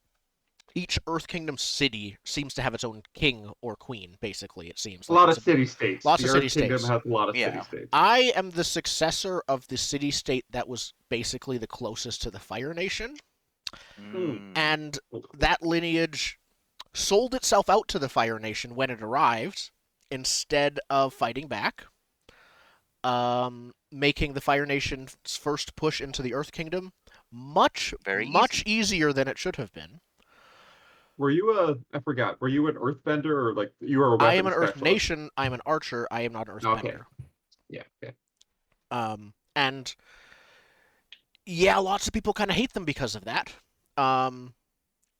each Earth Kingdom city seems to have its own king or queen, basically, it seems. A lot of city-states. Lots of Earth city-states. Kingdom has a lot of city-states. I am the successor of the city-state that was basically the closest to the Fire Nation. And that lineage sold itself out to the Fire Nation when it arrived, instead of fighting back, making the Fire Nation's first push into the Earth Kingdom much easier than it should have been. Were you I forgot, were you an earthbender or, like, you were a weapon I am an specialist? Earth Nation, I am an archer, I am not an earthbender. Okay. Yeah, okay. And yeah, lots of people kind of hate them because of that.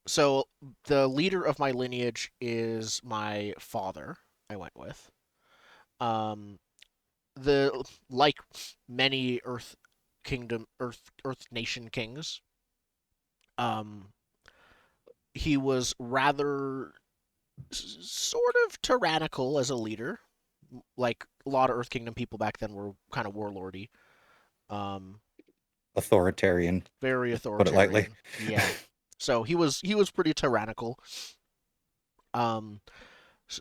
So the leader of my lineage is my father, I went with. Like many Earth Nation kings, he was rather sort of tyrannical as a leader. Like a lot of Earth Kingdom people back then were kind of warlordy. Authoritarian. Very Put it lightly. authoritarian. Yeah. So he was pretty tyrannical. When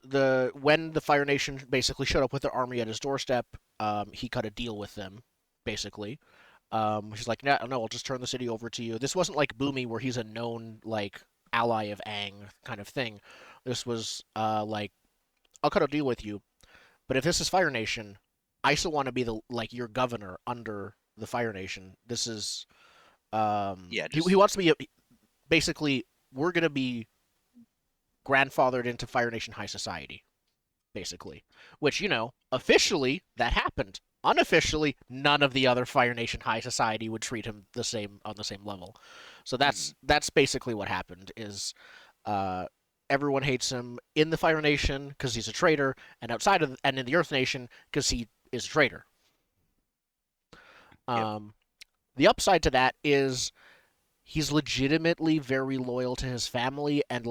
the Fire Nation basically showed up with their army at his doorstep, he cut a deal with them, basically. He's like, no, I'll just turn the city over to you. This wasn't like Boomy, where he's a known like ally of Aang kind of thing. This was like, I'll cut a deal with you, but if this is Fire Nation, I still want to be the your governor under the Fire Nation. This is he wants to be basically, we're gonna be grandfathered into Fire Nation high society, basically. Which, officially that happened. Unofficially, none of the other Fire Nation high society would treat him on the same level. So that's basically what happened. Is everyone hates him in the Fire Nation because he's a traitor, and and in the Earth Nation because he is a traitor. The upside to that is he's legitimately very loyal to his family and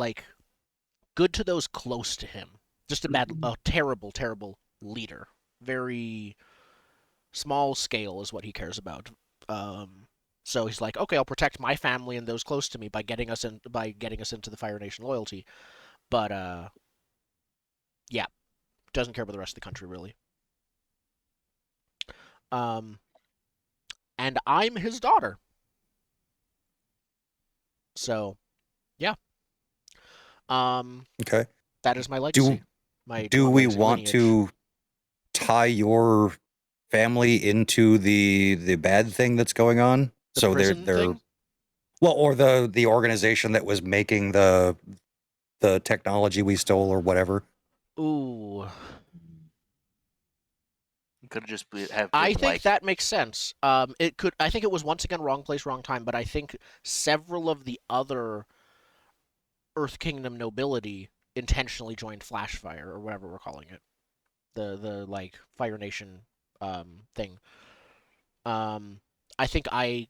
good to those close to him. Just a terrible, terrible leader. Very small scale is what he cares about. So he's like, okay, I'll protect my family and those close to me by getting us into the Fire Nation loyalty. But yeah, doesn't care about the rest of the country really. And I'm his daughter. So, yeah. Okay. That is my legacy. Do we want to tie your family into the bad thing that's going on? So they're thing? Well, or the organization that was making the technology we stole or whatever. Ooh. Could have just been I think that makes sense. It could. I think it was once again wrong place, wrong time. But I think several of the other Earth Kingdom nobility intentionally joined Flashfire or whatever we're calling it, the Fire Nation thing. I think I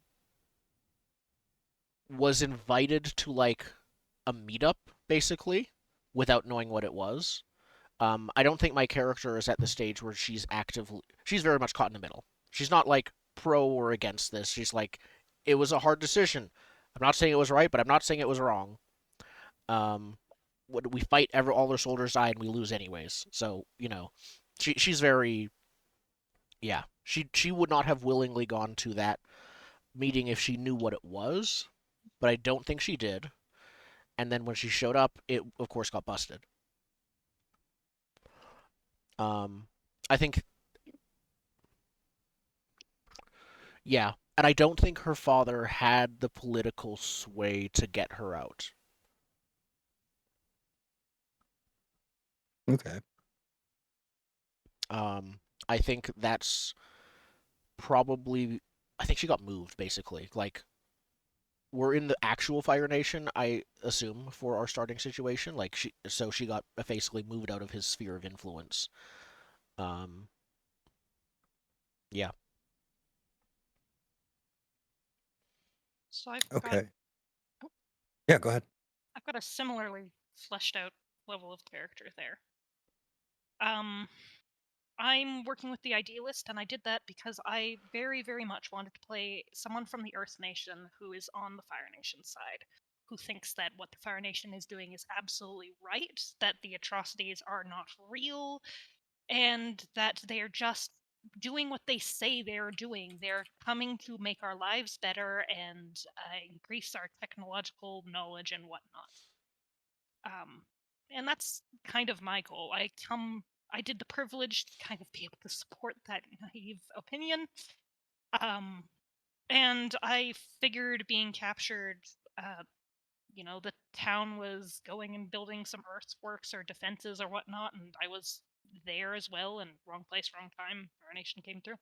was invited to a meetup basically without knowing what it was. I don't think my character is at the stage where she's very much caught in the middle. She's not pro or against this. She's it was a hard decision. I'm not saying it was right, but I'm not saying it was wrong. We fight, all our soldiers die and we lose anyways. So, she's very, yeah, she would not have willingly gone to that meeting if she knew what it was, but I don't think she did. And then when she showed up, it of course got busted. I think, yeah, and I don't think her father had the political sway to get her out. Okay. I think that's probably. I think she got moved basically. We're in the actual Fire Nation, I assume, for our starting situation. She got basically moved out of his sphere of influence. Yeah. So I've okay. Yeah, go ahead. I've got a similarly fleshed out level of character there. I'm working with the Idealist, and I did that because I very, very much wanted to play someone from the Earth Nation who is on the Fire Nation side, who thinks that what the Fire Nation is doing is absolutely right, that the atrocities are not real, and that they're just doing what they say they're doing. They're coming to make our lives better and increase our technological knowledge and whatnot. And that's kind of my goal. I did the privilege to kind of be able to support that naive opinion. And I figured being captured, the town was going and building some earthworks or defenses or whatnot, and I was there as well, and wrong place, wrong time. Our nation came through.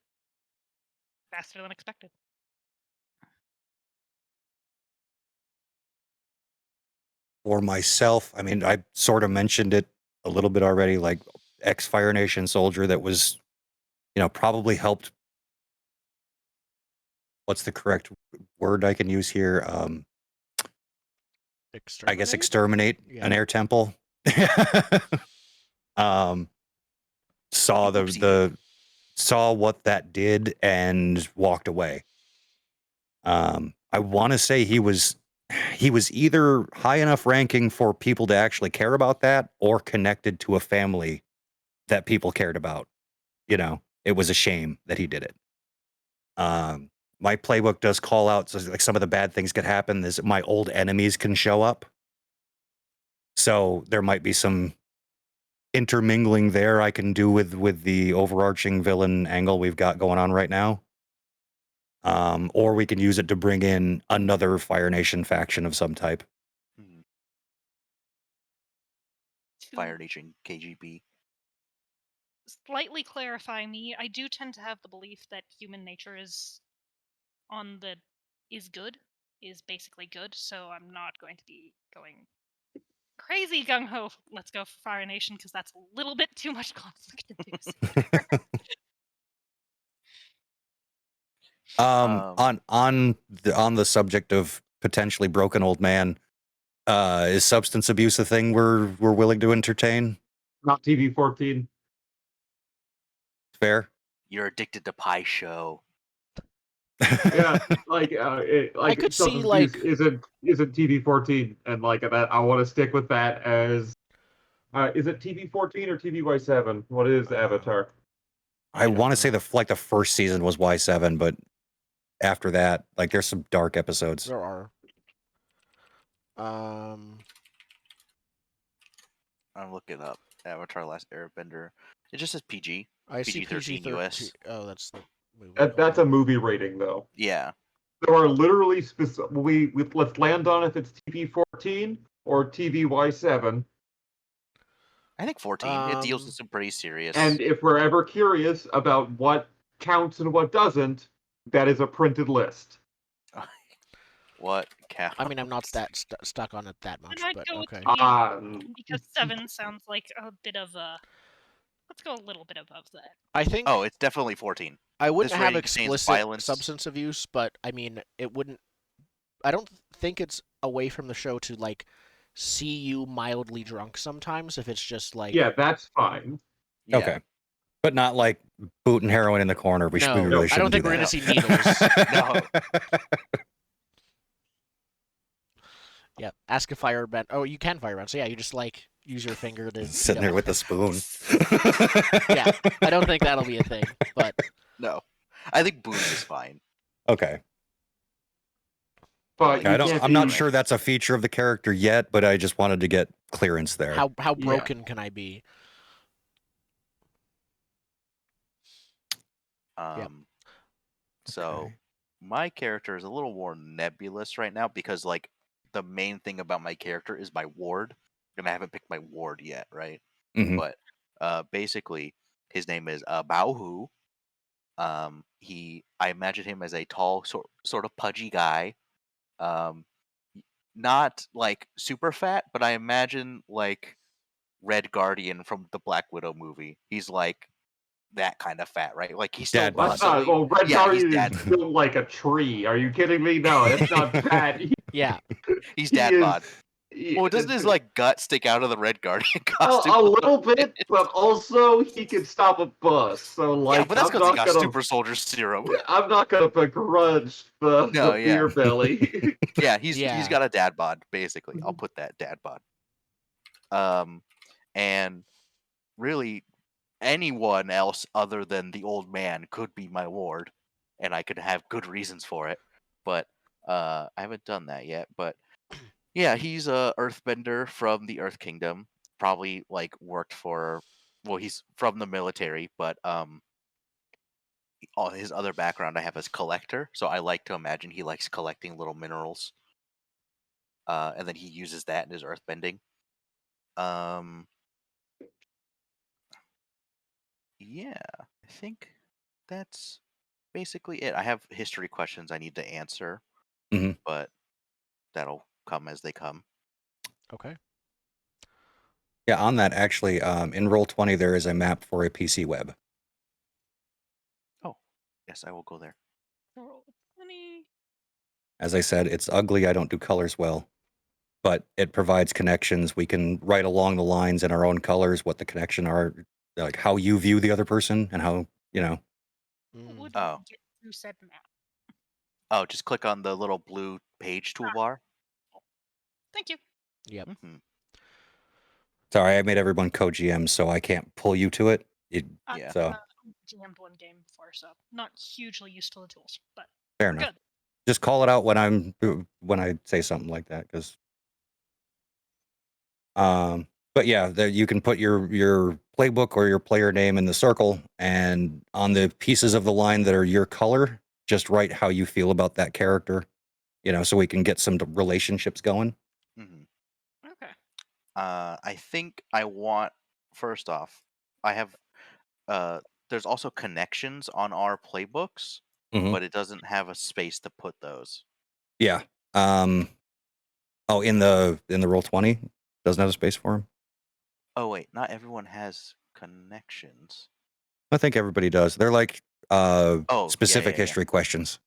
Faster than expected. For myself, I mean, I sort of mentioned it a little bit already, ex-Fire Nation soldier that was, probably helped. What's the correct word I can use here? I guess exterminate an air temple. Saw the saw what that did and walked away. I want to say he was either high enough ranking for people to actually care about that, or connected to a family that people cared about. You know, it was a shame that he did it. My playbook does call out, so like some of the bad things could happen is my old enemies can show up. So there might be some intermingling there I can do with the overarching villain angle we've got going on right now. Or we can use it to bring in another Fire Nation faction of some type. Fire Nation KGB. Slightly clarify me, I do tend to have the belief that human nature is good, is basically good, so I'm not going to be going crazy gung-ho, let's go for Fire Nation, because that's a little bit too much conflict to do. On the subject of potentially broken old man, is substance abuse a thing we're willing to entertain? Not TV-14. Fair. You're addicted to Pie Show. Yeah, I could see, substance abuse isn't TV-14, and like that, I want to stick with that as. Is it TV-14 or TVY7? What is Avatar? I want to say the first season was Y7, but after that, like, there's some dark episodes. There are. I'm looking up Avatar: Last Airbender. It just says PG. I see PG-13 US. Oh, that's the movie. That's a movie rating, though. Yeah. There are literally specific. Let's land on if it's TV-14 or TVY7. I think 14. It deals with some pretty serious. And if we're ever curious about what counts and what doesn't, that is a printed list. What counts? I mean, I'm not that stuck on it that much, but okay. Because 7 sounds like a bit of a. Let's go a little bit above that. I think. Oh, it's definitely 14. I wouldn't have explicit substance abuse, but I mean, it wouldn't. I don't think it's away from the show to like see you mildly drunk sometimes if it's just like. Yeah, that's fine. Yeah. Okay. But not like booting heroin in the corner. We really shouldn't. I don't think we're going to see needles. No. Yeah, ask a firebend. Oh, you can firebend. So yeah, you just like use your finger to sitting there with the spoon. Yeah, I don't think that'll be a thing, but no, I think booze is fine. Okay. But I'm not sure that's a feature of the character yet, but I just wanted to get clearance there. How broken can I be? So my character is a little more nebulous right now because like the main thing about my character is my ward, and I haven't picked my ward yet, right? Mm-hmm. But basically his name is Baohu. I imagine him as a tall sort of pudgy guy. Not like super fat, but I imagine like Red Guardian from the Black Widow movie. He's like that kind of fat, right? Like he's still muscly. Well, Red Guardian is built like a tree. Are you kidding me? No, it's not fat. Yeah, he's dad bod. Well, doesn't his like gut stick out of the Red Guardian costume? A little bit, but also he can stop a bus. So like, yeah, but that's because he got super soldier serum. I'm not gonna begrudge the beer belly. Yeah, he's got a dad bod basically. I'll put that dad bod. And really, anyone else other than the old man could be my ward, and I could have good reasons for it. But I haven't done that yet. But yeah, he's a earthbender from the Earth Kingdom. Probably like worked for. Well, he's from the military, but all his other background I have as collector. So I like to imagine he likes collecting little minerals. And then he uses that in his earthbending. Yeah, I think that's basically it. I have history questions I need to answer, but that'll come as they come. Okay. Yeah, on that, actually, in Roll20, there is a map for a PC web. Oh, yes, I will go there. Roll20. As I said, it's ugly. I don't do colors well, but it provides connections. We can write along the lines in our own colors what the connection are, like how you view the other person and how you know. Would Oh. get through said map? Oh, just click on the little blue page toolbar. Thank you. Yep. Mm-hmm. Sorry, I made everyone co-GM, so I can't pull you to it. Yeah. So GM'd one game before, so not hugely used to the tools, but fair enough. good. Just call it out when I say something like that, because. But yeah, you can put your playbook or your player name in the circle, and on the pieces of the line that are your color, just write how you feel about that character, so we can get some relationships going. Mm-hmm. Okay. I think I want, first off, I have there's also connections on our playbooks, but it doesn't have a space to put those. Yeah. Oh, in the Roll20 doesn't have a space for them. Oh wait, not everyone has connections. I think everybody does. They're like specific history questions.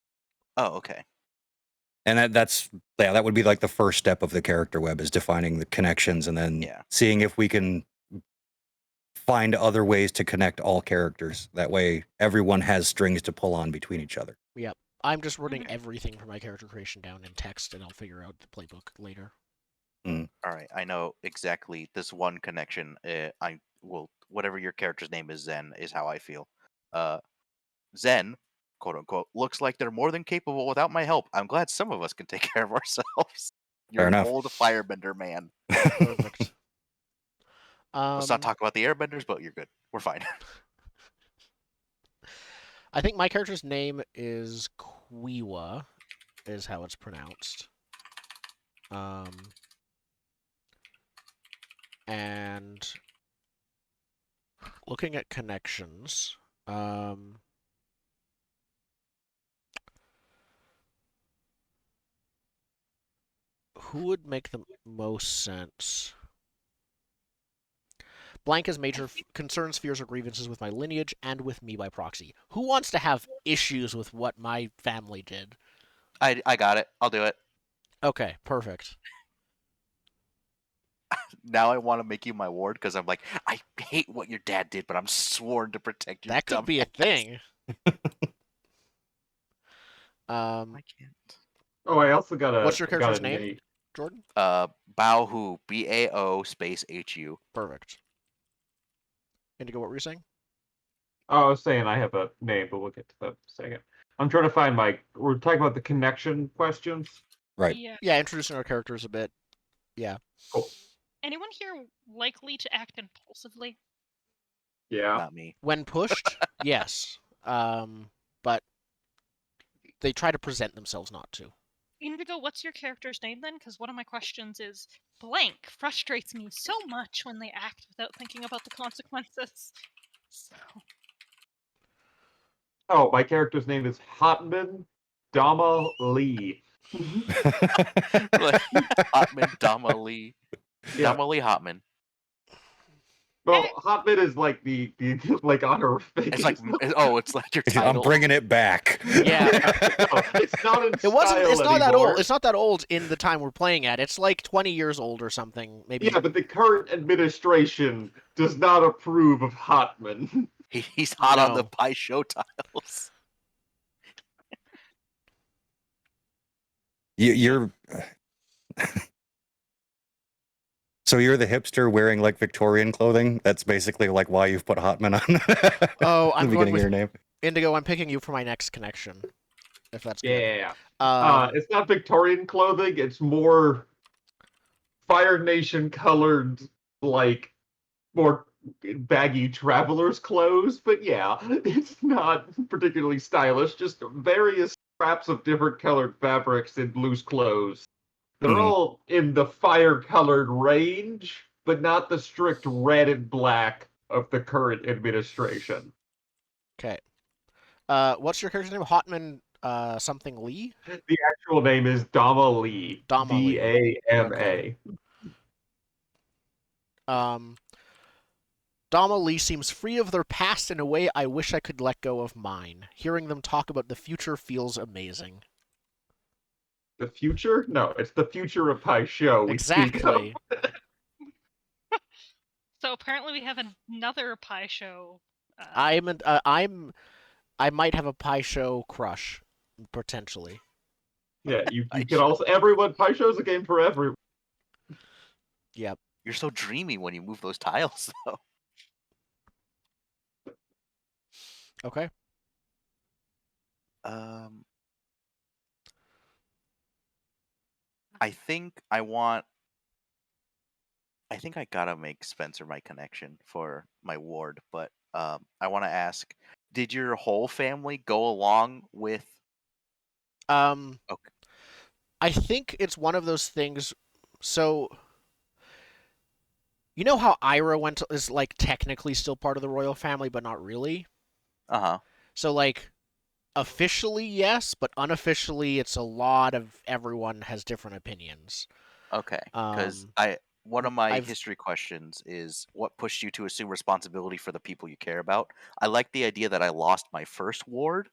Oh, okay. And that would be like the first step of the character web, is defining the connections and then seeing if we can find other ways to connect all characters. That way everyone has strings to pull on between each other. Yep. I'm just writing everything for my character creation down in text, and I'll figure out the playbook later. All right, I know exactly this one connection. I will, whatever your character's name is, Zen, is how I feel. Zen, quote unquote, looks like they're more than capable without my help. I'm glad some of us can take care of ourselves. You're Fair an enough. old firebender man. Perfect. Let's not talk about the airbenders, but you're good. We're fine. I think my character's name is Quiwa, is how it's pronounced. And looking at connections, who would make the most sense? Blank has major concerns, fears, or grievances with my lineage and with me by proxy. Who wants to have issues with what my family did? I got it. I'll do it. Okay, perfect. Now I want to make you my ward because I'm like, I hate what your dad did, but I'm sworn to protect you. That could be a thing. I can't. Oh, I also got a. What's your character's name, Jordan? Baohu, BAO space HU. Perfect. Indigo, what were you saying? Oh, I was saying I have a name, but we'll get to that in a second. I'm trying to find we're talking about the connection questions. Right. Yeah, introducing our characters a bit. Yeah. Cool. Anyone here likely to act impulsively? Yeah. Not me. When pushed, yes. But they try to present themselves not to. Indigo, what's your character's name then? Because one of my questions is, blank frustrates me so much when they act without thinking about the consequences. So. Oh, my character's name is Hotman Dama Lee. Hotman Dama Lee. Yeah. Dama Lee Hotman. Well, Hotman is like the like on her face. It's like it's like your title. I'm bringing it back. Yeah. No, it's not in It wasn't. style It's not anymore. that old. It's not that old in the time we're playing at. It's like 20 years old or something, maybe. Yeah, but the current administration does not approve of Hotman. He's hot on the pie show tiles. You're. So you're the hipster wearing like Victorian clothing? That's basically like why you've put Hotman on. Oh, I'm the beginning with of your name. Indigo. I'm picking you for my next connection, if that's good. Yeah. It's not Victorian clothing. It's more Fire Nation colored, like more baggy traveler's clothes. But yeah, it's not particularly stylish. Just various scraps of different colored fabrics in loose clothes. They're all in the fire-colored range, but not the strict red and black of the current administration. Okay. What's your character's name? Hotman something Lee? The actual name is Dama Lee. Dama Lee. D-A-M-A. Okay. Dama Lee seems free of their past in a way I wish I could let go of mine. Hearing them talk about the future feels amazing. The future? No, it's the future of Pie Show we speak of. So apparently we have another Pie Show I might have a Pie Show crush, potentially. Yeah, you can also everyone. Pie Show's a game for everyone. Yep. You're so dreamy when you move those tiles, though. Okay. I think I gotta make Spencer my connection for my ward, but I want to ask: did your whole family go along with? Okay. I think it's one of those things. So, you know how Ira is like technically still part of the royal family, but not really. So like, officially yes, but unofficially it's a lot of everyone has different opinions. Okay, because one of my history questions is what pushed you to assume responsibility for the people you care about. I like the idea that I lost my first ward,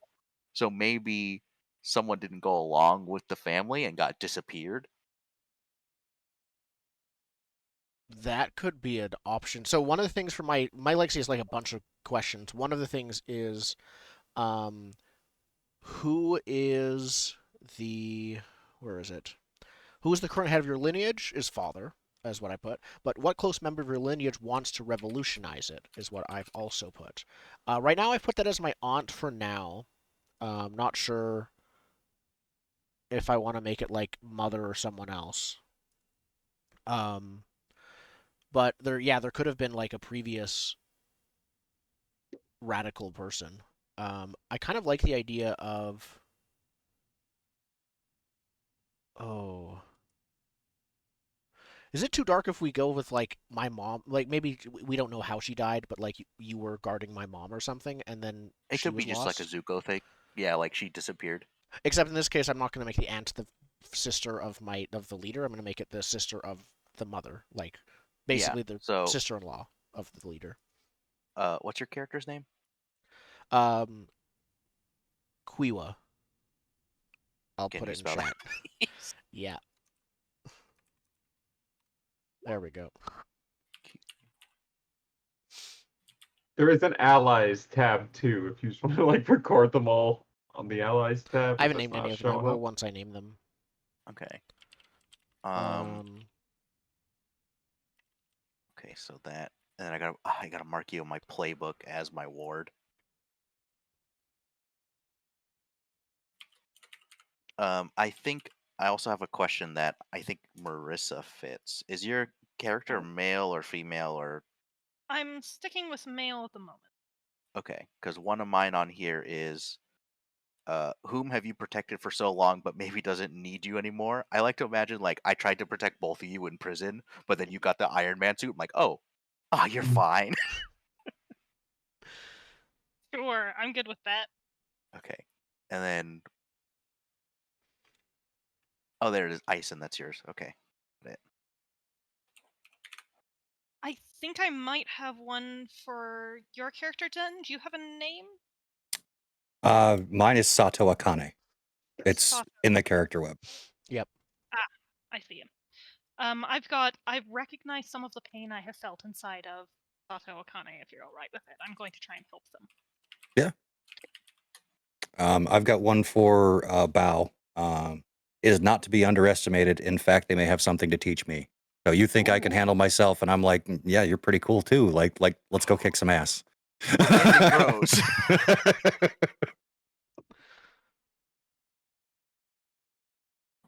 so maybe someone didn't go along with the family and got disappeared. That could be an option. So one of the things for my legacy is like a bunch of questions. One of the things is, who is the where is it? Who is the current head of your lineage? Is father, is what I put. But what close member of your lineage wants to revolutionize it is what I've also put. Right now, I've put that as my aunt for now. Not sure if I want to make it like mother or someone else. But there could have been like a previous radical person. I kind of like the idea of, oh, is it too dark if we go with like my mom? Like maybe we don't know how she died, but like you were guarding my mom or something, and then It she could be was just like a lost. Zuko thing. Yeah, like she disappeared. Except in this case, I'm not going to make the aunt the sister of the leader. I'm going to make it the sister of the mother, like basically the sister-in-law of the leader. What's your character's name? Quiwa. I'll Can put you it in spell chat. that? Yeah. There we go. There is an allies tab too, if you just want to like record them all on the allies tab. I haven't named any of them. I will once I name them. Okay. Okay, so that, and then I gotta mark you on my playbook as my ward. I think I also have a question that I think Marissa fits. Is your character male or female or? I'm sticking with male at the moment. Okay, because one of mine on here is, whom have you protected for so long, but maybe doesn't need you anymore? I like to imagine like I tried to protect both of you in prison, but then you got the Iron Man suit. I'm like, oh, you're fine. Sure, I'm good with that. Okay, and then, oh, there it is, Ison. That's yours. Okay, got it. I think I might have one for your character, Den. Do you have a name? Mine is Sato Akane. It's in the character web. Yep. I see him. I've recognized some of the pain I have felt inside of Sato Akane, if you're alright with it. I'm going to try and help them. Yeah. I've got one for Bao. It is not to be underestimated. In fact, they may have something to teach me. So you think I can handle myself, and I'm like, yeah, you're pretty cool too. Like, let's go kick some ass. It grows.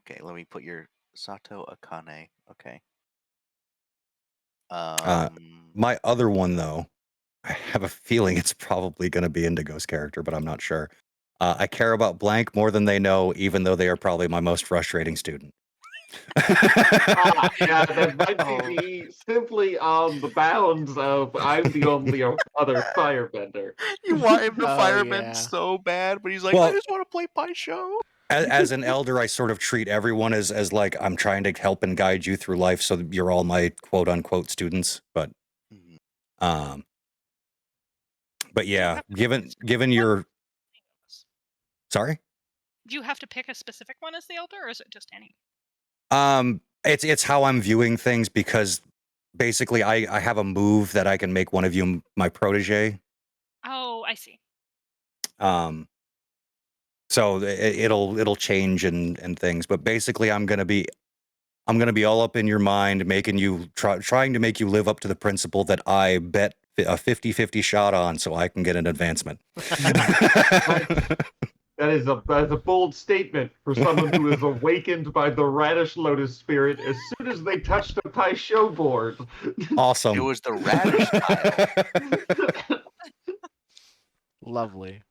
Okay, let me put your Sato Akane. Okay. My other one, though, I have a feeling it's probably going to be Indigo's character, but I'm not sure. I care about blank more than they know, even though they are probably my most frustrating student. Yeah, that might be simply on the bounds of I'm the only other firebender. You want him to firebend so bad, but he's like, I just want to play Pie Show. As an elder, I sort of treat everyone as like I'm trying to help and guide you through life, so you're all my quote unquote students. But yeah, given your sorry, do you have to pick a specific one as the elder, or is it just any? It's how I'm viewing things, because basically I have a move that I can make one of you my protege. Oh, I see. So it'll change and things, but basically I'm gonna be all up in your mind, making you trying to make you live up to the principle that I bet a 50-50 shot on, so I can get an advancement. That is a bold statement for someone who is awakened by the radish lotus spirit as soon as they touch the pie show board. Awesome. It was the radish tile. Lovely.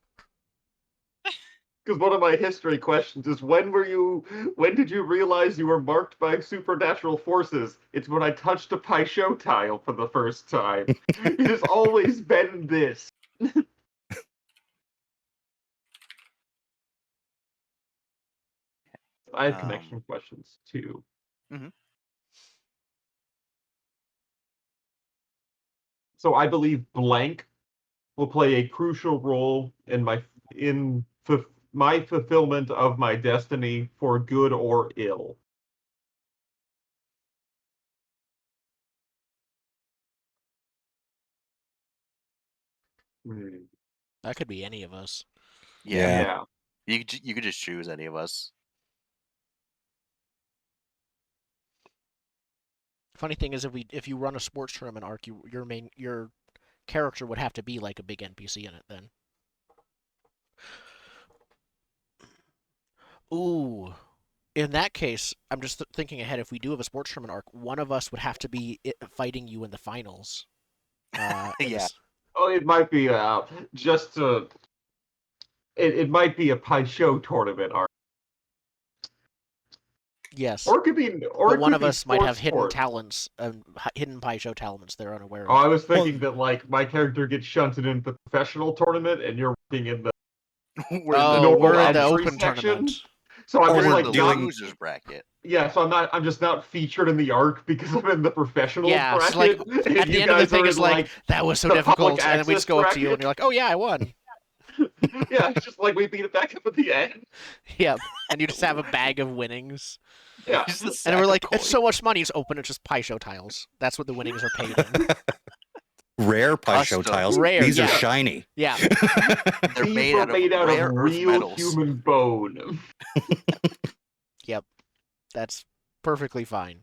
Because one of my history questions is when did you realize you were marked by supernatural forces? It's when I touched a pie show tile for the first time. It has always been this. I have connection questions too. Mm-hmm. So I believe blank will play a crucial role in my fulfillment of my destiny for good or ill. That could be any of us. Yeah. You could just choose any of us. Funny thing is, if you run a sports tournament arc, your character would have to be like a big NPC in it then. Ooh. In that case, I'm just thinking ahead. If we do have a sports tournament arc, one of us would have to be fighting you in the finals. Yeah. Oh, it might be just it might be a pie show tournament arc. Yes. Or it could be, but one of us might have hidden talents, hidden pie show talents they're unaware of. Oh, I was thinking that like my character gets shunted into the professional tournament, and you're working in the we're in the open section. Tournament. So I'm just like the losers bracket. Yeah, so I'm just not featured in the arc because I'm in the professional bracket. So like at the end of the thing is like that was so difficult, and then we just go up to you and you're like, oh yeah, I won. Yeah, it's just like we beat it back up at the end. Yep, and you just have a bag of winnings. Yeah, and we're like, it's so much money. It's open. It's just pie show tiles. That's what the winnings are paid in. Rare pie show tiles. Rare, These are shiny. Yeah. They're made out of real human bone. Yep. That's perfectly fine.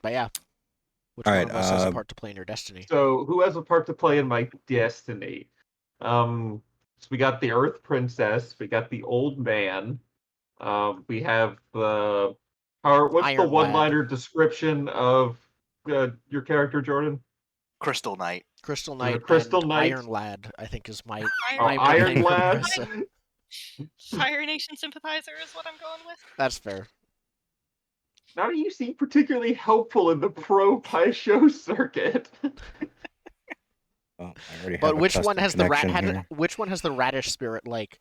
But yeah. Which one of us has a part to play in your destiny? So who has a part to play in my destiny? So we got the Earth Princess, we got the Old Man, we have the what's Iron the one-liner description of your character, Jordan? Crystal Knight. Crystal Knight. Crystal Knight. Iron Lad, I think, is my Iron Lad. Fire Nation sympathizer is what I'm going with. That's fair. Now you seem particularly helpful in the pro pie show circuit. But which one has the which one has the radish spirit like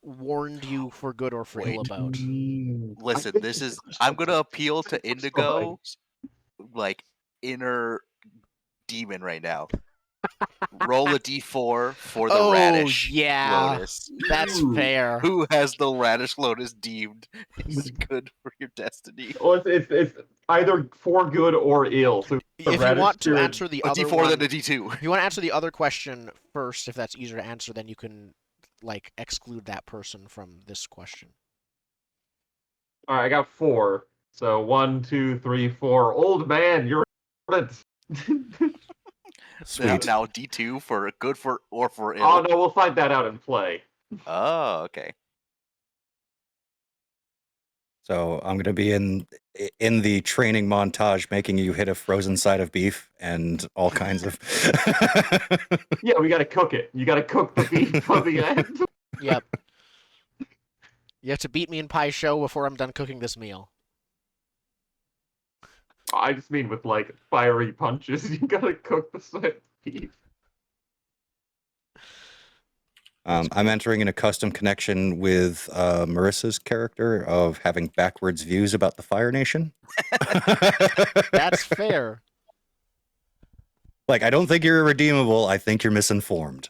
warned you for good or for ill about? Listen, I'm gonna appeal to Indigo's like inner demon right now. Roll a d4 for the radish lotus. That's fair. Who has the radish lotus deemed is good for your destiny? Well, it's either for good or ill. So if you want to answer the other d4 one, then a d2. If you want to answer the other question first, if that's easier to answer, then you can like exclude that person from this question. All right, I got 4. So 1, 2, 3, 4. Old man, you're Sweet. Now D2 for good or for ill. Oh no, we'll find that out in play. Oh, okay. So I'm going to be in the training montage, making you hit a frozen side of beef and all kinds of. Yeah, we got to cook it. You got to cook the beef on the end. Yep. You have to beat me in pie show before I'm done cooking this meal. I just mean with like fiery punches. You got to cook the side of beef. I'm entering in a custom connection with Marissa's character of having backwards views about the Fire Nation. That's fair. Like, I don't think you're irredeemable. I think you're misinformed.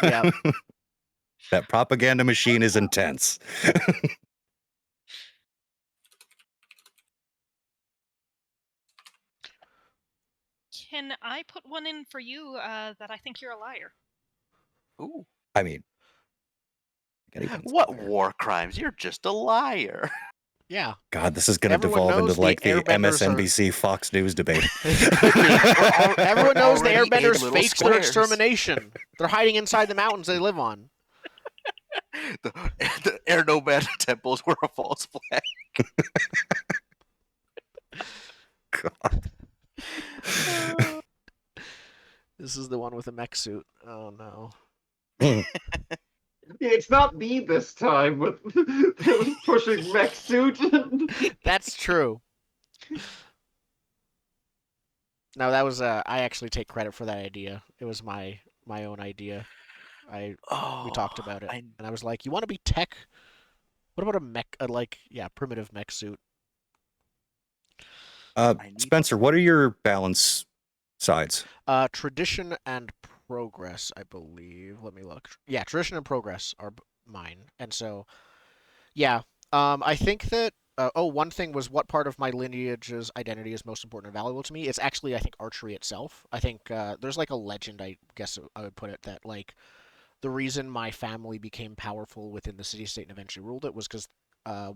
Yeah. That propaganda machine is intense. Can I put one in for you that I think you're a liar? Ooh. I mean, what war crimes? You're just a liar. Yeah. God, this is going to Everyone devolve into knows like the airbenders are- MSNBC Fox News debate. It could be. Everyone knows the already in airbenders little faked their squares. extermination. They're hiding inside the mountains they live on. The air nomad temples were a false flag. God. This is the one with the mech suit. Oh no. It's not me this time with pushing mech suit. That's true. No, that was I actually take credit for that idea. It was my own idea. We talked about it, and I was like, "You want to be tech? What about a mech? Primitive mech suit?" Spencer, what are your balance sides? Tradition and progress, I believe. Let me look. Yeah, tradition and progress are mine, and so, yeah. I think that. One thing was what part of my lineage's identity is most important and valuable to me. It's actually, I think, archery itself. I think there's like a legend, I guess I would put it, that like the reason my family became powerful within the city-state and eventually ruled it was because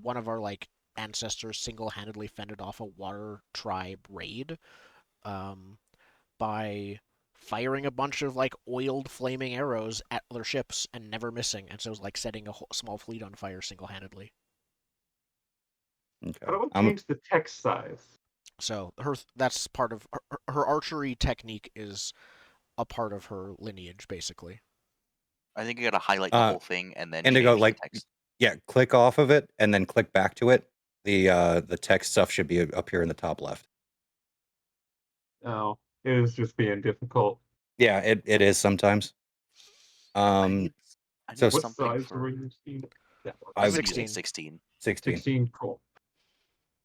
one of our like ancestors single-handedly fended off a water tribe raid by firing a bunch of like oiled flaming arrows at their ships and never missing, and so it was like setting a small fleet on fire single-handedly. How about change the text size? So that's part of her archery technique is a part of her lineage, basically. I think you gotta highlight the whole thing and then Indigo, change like, the text. yeah, click off of it and then click back to it. The text stuff should be up here in the top left. Oh, it is just being difficult. Yeah, it is sometimes. I need what something size for... were you using? I'm 16. 16. 16, cool.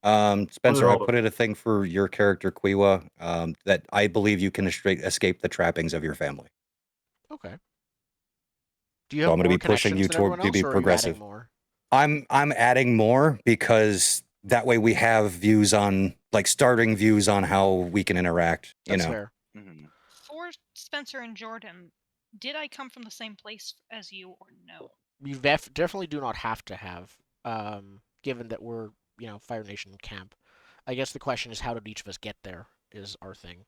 Spencer, I put in a thing for your character, Quiwa, that I believe you can escape the trappings of your family. Okay. Do you have So I'm going to more be pushing you to be progressive. More? I'm adding more because that way we have views on, like, starting views on how we can interact. That's fair. Mm-hmm. For Spencer and Jordan, did I come from the same place as you or no? You definitely do not have to have, given that we're, Fire Nation camp. I guess the question is, how did each of us get there is our thing.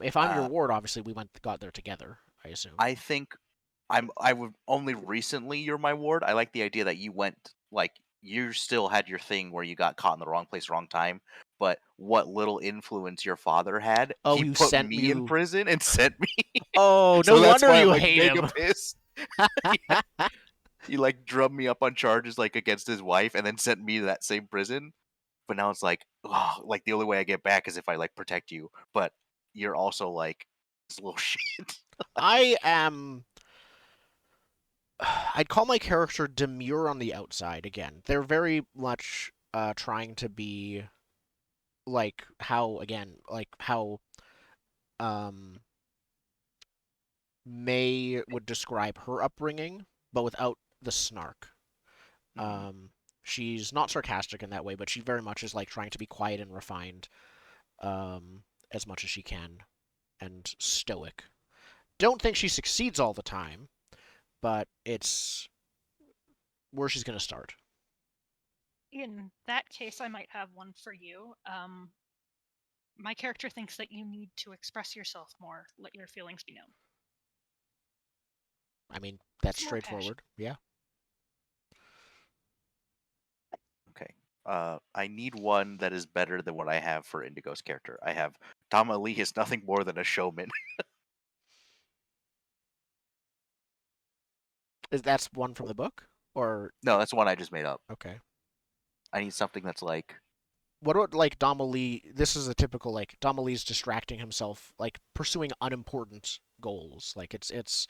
If I'm your ward, obviously we got there together, I assume. I think I would only recently you're my ward. I like the idea that you went, like, you still had your thing where you got caught in the wrong place, wrong time, but what little influence your father had, he put me in prison and sent me. Oh, so no wonder you like, hate him. Pissed. He like drummed me up on charges like against his wife and then sent me to that same prison. But now it's like, oh, like the only way I get back is if I like protect you. But you're also like this little shit. I'd call my character demure on the outside again. They're very much trying to be like how May would describe her upbringing, but without the snark. She's not sarcastic in that way, but she very much is like trying to be quiet and refined as much as she can and stoic. Don't think she succeeds all the time, but it's where she's going to start. In that case, I might have one for you. My character thinks that you need to express yourself more, let your feelings be known. I mean, that's straightforward. Yeah. Okay. I need one that is better than what I have for Indigo's character. I have Tom Ali is nothing more than a showman. Is that's one from the book? Or no, that's one I just made up. Okay. I need something that's like... What about like Dom Ali? This is a typical like Dom Ali's distracting himself, like pursuing unimportant goals. Like it's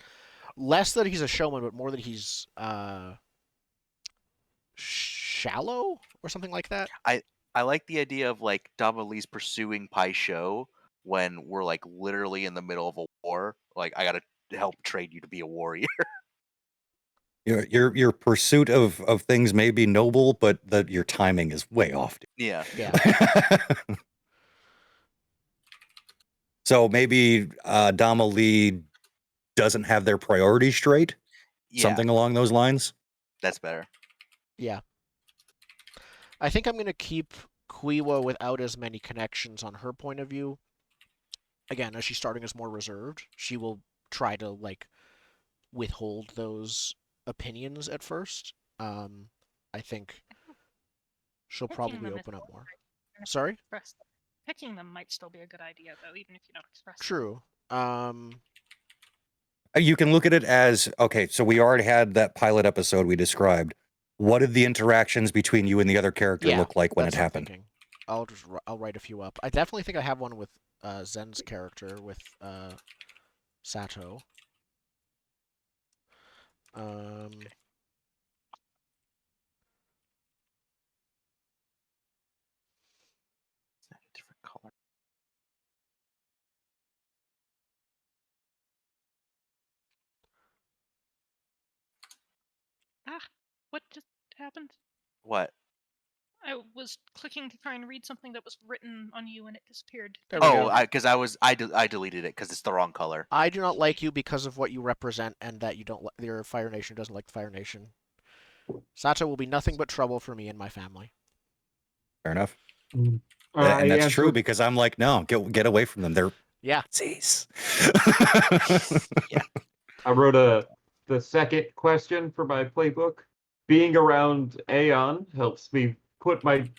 less that he's a showman, but more that he's shallow or something like that. I like the idea of like Dom Ali's pursuing Pai Sho when we're like literally in the middle of a war. Like I gotta help train you to be a warrior. Your pursuit of things may be noble, but your timing is way off. Yeah. Yeah. So maybe Dama Lee doesn't have their priorities straight. Yeah, Something along those lines. that's better. Yeah. I think I'm going to keep Quiwa without as many connections on her point of view. Again, as she's starting as more reserved, she will try to like withhold those opinions at first. I think she'll probably open up more. Sorry? Picking them might still be a good idea, though, even if you don't express True. You can look at it as, okay, so we already had that pilot episode we described. What did the interactions between you and the other character look like when it happened? I'll write a few up. I definitely think I have one with Zen's character with Sato. Different color. What just happened? What? I was clicking to try and read something that was written on you, and it disappeared. Because I deleted it because it's the wrong color. I do not like you because of what you represent, and that you don't. Your Fire Nation doesn't like the Fire Nation. Sato will be nothing but trouble for me and my family. Fair enough. And that's true because I'm like, no, get away from them. They're Nazis. Yeah. I wrote the second question for my playbook. Being around Aeon helps me put my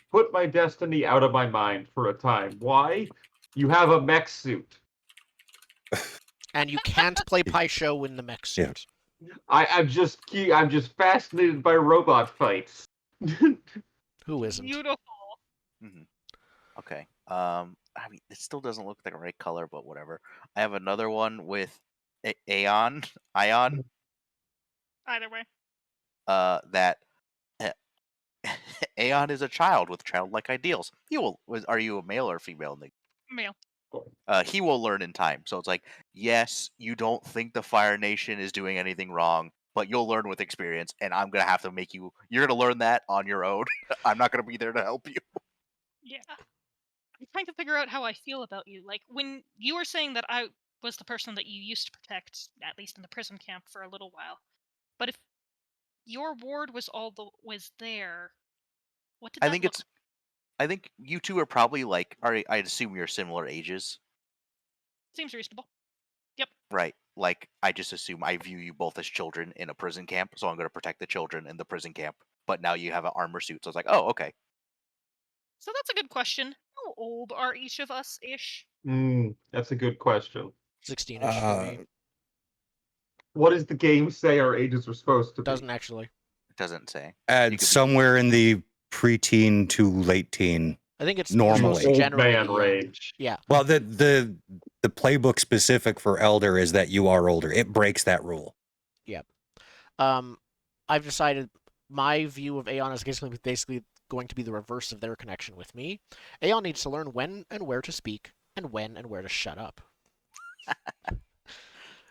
destiny out of my mind for a time. Why? You have a mech suit. And you can't play Paisho in the mech suit. Yeah. I'm just fascinated by robot fights. Who isn't? Beautiful. Mm-hmm. Okay. I mean, it still doesn't look like the right color, but whatever. I have another one with Ion. Either way. That Aeon is a child with childlike ideals. Are you a male or female? Male. He will learn in time. So it's like, yes, you don't think the Fire Nation is doing anything wrong, but you'll learn with experience, and I'm gonna have to make you. You're gonna learn that on your own. I'm not gonna be there to help you. Yeah. I'm trying to figure out how I feel about you. Like, when you were saying that I was the person that you used to protect, at least in the prison camp, for a little while. But if your ward was there, what did that look like? I think you two are probably like. I'd assume you're similar ages. Seems reasonable. Yep. Right. Like, I just assume I view you both as children in a prison camp, so I'm going to protect the children in the prison camp. But now you have an armor suit, so it's like, oh, okay. So that's a good question. How old are each of us ish? That's a good question. 16-ish for me. What does the game say our ages are supposed to be? Doesn't actually. It doesn't say. Somewhere in the preteen to late teen. I think it's normally old man range. Yeah. Well, the playbook specific for Elder is that you are older. It breaks that rule. Yeah. I've decided my view of Aeon is basically going to be the reverse of their connection with me. Aeon needs to learn when and where to speak and when and where to shut up.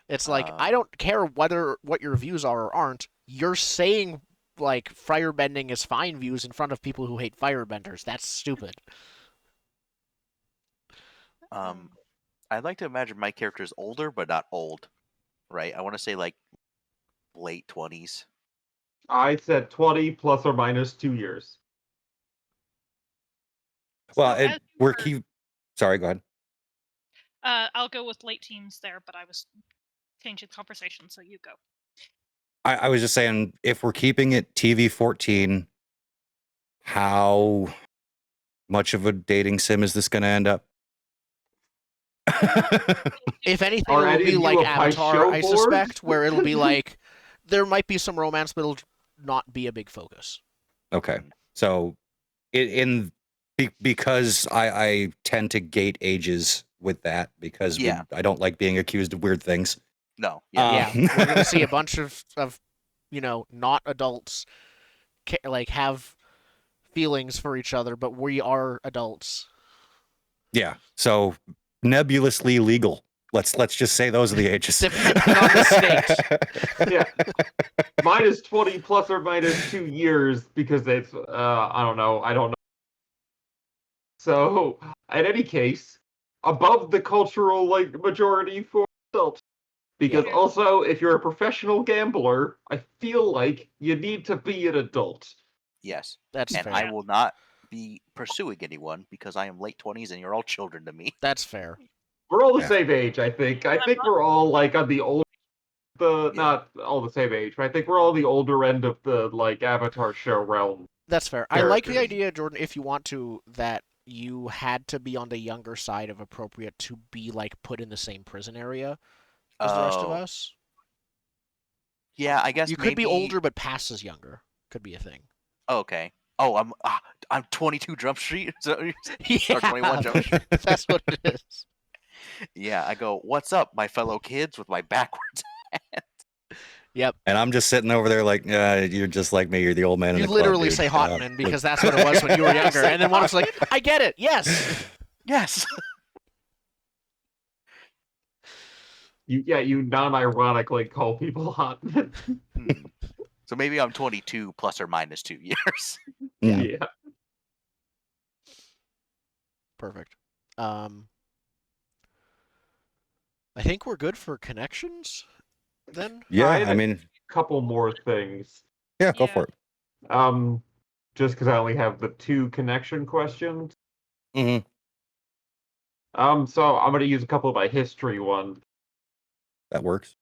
It's like, I don't care what your views are or aren't. You're saying like firebending is fine views in front of people who hate firebenders. That's stupid. I'd like to imagine my character is older, but not old. Right? I want to say like late 20s. I said 20 plus or minus 2 years. Well, Sorry, go ahead. I'll go with late teens there, but I was changing the conversation, so you go. I was just saying, if we're keeping it TV 14, how much of a dating sim is this going to end up? If anything, it will be like Avatar, I suspect, where it'll be like, there might be some romance, but it'll not be a big focus. Okay. So, because I tend to gate ages with that, because I don't like being accused of weird things. No. Yeah. We're going to see a bunch of not adults have feelings for each other, but we are adults. Yeah. So nebulously legal. Let's just say those are the ages. Depending on the state. Yeah. Minus 20 plus or minus 2 years because it's I don't know. So in any case, above the cultural majority for adults. Because also, if you're a professional gambler, I feel like you need to be an adult. Yes. That's fair. I will not be pursuing anyone because I am late 20s and you're all children to me. That's fair. We're all the same age, I think. I think we're all on the old, not all the same age, but I think we're all the older end of the Avatar show realm. That's fair. I like the idea, Jordan, if you want to, that you had to be on the younger side of appropriate to be put in the same prison area as the rest of us. Yeah, I guess you could be older but pass as younger. Could be a thing. Okay. Oh, I'm 22 Jump Street. Yeah, or 21 Jump Street. That's what it is. Yeah, I go, what's up, my fellow kids, with my backwards hat. Yep. And I'm just sitting over there like, you're just like me. You're the old man in the club. You literally say Hotman because that's what it was when you were younger. And then one was like, I get it. Yes. Yes. You non-ironically call people Hotman. So maybe I'm 22 plus or minus 2 years. Yeah. Perfect. I think we're good for connections then. Yeah, I mean, a couple more things. Yeah, go for it. Just because I only have the 2 connection questions. Mm-hmm. So I'm going to use a couple of my history ones. That works.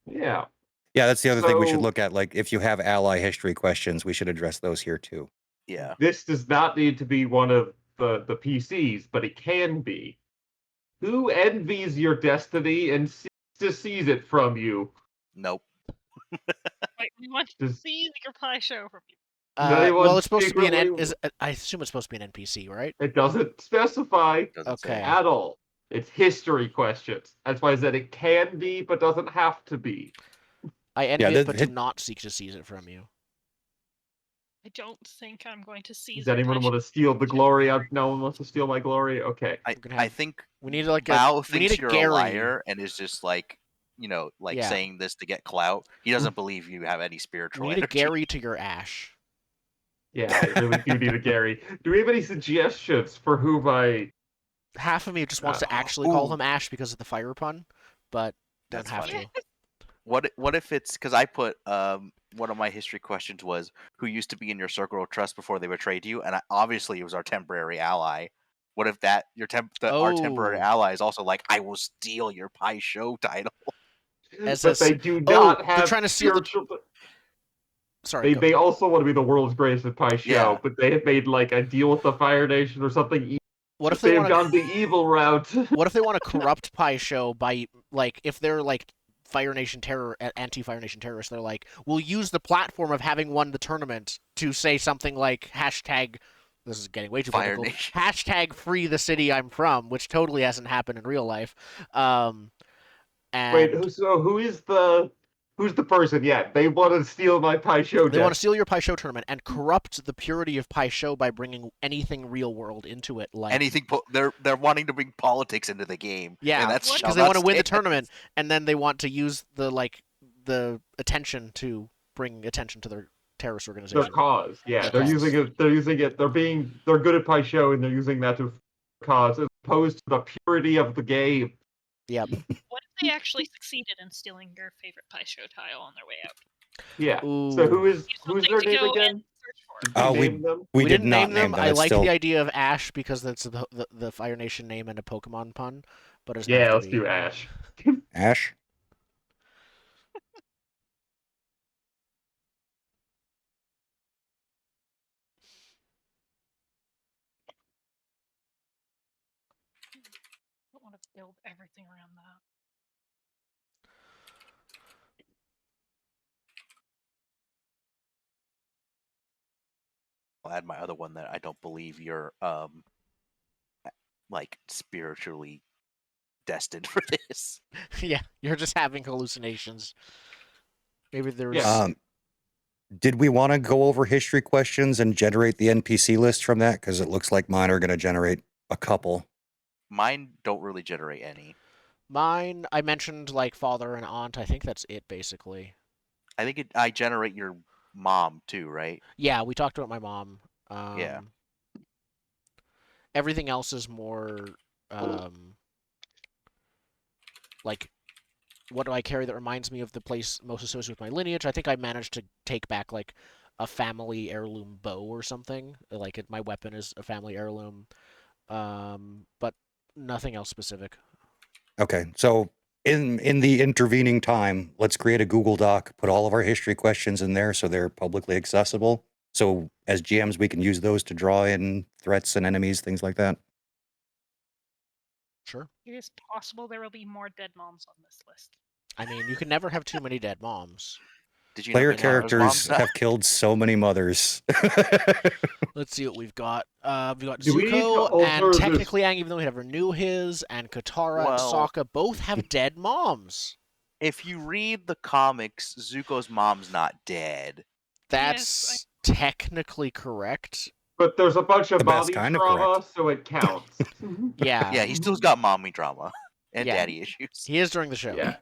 Yeah. Yeah, that's the other thing we should look at. Like, if you have ally history questions, we should address those here too. Yeah. This does not need to be one of the PCs, but it can be. Who envies your destiny and seeks to seize it from you? Nope. Wait, we want to seize your pie show from you. Well, it's supposed to be I assume it's supposed to be an NPC, right? It doesn't specify at all. It's history questions. That's why I said it can be, but doesn't have to be. I envy it, but do not seek to seize it from you. I don't think I'm going to seize. Does anyone want to steal the glory? No one wants to steal my glory. Okay. I think we need Bao we need thinks you're Gary. a liar and is just saying this to get clout. He doesn't believe you have any spiritual. We need a Gary to your Ash. Yeah, I really do need a Gary. Do we have any suggestions for who my... Half of me just wants to actually call him Ash because of the fire pun, but don't have to. What if it's because I put one of my history questions was who used to be in your circle of trust before they betrayed you, and obviously it was our temporary ally. What if that our temporary ally is also like, I will steal your pie show title? They do not have. They're trying to steal Sorry. They also want to be the world's greatest pie show, but they have made a deal with the Fire Nation or something. What if they have gone the evil route? What if they want to corrupt pie show by if they're Fire Nation anti-Fire Nation terrorists? They're like, we'll use the platform of having won the tournament to say something like hashtag. This is getting way too political. Hashtag free the city I'm from, which totally hasn't happened in real life. Wait, who's the person? Yeah, they want to steal my pie show. They want to steal your pie show tournament and corrupt the purity of pie show by bringing anything real world into it. Anything. They're wanting to bring politics into the game. Yeah, because they want to win the tournament, and then they want to use the attention to bring attention to their terrorist organization. Their cause. Yeah, they're using it. They're good at pie show, and they're using that to cause, as opposed to the purity of the game. Yep. What if they actually succeeded in stealing your favorite pie show tile on their way out? Yeah. Ooh. So who's their name again? We did not name them. I like the idea of Ash because that's the Fire Nation name and a Pokemon pun. But it's let's do Ash. Ash. I don't want to build everything around that. I'll add my other one that I don't believe you're spiritually destined for this. Yeah, you're just having hallucinations. Maybe there's. Yeah. Did we want to go over history questions and generate the NPC list from that? Because it looks like mine are going to generate a couple. Mine don't really generate any. Mine, I mentioned father and aunt. I think that's it, basically. I think I generate your mom too, right? Yeah, we talked about my mom. Yeah. Everything else is more like, what do I carry that reminds me of the place most associated with my lineage? I think I managed to take back like a family heirloom bow or something. Like my weapon is a family heirloom, but nothing else specific. Okay, so in the intervening time, let's create a Google Doc, put all of our history questions in there so they're publicly accessible. So as GMs, we can use those to draw in threats and enemies, things like that. Sure. It is possible there will be more dead moms on this list. I mean, you can never have too many dead moms. Did you Player know characters have killed so many mothers. Let's see what we've got. We've got Do we need to Zuko and alter technically Aang, even though we never knew his, and Katara and Well- Sokka both have dead moms. If you read the comics, Zuko's mom's not dead. That's technically correct. But there's a bunch of That's body kinda trauma, correct. so it counts. Yeah. Yeah, he still's got mommy drama and Yeah. daddy issues. He is during the show. Yeah.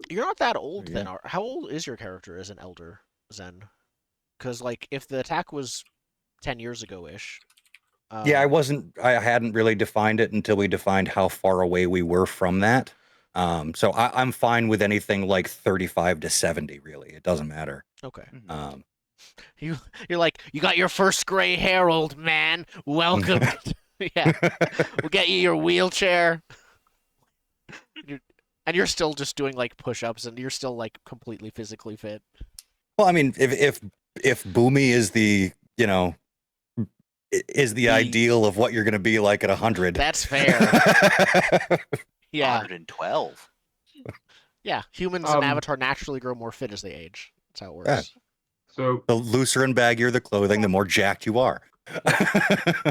You're not that old Yeah. then. How old is your character as an elder, Zen? Because like, if the attack was 10 years ago-ish. Yeah, I hadn't really defined it until we defined how far away we were from that. So I'm fine with anything like 35 to 70, really. It doesn't matter. Okay. Mhm. You're like, you got your first gray hair, old man. Welcome. Yeah. We'll get you your wheelchair. And you're still just doing like push-ups, and you're still like completely physically fit. Well, I mean, if Boomy is the, is the ideal of what you're going to be like at 100. That's fair. Yeah. 112. Yeah. Humans and Avatar naturally grow more fit as they age. That's how it works. Yeah. So the looser and baggier the clothing, the more jacked you are.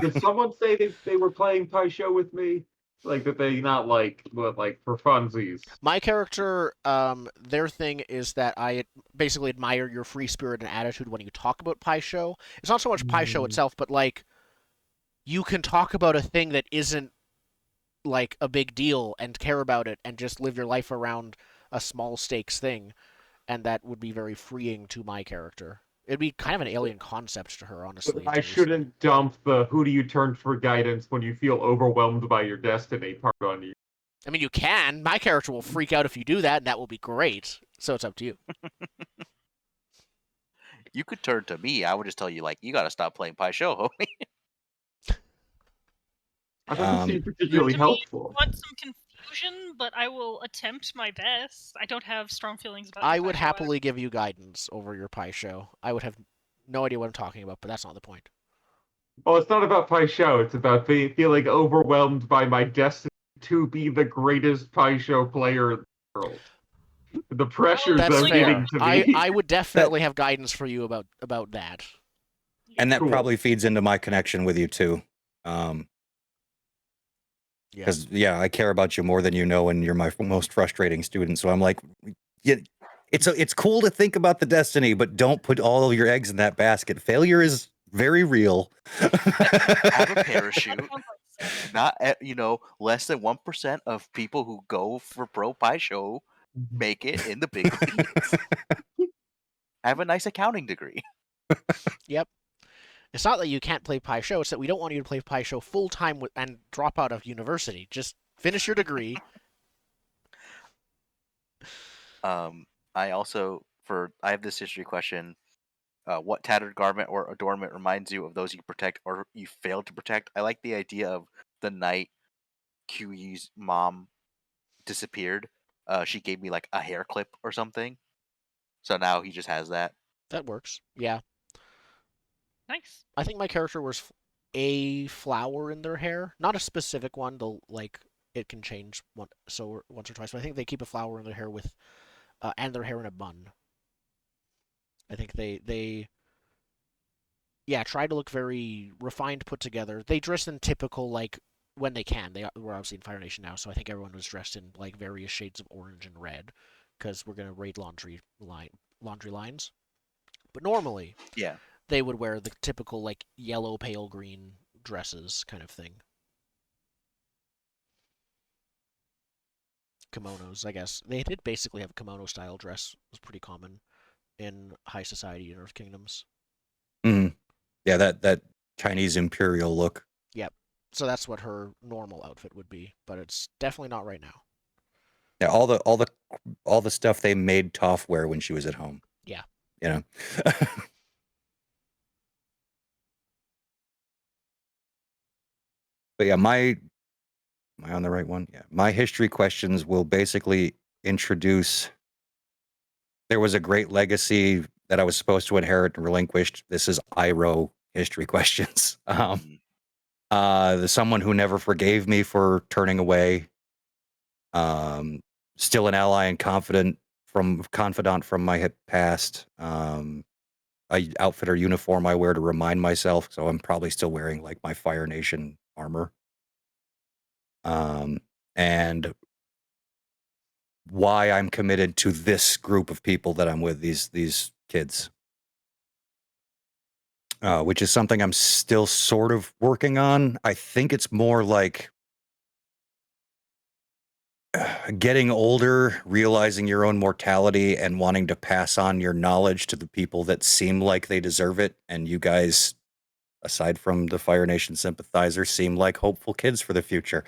did someone say they were playing Pai Sho with me? Like that they not like for funsies? My character, their thing is that I basically admire your free spirit and attitude when you talk about Pai Sho. It's not so much Pai Sho itself, but like you can talk about a thing that isn't like a big deal and care about it and just live your life around a small stakes thing, and that would be very freeing to my character. It'd be kind of an alien concept to her, honestly. I shouldn't dump the "who do you turn for guidance when you feel overwhelmed by your destiny" part on you. I mean, you can. My character will freak out if you do that, and that will be great. So it's up to you. You could turn to me. I would just tell you, like, you got to stop playing Pai Sho, homie. I don't seem particularly helpful. I want some confusion, but I will attempt my best. I don't have strong feelings about. I would happily give you guidance over your Pai Sho. I would have no idea what I'm talking about, but that's not the point. Well, it's not about Pai Sho. It's about feeling overwhelmed by my destiny to be the greatest Pai Sho player in the world. The pressures That's of fair. getting to me. I would definitely have guidance for you about that. And that Cool. probably feeds into my connection with you too. Because I care about you more than you know, and you're my most frustrating student. So I'm like, it's cool to think about the destiny, but don't put all of your eggs in that basket. Failure is very real. Have a parachute. Not less than 1% of people who go for pro Pai Sho make it in the big leagues. Have a nice accounting degree. Yep. It's not that you can't play Pai Sho, it's that we don't want you to play Pai Sho full-time and drop out of university. Just finish your degree. I have this history question. What tattered garment or adornment reminds you of those you protect or you failed to protect? I like the idea of the night QE's mom disappeared. She gave me like a hair clip or something. So now he just has that. That works. Yeah. Nice. I think my character was a flower in their hair. Not a specific one, though, like, it can change once or twice. But I think they keep a flower in their hair with, and their hair in a bun. I think they try to look very refined, put together. They dress in typical, like, when they can. We're obviously in Fire Nation now, so I think everyone was dressed in, like, various shades of orange and red, because we're going to raid laundry lines. But normally, they would wear the typical, like, yellow, pale green dresses kind of thing. Kimonos, I guess. They did basically have a kimono-style dress. It was pretty common in high society in Earth Kingdoms. Mm. Yeah, that Chinese imperial look. Yep. So that's what her normal outfit would be, but it's definitely not right now. Yeah, all the stuff they made Toph wear when she was at home. Yeah. You know. But yeah, am I on the right one? Yeah. My history questions will basically introduce. There was a great legacy that I was supposed to inherit and relinquished. This is IRO history questions. The someone who never forgave me for turning away. Still an ally and confidant from my past. A outfitter uniform I wear to remind myself, so I'm probably still wearing like my Fire Nation armor. And why I'm committed to this group of people that I'm with, these kids. Which is something I'm still sort of working on. I think it's more like getting older, realizing your own mortality, and wanting to pass on your knowledge to the people that seem like they deserve it. And you guys, aside from the Fire Nation sympathizers, seem like hopeful kids for the future.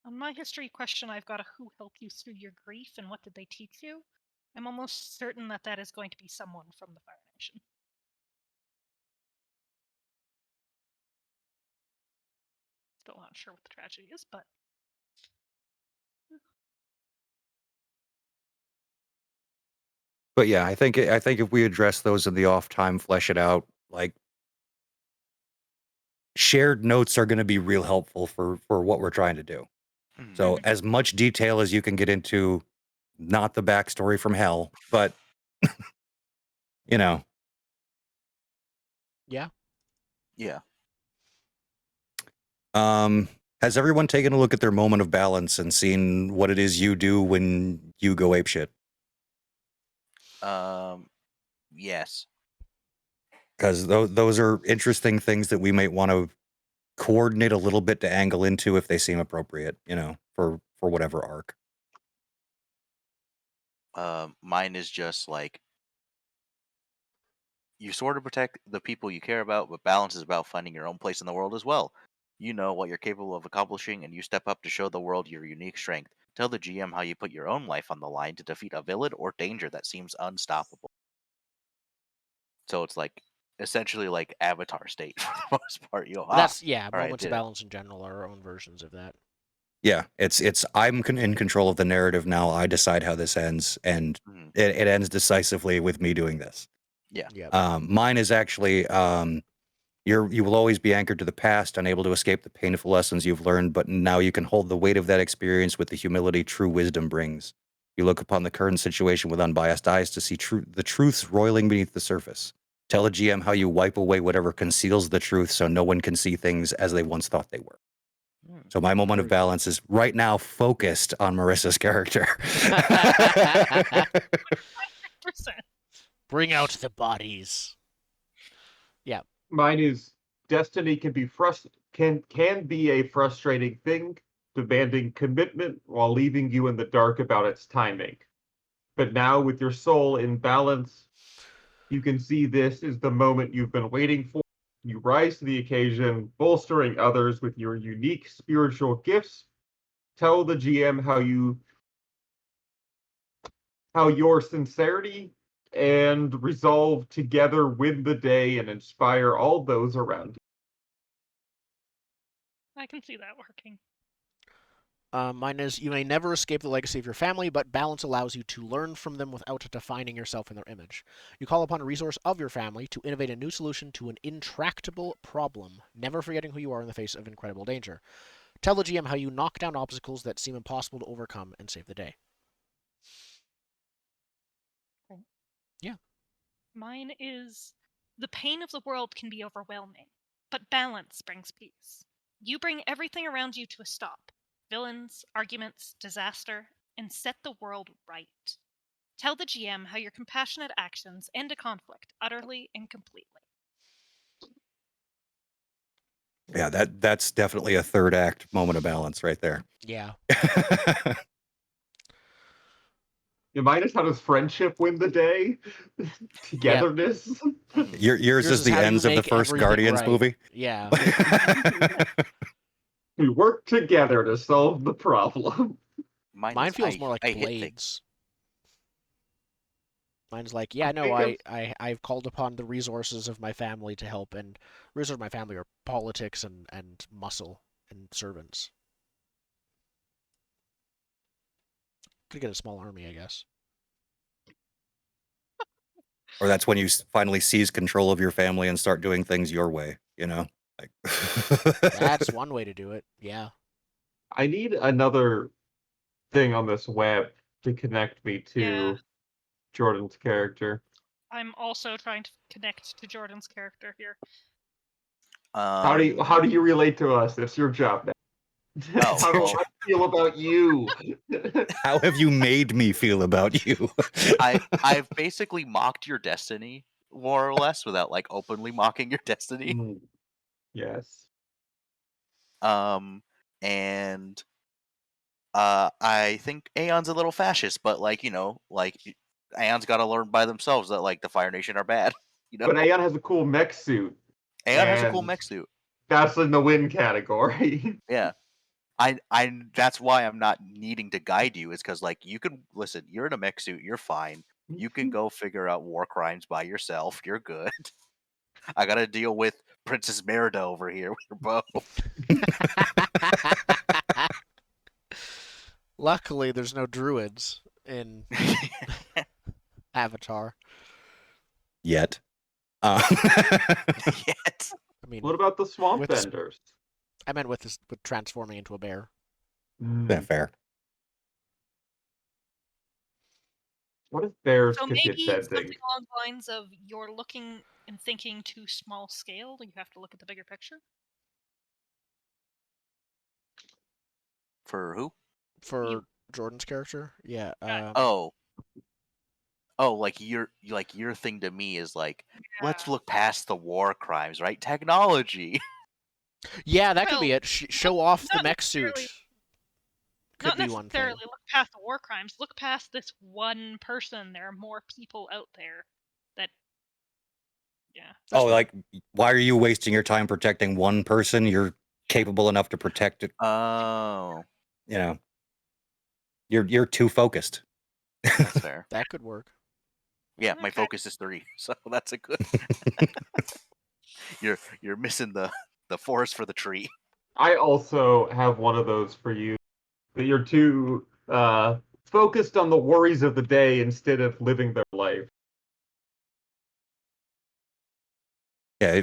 On my history question, I've got a who helped you through your grief and what did they teach you? I'm almost certain that that is going to be someone from the Fire Nation. Still not sure what the tragedy is, but yeah, I think if we address those in the off time, flesh it out, like shared notes are going to be real helpful for what we're trying to do. So as much detail as you can get into, not the backstory from hell, but you know. Yeah. Yeah. Has everyone taken a look at their moment of balance and seen what it is you do when you go apeshit? Yes. Because those are interesting things that we might want to coordinate a little bit to angle into if they seem appropriate, for whatever arc. Mine is just like, you sort of protect the people you care about, but balance is about finding your own place in the world as well. You know what you're capable of accomplishing, and you step up to show the world your unique strength. Tell the GM how you put your own life on the line to defeat a villain or danger that seems unstoppable. So it's like essentially like Avatar state for the most part. That's all right, moments of did it. balance in general are our own versions of that. Yeah, it's I'm in control of the narrative now. I decide how this ends, and it ends decisively with me doing this. Yeah. Yep. Mine is actually you will always be anchored to the past, unable to escape the painful lessons you've learned, but now you can hold the weight of that experience with the humility true wisdom brings. You look upon the current situation with unbiased eyes to see the truths roiling beneath the surface. Tell a GM how you wipe away whatever conceals the truth so no one can see things as they once thought they were. So my moment of balance is right now focused on Marissa's character. 100%. Bring out the bodies. Yeah. Mine is destiny can be can be a frustrating thing, demanding commitment while leaving you in the dark about its timing. But now with your soul in balance, you can see this is the moment you've been waiting for. You rise to the occasion, bolstering others with your unique spiritual gifts. Tell the GM how your sincerity and resolve together win the day and inspire all those around you. I can see that working. Mine is, you may never escape the legacy of your family, but balance allows you to learn from them without defining yourself in their image. You call upon a resource of your family to innovate a new solution to an intractable problem, never forgetting who you are in the face of incredible danger. Tell the GM how you knock down obstacles that seem impossible to overcome and save the day. Cool. Yeah. Mine is, the pain of the world can be overwhelming, but balance brings peace. You bring everything around you to a stop. Villains, arguments, disaster, and set the world right. Tell the GM how your compassionate actions end a conflict utterly and completely. Yeah, that's definitely a third act moment of balance right there. Yeah. Minus, how does friendship win the day? Togetherness. Yours is the how do you ends of the make first everything Guardians right. movie. Yeah. We work together to solve the problem. Mine feels more like I hit things. Blades. Mine's like, yeah, no, I've called upon the resources of my family to help, and resources of my family are politics and muscle and servants. Could get a small army, I guess. Or that's when you finally seize control of your family and start doing things your way, you know? Like That's one way to do it, yeah. I need another thing on this web to connect me to Jordan's character. I'm also trying to connect to Jordan's character here. How do you relate to us? It's your job now. How do I feel about you? How have you made me feel about you? I've basically mocked your destiny, more or less, without like openly mocking your destiny. Yes. And I think Aeon's a little fascist, but like, you know, like Aeon's got to learn by themselves that like the Fire Nation are bad. You know, but Aeon has a cool mech suit. Aeon has a cool mech suit. That's in the win category. Yeah. I that's why I'm not needing to guide you, is because like you can listen, you're in a mech suit, you're fine. You can go figure out war crimes by yourself. You're good. I gotta deal with Princess Merida over here with her bow. Luckily, there's no druids in Avatar. Yet. Yet. I mean, what about the swamp benders? I meant with transforming into a bear. Yeah, fair. What if bears so could maybe get something bending? along the lines of you're looking and thinking too small scale. You have to look at the bigger picture. For who? For Jordan's character, yeah. Like your thing to me is like, let's look past the war crimes, right? Technology. Yeah, that could be it. Show off the mech suit. Could not be one thing. necessarily look past the war crimes. Look past this one person. There are more people out there that. Yeah. Like, why are you wasting your time protecting one person? You're capable enough to protect it. Oh. You know, you're too focused. That's fair. That could work. Yeah, my focus is 3, so that's a good. You're missing the forest for the tree. I also have one of those for you. That you're too focused on the worries of the day instead of living their life. Yeah,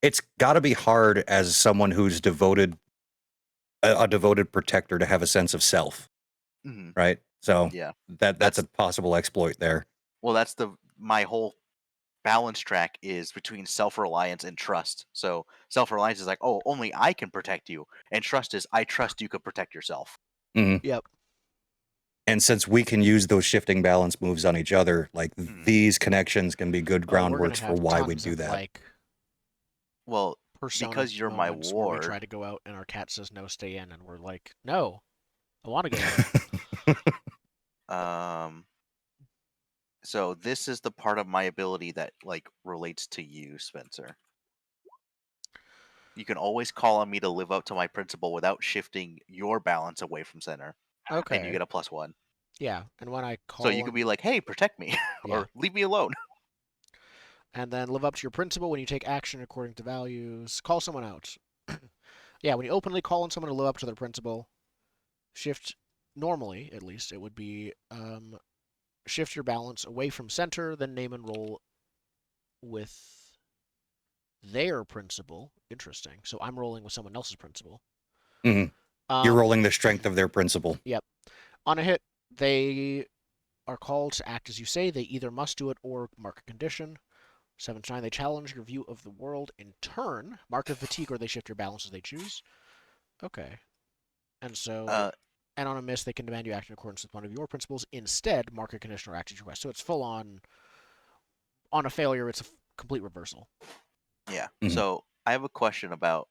it's got to be hard as someone who's devoted, a devoted protector, to have a sense of self, right? So yeah, that's a possible exploit there. Well, that's my whole balance track is between self-reliance and trust. So self-reliance is like, oh, only I can protect you, and trust is I trust you could protect yourself. Mm-hmm. Yep. And since we can use those shifting balance moves on each other, like these connections can be good groundworks for why we do that. Well, because you're my ward. We try to go out and our cat says no, stay in, and we're like, no, I want to go in. So this is the part of my ability that like relates to you, Spencer. You can always call on me to live up to my principle without shifting your balance away from center. Okay. And you get a +1. Yeah, and when I call, so you could be like, "Hey, protect me," or "Leave me alone." And then live up to your principle when you take action according to values. Call someone out. Yeah, when you openly call on someone to live up to their principle, shift, normally at least, it would be shift your balance away from center, then name and roll with their principle. Interesting. So I'm rolling with someone else's principle. Mm-hmm. You're rolling the strength of their principle. Yep. On a hit, they are called to act as you say. They either must do it or mark a condition. 7 to 9, they challenge your view of the world in turn. Mark a fatigue or they shift your balance as they choose. Okay. And so, and on a miss, they can demand you act in accordance with one of your principles. Instead, mark a condition or action request. So it's full on. On a failure, it's a complete reversal. Yeah. Mm-hmm. So I have a question about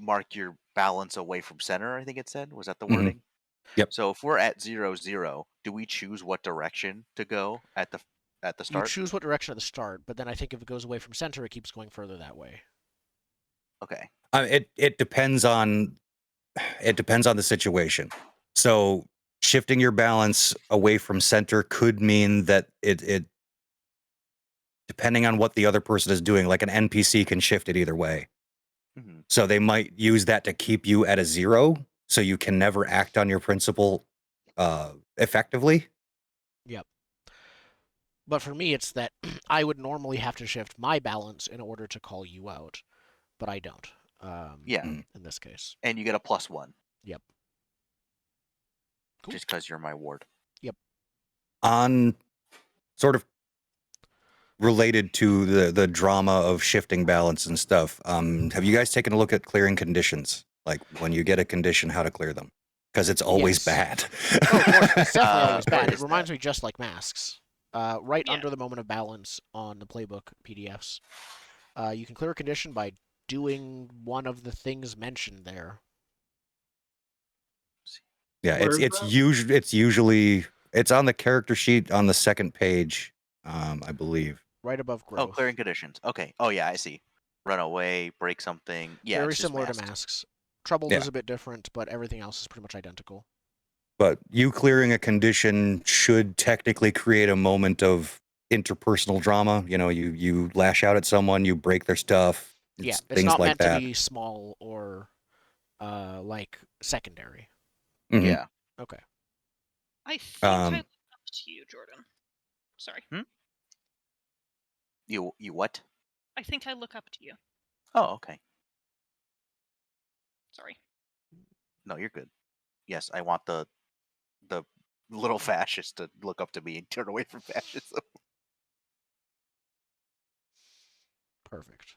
mark your balance away from center, I think it said. Was that the wording? Yep. So if we're at 0-0, do we choose what direction to go at the You start? choose what direction at the start, but then I think if it goes away from center, it keeps going further that way. Okay. It depends on the situation. So shifting your balance away from center could mean that it depending on what the other person is doing, like an NPC can shift it either way. Mm-hmm. So they might use that to keep you at a 0, so you can never act on your principle effectively. Yep. But for me, it's that I would normally have to shift my balance in order to call you out, but I don't. Yeah. In this case. And you get a +1. Yep. Cool. Just because you're my ward. Yep. On sort of related to the drama of shifting balance and stuff, have you guys taken a look at clearing conditions? Like when you get a condition, how to clear them? Because it's always bad. Oh, of course, it's definitely always bad. where It is reminds me just like masks. Right Yeah. under the moment of balance on the playbook PDFs. You can clear a condition by doing one of the things mentioned there. Yeah, Where is it's that? usually it's on the character sheet on the second page, I believe. Right above Oh, growth. clearing conditions. Okay. Oh yeah, I see. Run away, break something. Yeah, Very it's just similar to masks. masks. Troubled Yeah. is a bit different, but everything else is pretty much identical. But you clearing a condition should technically create a moment of interpersonal drama. You know, you lash out at someone, you break their stuff. It's Things not like meant that. to be small or like secondary. Mhm. Yeah. Okay. I think I look up to you, Jordan. Sorry. You what? I think I look up to you. Oh, okay. Sorry. No, you're good. Yes, I want the little fascist to look up to me and turn away from fascism. Perfect.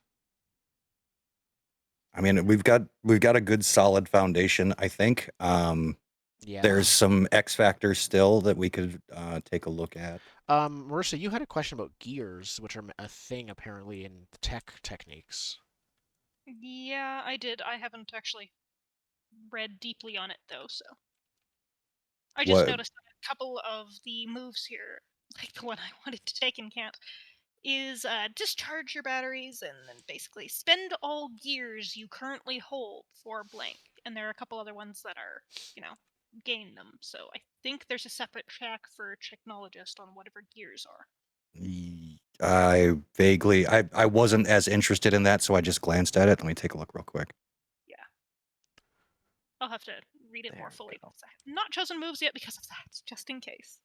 I mean, we've got a good solid foundation, I think. Yeah. There's some X factors still that we could take a look at. Marissa, you had a question about gears, which are a thing apparently in tech techniques. Yeah, I did. I haven't actually read deeply on it though, so I just noticed that a couple of the moves here, like the one I wanted to take and can't, is discharge your batteries and then basically spend all gears you currently hold for blank. And there are a couple other ones that are, gain them. So I think there's a separate track for technologist on whatever gears are. I wasn't as interested in that, so I just glanced at it. Let me take a look real quick. Yeah. I'll have to read it more fully because I have not chosen moves yet because of that, just in case.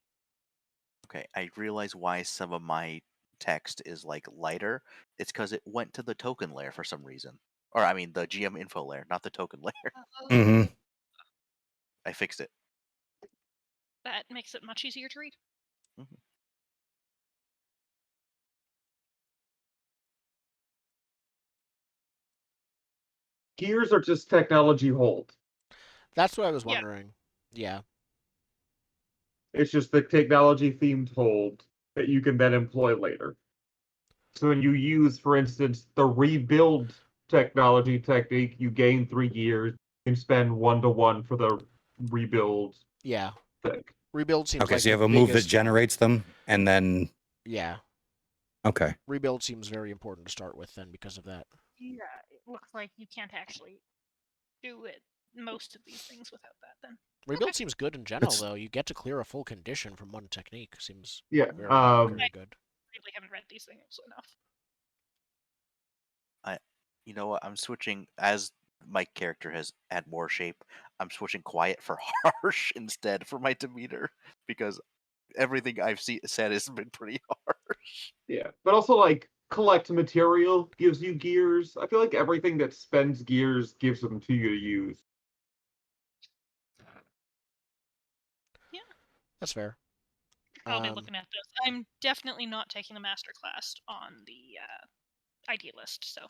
Okay, I realize why some of my text is like lighter. It's because it went to the token layer for some reason. Or I mean the GM info layer, not the token layer. Mm-hmm. I fixed it. That makes it much easier to read. Mm-hmm. Gears are just technology hold. That's what I was wondering. Yeah. It's just the technology themed hold that you can then employ later. So when you use, for instance, the rebuild technology technique, you gain 3 gears. You can spend 1-to-1 for the rebuild. Yeah. Thing. Rebuild seems Okay, like so you the have a move that biggest one. generates them, and then Yeah. Okay. Rebuild seems very important to start with then because of that. Yeah, it looks like you can't actually do it most of these things without that then. Rebuild seems good in general, though. You get to clear a full condition from one technique. Seems Yeah. very good. I really haven't read these things enough. You know what? I'm switching as my character has had more shape. I'm switching quiet for harsh instead for my demeanor because everything I've said has been pretty harsh. Yeah, but also like collect material gives you gears. I feel like everything that spends gears gives them to you to use. Yeah. That's fair. I'll be looking at this. I'm definitely not taking the master class on the idealist, so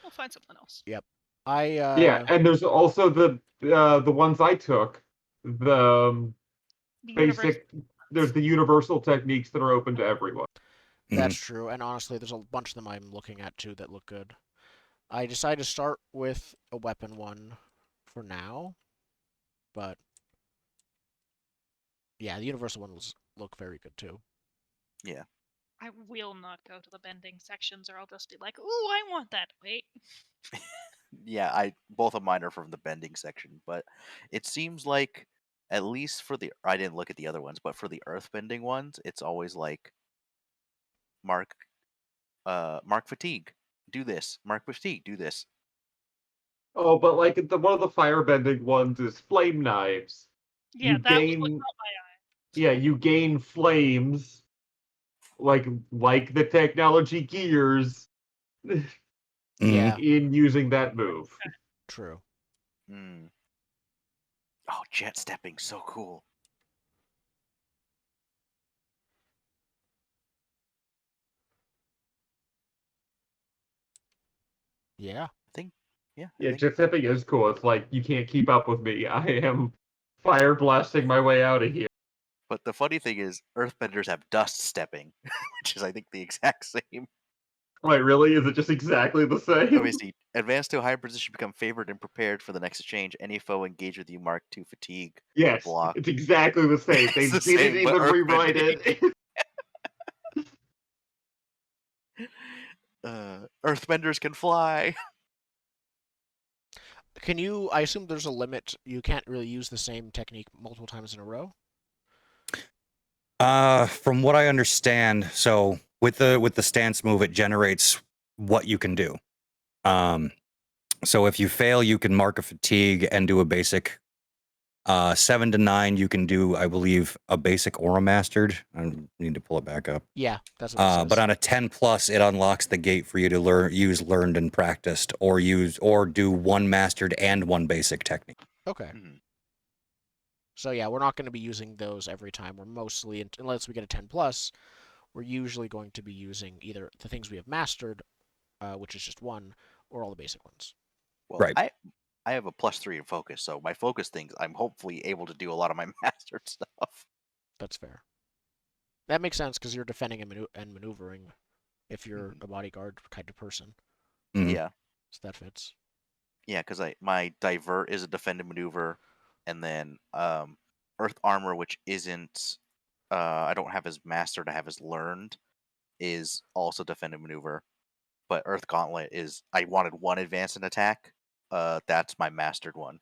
we'll find something else. Yep. Yeah, and there's also the ones I took. The basic. There's the universal techniques that are open to everyone. That's true, and honestly, there's a bunch of them I'm looking at too that look good. I decided to start with a weapon one for now, but Yeah, the universal ones look very good too. Yeah. I will not go to the bending sections, or I'll just be like, "Ooh, I want that." Wait. Yeah, both of mine are from the bending section, but it seems like at least for I didn't look at the other ones, but for the earth bending ones, it's always like mark mark fatigue, do this. Mark fatigue, do this. Oh, but like one of the firebending ones is flame knives. Yeah, You that was what gain, caught my eye. yeah, you gain flames, like the technology gears, Yeah, in using that move. true. Mm. Oh, jet stepping, so cool. Yeah. I think, yeah. Yeah, jet stepping is cool. It's like you can't keep up with me. I am fire blasting my way out of here. But the funny thing is, earthbenders have dust stepping, which is, I think, the exact same. Wait, really? Is it just exactly the Let me same? see. Advance to a higher position, become favored and prepared for the next exchange. Any foe engaged with you mark 2 fatigue or Yes, block. it's exactly the same. They It's the didn't same, but even rewrite earthbending. it. Earthbenders can fly. Can you? I assume there's a limit. You can't really use the same technique multiple times in a row. From what I understand, so with the stance move, it generates what you can do. So if you fail, you can mark a fatigue and do a basic. 7 to 9, you can do, I believe, a basic or a mastered. I need to pull it back up. Yeah, that's what it says. But on a 10 plus, it unlocks the gate for you to use learned and practiced, or do one mastered and one basic technique. Okay. Mhm. So yeah, we're not going to be using those every time. We're mostly, unless we get a 10 plus, we're usually going to be using either the things we have mastered, which is just one, or all the basic ones. Well, Right. I have a +3 in focus, so my focus things, I'm hopefully able to do a lot of my mastered stuff. That's fair. That makes sense because you're defending and maneuvering if you're a bodyguard kind of person. Mhm. Yeah. So that fits. Yeah, because my divert is a defend and maneuver, and then earth armor, which isn't I don't have as mastered, I have as learned, is also defend and maneuver. But earth gauntlet is I wanted one advance and attack. That's my mastered one.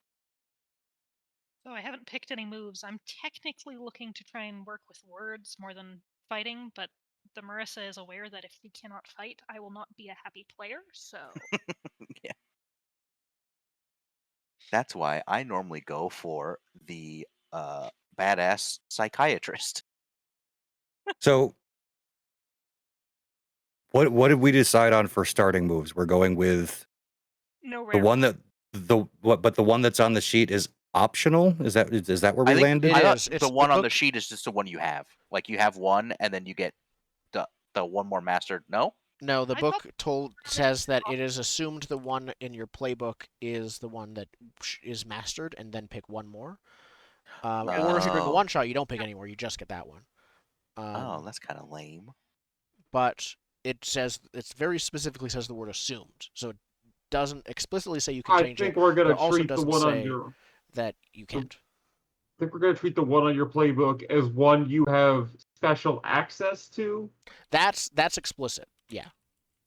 So I haven't picked any moves. I'm technically looking to try and work with words more than fighting, but the Marissa is aware that if we cannot fight, I will not be a happy player, so Yeah. That's why I normally go for the badass psychiatrist. So, what did we decide on for starting moves? We're going with no the rare one that but the one that's on the sheet is optional. Is that where we I think landed? It I thought is. the It's one the on the book. sheet is just the one you have. Like you have one, and then you get the one more mastered. No. No, the I thought book says that it is assumed the one in your playbook is the one that is mastered, and then pick one more. Or if you're doing a Oh. one shot, you don't pick any more. You just get that one. Oh, that's kind of lame. But it very specifically says the word assumed, so it doesn't explicitly say you can I change think it, we're but gonna it also treat the doesn't one on say your. that you can't. I think we're gonna treat the one on your playbook as one you have special access to. That's explicit. Yeah.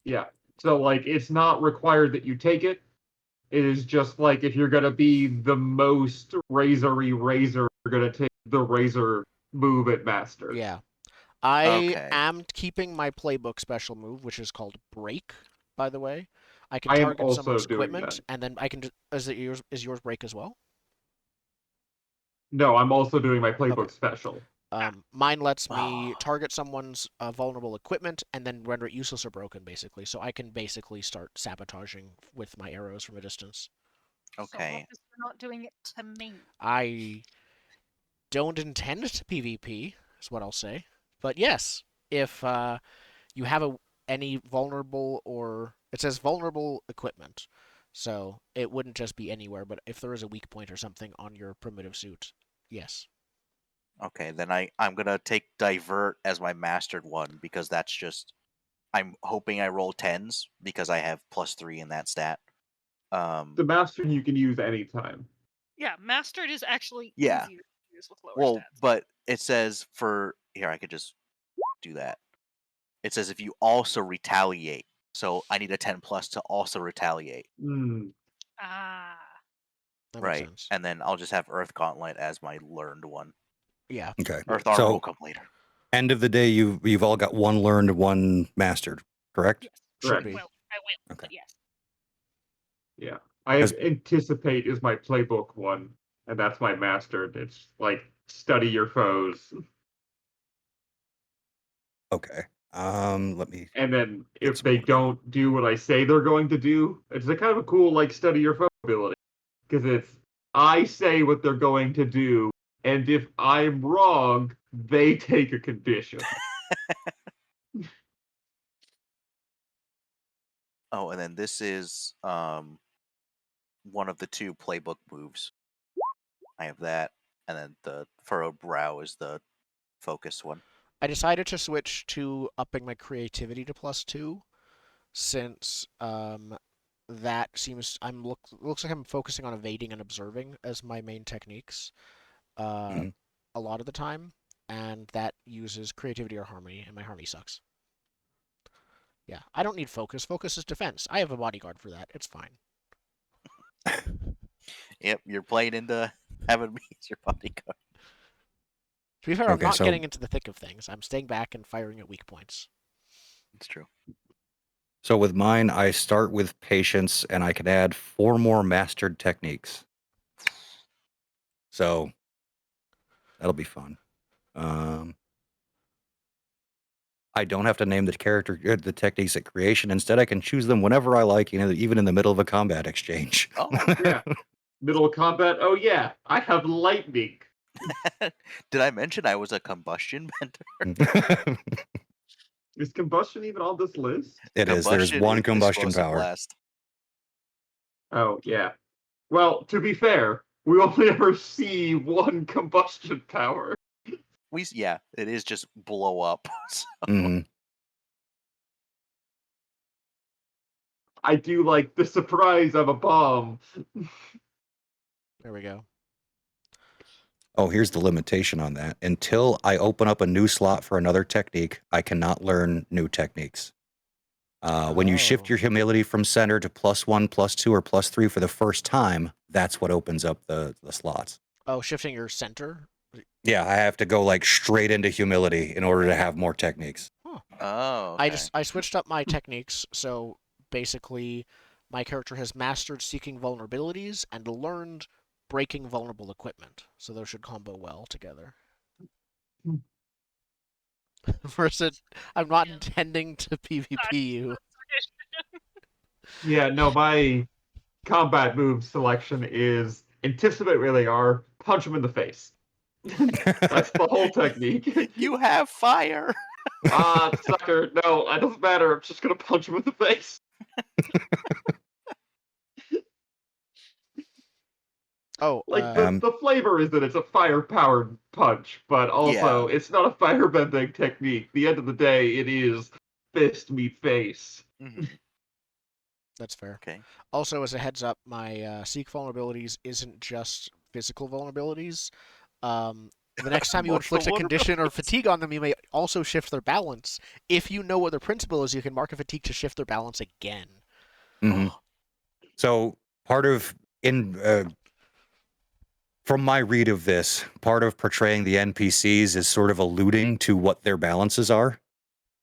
Yeah. So like it's not required that you take it. It is just like if you're gonna be the most razory razor, you're gonna take the razor move at master. Yeah. I Okay. am keeping my playbook special move, which is called break, by the way. I can I am target also someone's doing equipment, that. and then I can. Is yours break as well? No, I'm also doing my playbook Okay. special. Mine lets me target someone's vulnerable equipment and then render it useless or broken, basically. So I can basically start sabotaging with my arrows from a distance. Okay. So you're not doing it to me. I don't intend to PvP, is what I'll say. But yes, if you have any vulnerable or it says vulnerable equipment, so it wouldn't just be anywhere. But if there is a weak point or something on your primitive suit, yes. Okay, then I'm gonna take divert as my mastered one because that's just I'm hoping I roll 10s because I have +3 in that stat. The master you can use anytime. Yeah, mastered is actually Yeah. easier to values with lower Well, stats. but it says here, I could just do that. It says if you also retaliate. So I need a 10+ to also retaliate. Ah. That makes Right. sense. And then I'll just have Earth Gauntlet as my learned one. Yeah. Okay. Earth Armor will come later. End of the day, you've all got one learned, one mastered, correct? Yes. Should be. Well, I will, Okay. but yes. Yeah. I have Anticipate is my playbook one, and that's my mastered. It's like study your foes. Okay. Let me. And then if some they more. don't do what I say they're going to do, it's a kind of a cool like study your foe ability. Because it's I say what they're going to do, and if I'm wrong, they take a condition. Oh, and then this is one of the 2 playbook moves. I have that, and then the furrowed brow is the focus one. I decided to switch to upping my creativity to +2, since that seems looks like I'm focusing on evading and observing as my main techniques a lot of the time, and that uses creativity or harmony, and my harmony sucks. Yeah, I don't need focus. Focus is defense. I have a bodyguard for that. It's fine. Yep, you're playing into having me as your bodyguard. To be fair, I'm Okay, not so- getting into the thick of things. I'm staying back and firing at weak points. It's true. So with mine, I start with patience, and I can add 4 more mastered techniques. So that'll be fun. I don't have to name the techniques at creation. Instead, I can choose them whenever I like, even in the middle of a combat exchange. Oh. Yeah. Middle of combat. Oh yeah, I have lightning. Did I mention I was a combustion bender? Is combustion even on this list? It is. There's one is combustion explosive power. blast. Oh yeah. Well, to be fair, we only ever see one combustion power. Yeah, it is just blow up. So. Mm-hmm. I do like the surprise of a bomb. There we go. Oh, here's the limitation on that. Until I open up a new slot for another technique, I cannot learn new techniques. When you shift your humility from center to +1, +2, or +3 for the first time, that's what opens up the slots. Oh, shifting your center? Yeah, I have to go like straight into humility in order to have more techniques. Huh. Oh, okay. I switched up my techniques, so basically my character has mastered seeking vulnerabilities and learned breaking vulnerable equipment. So those should combo well together. Versus, I'm not intending to PvP you. Yeah, no, my combat move selection is anticipate where they are, punch them in the face. That's the whole technique. You have fire. Sucker. No, it doesn't matter. I'm just gonna punch him in the face. Oh, Like the flavor is that it's a fire-powered punch, but also it's not a fire-bending technique. The end of the day, it is fist meet face. Mm-hmm. That's fair. Okay. Also, as a heads up, my seek vulnerabilities isn't just physical vulnerabilities. The next time you inflict a condition or fatigue on them, you may also shift their balance. If you know what their principle is, you can mark a fatigue to shift their balance again. Mm-hmm. So part of from my read of this, part of portraying the NPCs is sort of alluding to what their balances are.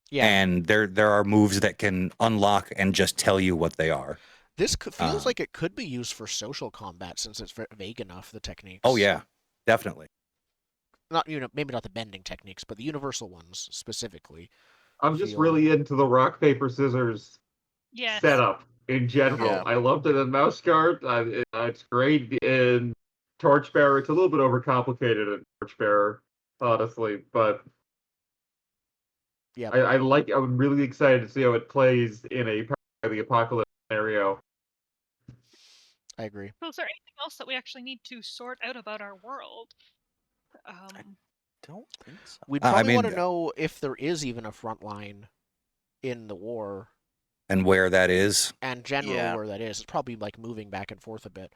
Yeah. And there are moves that can unlock and just tell you what they are. This feels like it could be used for social combat since it's vague enough, the techniques. Oh yeah, definitely. Not maybe not the bending techniques, but the universal ones specifically. I'm just really into the rock paper scissors setup in general. Yeah. I loved it in Mouse Guard. It's great in Torchbearer. It's a little bit overcomplicated in Torchbearer, honestly, but yeah, I'm really excited to see how it plays in a Power of the Apocalypse scenario. I agree. So is there anything else that we actually need to sort out about our world? I don't think so. We'd probably want to know if there is even a front line in the war. And where that is. And generally where that is. It's probably like moving back and forth a bit.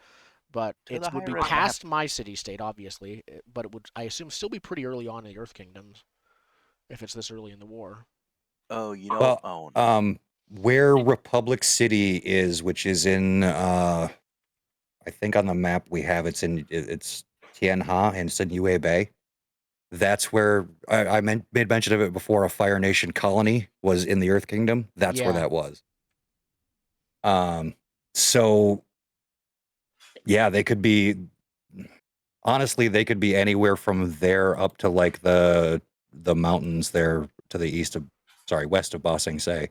But To it the would be high-res past my city-state, obviously, but it would, I assume, still be pretty early on in the Earth Kingdoms, if it's this early in the war. Oh, you know, Well, oh no. where Republic City is, which is in, I think on the map we have, it's Tianha and it's in Yue Bay. That's where I made mention of it before. A Fire Nation colony was in the Earth Kingdom. That's where Yeah. that was. So yeah, they could be. Honestly, they could be anywhere from there up to like the mountains there to the west of Ba Sing Se.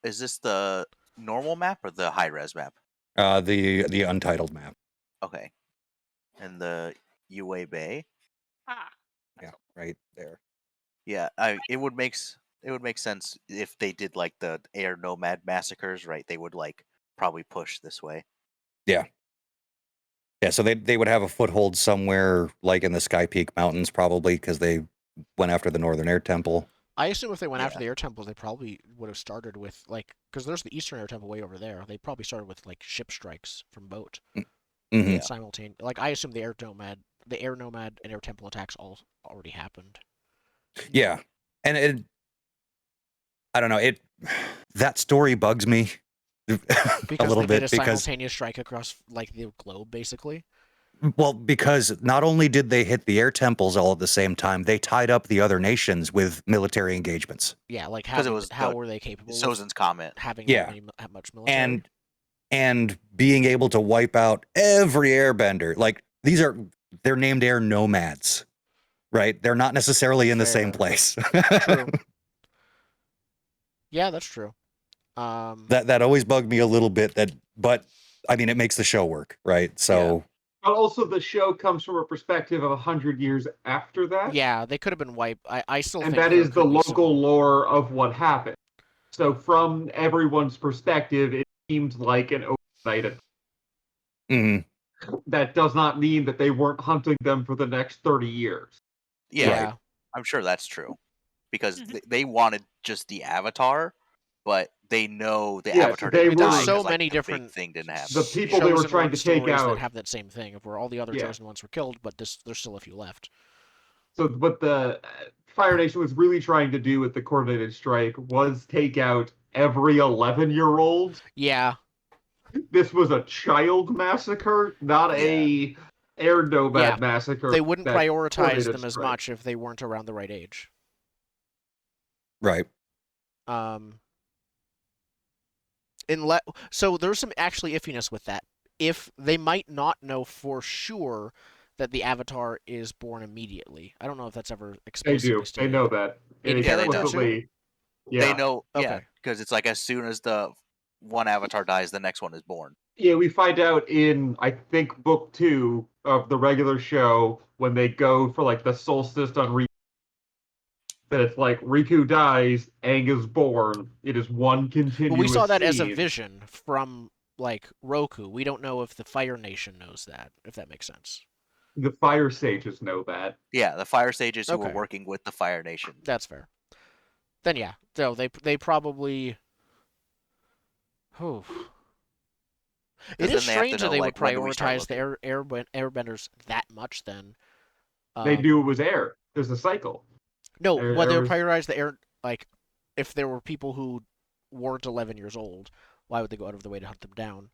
Is this the normal map or the high-res map? The untitled map. Okay. And the Yue Bay? Yeah, right there. Yeah, it would make sense if they did like the air nomad massacres, right? They would like probably push this way. Yeah. Yeah, so they would have a foothold somewhere like in the Sky Peak Mountains, probably, because they went after the Northern Air Temple. I assume if they went Yeah. after the air temples, they probably would have started with, like, because there's the Eastern Air Temple way over there. They probably started with, like, ship strikes from boat. Mm-hmm. Yeah. Simultaneous. Like, I assume the air nomad and air temple attacks all already happened. Yeah, and I don't know, that story bugs me a little they bit did a because simultaneous strike across like the globe, basically. well, because not only did they hit the air temples all at the same time, they tied up the other nations with military engagements. Yeah, like how were they capable Sozin's comment. of having that much military? And being able to wipe out every airbender. Like they're named air nomads, right? They're not necessarily in the same place. True. Yeah, that's true. That always bugged me a little bit. But I mean, it makes the show work, right? So. Yeah. But also, the show comes from a perspective of 100 years after that. Yeah, they could have been wiped. I still think that is the local lore of what happened. So from everyone's perspective, it seemed like an overnight attack. Mm-hmm. That does not mean that they weren't hunting them for the next 30 years. Yeah, right. I'm sure that's true. Because they wanted just the Avatar, but they know the Avatar didn't die. There's so like, many the different big thing didn't happen. The people they were trying to take out that have that same thing, of where all the other chosen ones were killed, but there's still a few left. So what the Fire Nation was really trying to do with the coordinated strike was take out every 11-year-old. Yeah. This was a child massacre, not a air nomad massacre. They wouldn't prioritize them as much if they weren't around the right age. Right. So there's some actually iffiness with that. If they might not know for sure that the Avatar is born immediately. I don't know if that's ever explicitly stated. They know that. They know. Yeah. They know, okay. because it's like as soon as the one Avatar dies, the next one is born. Yeah, we find out in, I think, book 2 of the regular show, when they go for, like, the solstice on Riku, that it's like, Riku dies, Aang is born. It is one continuous we saw that scene. as a vision from, like, Roku. We don't know if the Fire Nation knows that, if that makes sense. The Fire Sages know that. Yeah, the Fire Sages who were working with the Fire Nation. That's fair. Then yeah, so they probably. Oh. It is strange that they would prioritize the airbenders that much. Then they knew it was air. There's a cycle. No, when they would prioritize the air, like if there were people who weren't 11 years old, why would they go out of their way to hunt them down?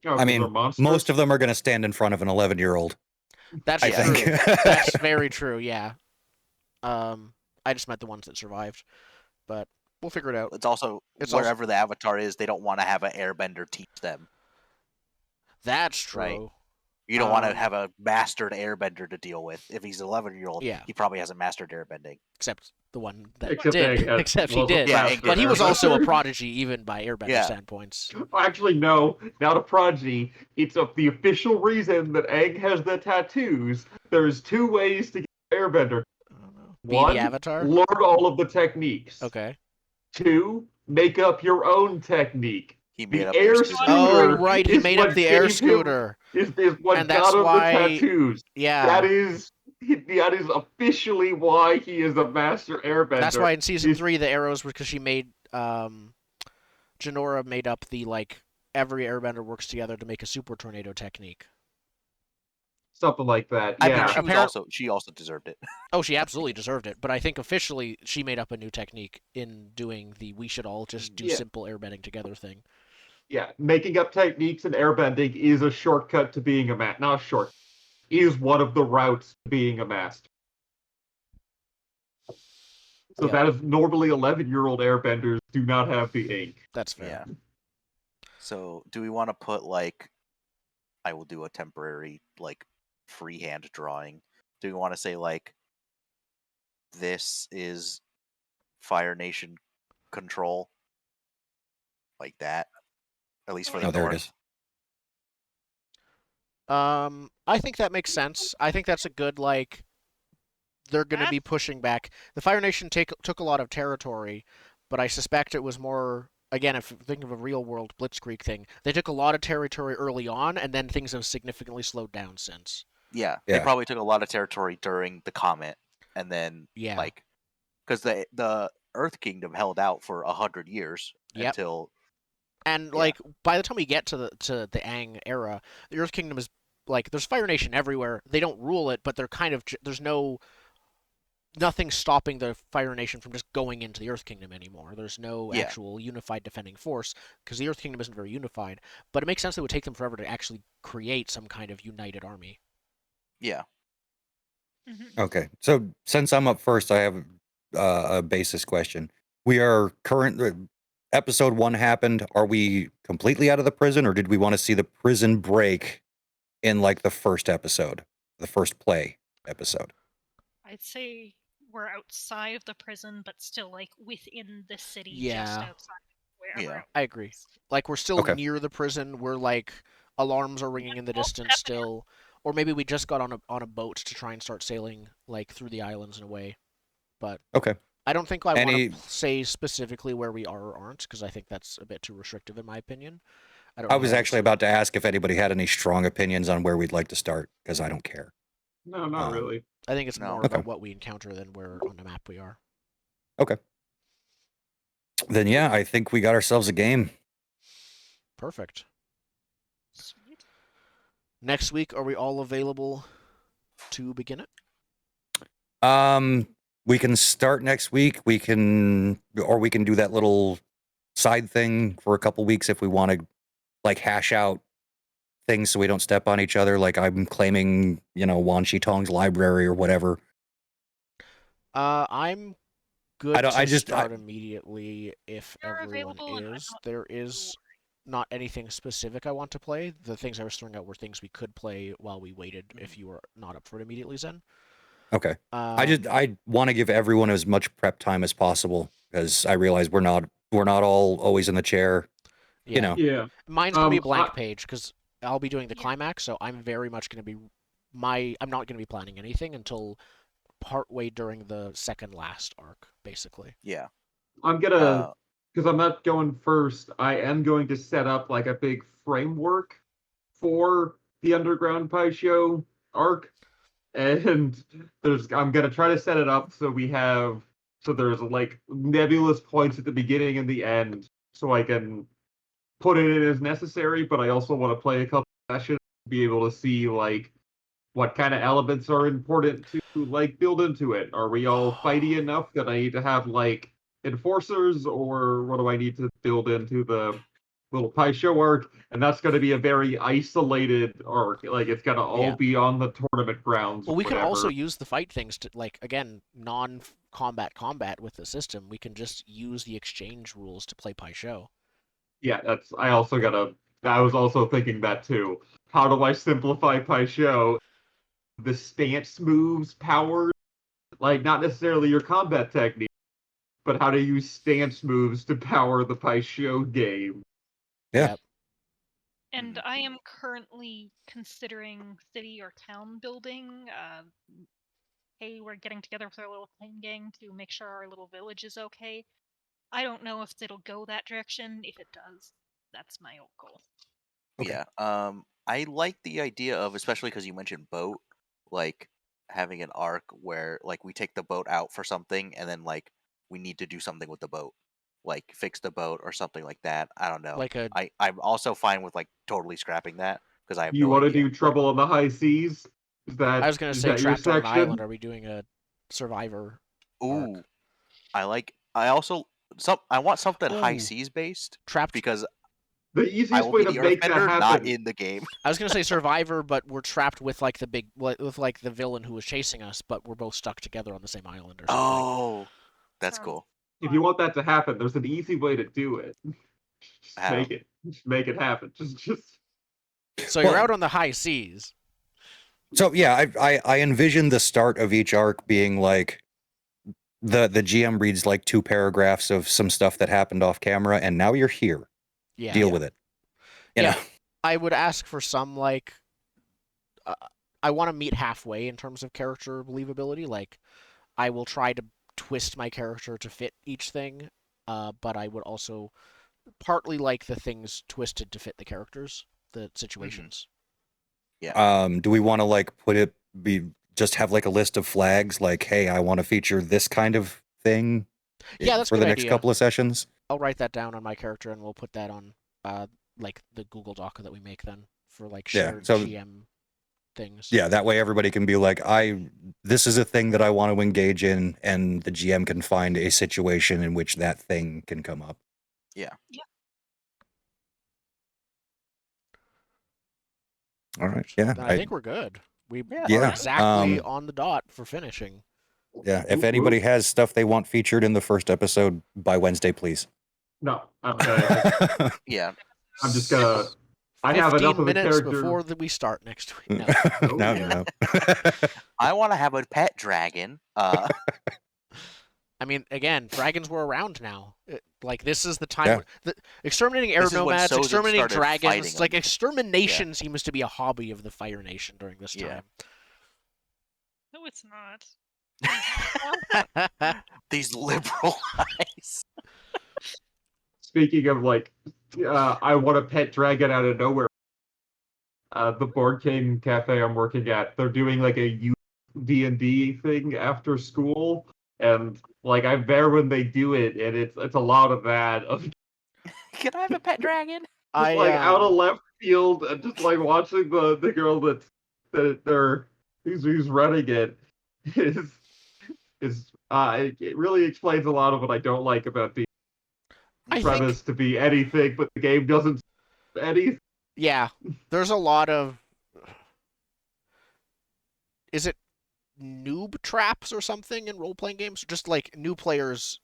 Oh, I mean, most of them are going to stand in front of an 11-year-old. That's true. That's very true. Yeah. I just meant the ones that survived, but we'll figure it out. It's also wherever the Avatar is, they don't want to have an airbender teach them. That's true. Right? You don't want to have a mastered airbender to deal with. If he's an 11-year-old, he probably hasn't mastered airbending. Except the one that did. Except he did. Yeah, but he was also a prodigy, even by airbender standpoints. Actually, no, not a prodigy. It's the official reason that Aang has the tattoos. There's 2 ways to get airbender. One, Avatar? learn all of the techniques. Okay. 2, make up your own technique. He made up air scooter. Oh, right, he made up the air scooter. Is what and got him the tattoos. Yeah. That is officially why he is a master airbender. That's why in season 3 the arrows were because she made Janora made up the like every airbender works together to make a super tornado technique. Something like that. I Yeah. mean, she also deserved it. Oh, she absolutely deserved it. But I think officially she made up a new technique in doing the we should all just do simple airbending together thing. Yeah, making up techniques in airbending is a shortcut to being a master. Not a short, is one of the routes to being a master. So that is normally 11-year-old airbenders do not have the ink. That's fair. Yeah. So do we want to put like, I will do a temporary like freehand drawing. Do we want to say like, this is Fire Nation control? Like that? At least for the there it north. is. I think that makes sense. I think that's a good, like, they're going to be pushing back. The Fire Nation took a lot of territory, but I suspect it was more, again, if you think of a real world Blitzkrieg thing, they took a lot of territory early on, and then things have significantly slowed down since. Yeah, they probably took a lot of territory during the Comet, and then, like, because the Earth Kingdom held out for 100 years until... And, like, by the time we get to the Aang era, the Earth Kingdom is, like, there's Fire Nation everywhere. They don't rule it, but they're kind of, there's nothing stopping the Fire Nation from just going into the Earth Kingdom anymore. There's no actual unified defending force, because the Earth Kingdom isn't very unified. But it makes sense that it would take them forever to actually create some kind of united army. Yeah. Okay, so since I'm up first, I have a basis question. We are episode 1 happened. Are we completely out of the prison, or did we want to see the prison break in like the first episode, the first play episode? I'd say we're outside of the prison, but still like within the city, Yeah. just outside wherever. I agree. Like, we're still near the prison. We're like, alarms are ringing in the distance still. Or maybe we just got on a boat to try and start sailing, like, through the islands in a way. But I don't think I want to say specifically where we are or aren't, because I think that's a bit too restrictive in my opinion. I was actually about to ask if anybody had any strong opinions on where we'd like to start, because I don't care. No, not really. I think it's more about what we encounter than where on the map we are. Okay. Then yeah, I think we got ourselves a game. Perfect. Sweet. Next week, are we all available to begin it? We can start next week. We can do that little side thing for a couple weeks if we want to, like, hash out things so we don't step on each other. Like, I'm claiming, Wan Shi Tong's library or whatever. I'm good to start immediately if everyone is. There is not anything specific I want to play. The things I was throwing out were things we could play while we waited if you were not up for it immediately, Zen. Okay. I want to give everyone as much prep time as possible, because I realize we're not all always in the chair. Yeah. Mine's gonna be a blank page because I'll be doing the climax, so I'm very much gonna be I'm not gonna be planning anything until partway during the second last arc, basically. Yeah. I'm gonna, because I'm not going first, I am going to set up like a big framework for the Underground Pie Show arc. And I'm gonna try to set it up so there's like nebulous points at the beginning and the end, so I can put it in as necessary, but I also want to play a couple sessions to be able to see like what kind of elements are important to like build into it. Are we all fighty enough that I need to have like enforcers, or what do I need to build into the little pie show arc? And that's going to be a very isolated arc. Like, it's going to all be on the tournament grounds. Well, we can also use the fight things to, like, again, non-combat combat with the system. We can just use the exchange rules to play pie show. Yeah, I was also thinking that too. How do I simplify pie show? The stance moves, powers, like, not necessarily your combat technique, but how to use stance moves to power the pie show game. Yeah. And I am currently considering city or town building. Hey, we're getting together with our little plane gang to make sure our little village is okay. I don't know if it'll go that direction. If it does, that's my old goal. Okay. Yeah. I like the idea of, especially because you mentioned boat, like having an arc where like we take the boat out for something and then like we need to do something with the boat. like fix the boat or something like that. I don't know. Like I'm also fine with like totally scrapping that because I have You no want to idea. do Trouble on the High Seas? I was gonna Is say that your trapped on an section? island. Are we doing a Survivor? Ooh, arc? I want something high Ooh. seas based Trapped. because The I easiest will way be to the make that Earthbender, not happen. in the game. I was gonna say Survivor, but we're trapped with like the villain who was chasing us, but we're both stuck together on the same island or something. Oh, that's Sounds cool. If you want that to happen, there's an easy way to do it. Just How? make it. Just make it happen. Just. So you're Well- out on the high seas. So yeah, I envision the start of each arc being like the GM reads like 2 paragraphs of some stuff that happened off camera, and now you're here. Yeah. Deal with it. You Yeah. know? I would ask for some like. I want to meet halfway in terms of character believability. Like, I will try to twist my character to fit each thing, but I would also partly like the things twisted to fit the characters, the situations. Do we want to like just have like a list of flags like, hey, I want to feature this kind of thing Yeah, that's a for the good next idea. couple of sessions? I'll write that down on my character, and we'll put that on like the Google Doc that we make then for like shared GM things. Yeah, that way everybody can be like, this is a thing that I want to engage in, and the GM can find a situation in which that thing can come up. Yeah. All right. Yeah. Then I think we're good. We Yeah, are exactly on the dot for finishing. Yeah. If anybody has stuff they want featured in the first episode by Wednesday, please. No, Yeah. I'm just gonna. I have enough of the 15 minutes character. before we start next week. No. No. I want to have a pet dragon. I mean, again, dragons were around now. Like, this is the time. Yeah. Exterminating air This is when nomads, Sozin exterminating started fighting dragons. them. Like, extermination seems to be a hobby of the Fire Nation during this Yeah. time. No, it's not. These liberal eyes. Speaking of like, I want a pet dragon out of nowhere. The board game cafe I'm working at, they're doing like a youth D&D thing after school, and like I'm there when they do it, and it's a lot of that. Can I have a pet dragon? Just like out of left field, and just like watching the girl who's running it it really explains a lot of what I don't like about the premise to be anything, but the game doesn't anything. Yeah, there's a lot of. Is it noob traps or something in role-playing games? Just like new players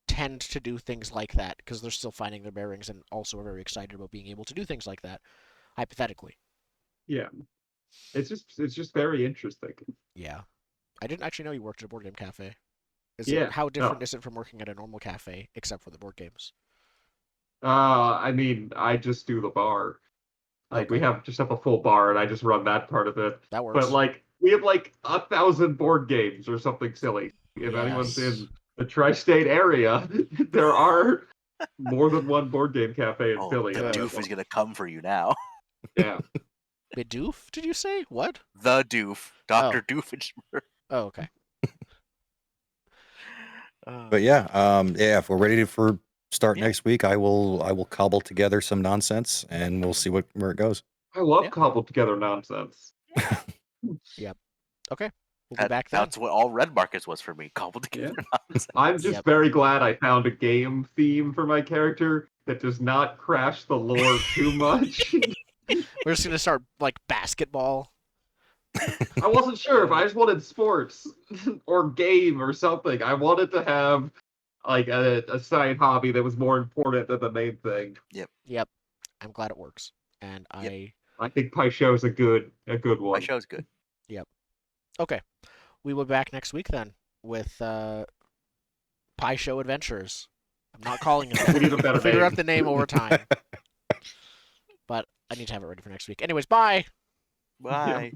tend to do things like that because they're still finding their bearings and also are very excited about being able to do things like that, hypothetically. Yeah, it's just very interesting. Yeah, I didn't actually know you worked at a board game cafe. How different is it from working at a normal cafe except for the board games? I mean, I just do the bar. Like we have a full bar, and I just run that part of it. That works. But like we have like 1,000 board games or something silly. If anyone's in the tri-state area, there are more than one board game cafe in Philly. The doof is gonna come for you now. Yeah. Bidoof? Did you say what? The doof, Dr. Doofenshmirtz. Oh, okay. But yeah, if we're ready for start next week, I will cobble together some nonsense and we'll see where it goes. I love cobbled together nonsense. Yep. Okay. We'll be back then. That's what all Red Markets was for me. Cobbled together nonsense. I'm just very glad I found a game theme for my character that does not crash the lore too much. We're just gonna start like basketball. I wasn't sure if I just wanted sports or game or something. I wanted to have like a side hobby that was more important than the main thing. Yep. I'm glad it works, and I think Pie Show is a good one. Pie Show's good. Yep. Okay. We will be back next week then with Pie Show Adventures. I'm not calling it that. We need a better We'll figure name. out the name over time. But I need to have it ready for next week. Anyways, bye. Bye. Yep.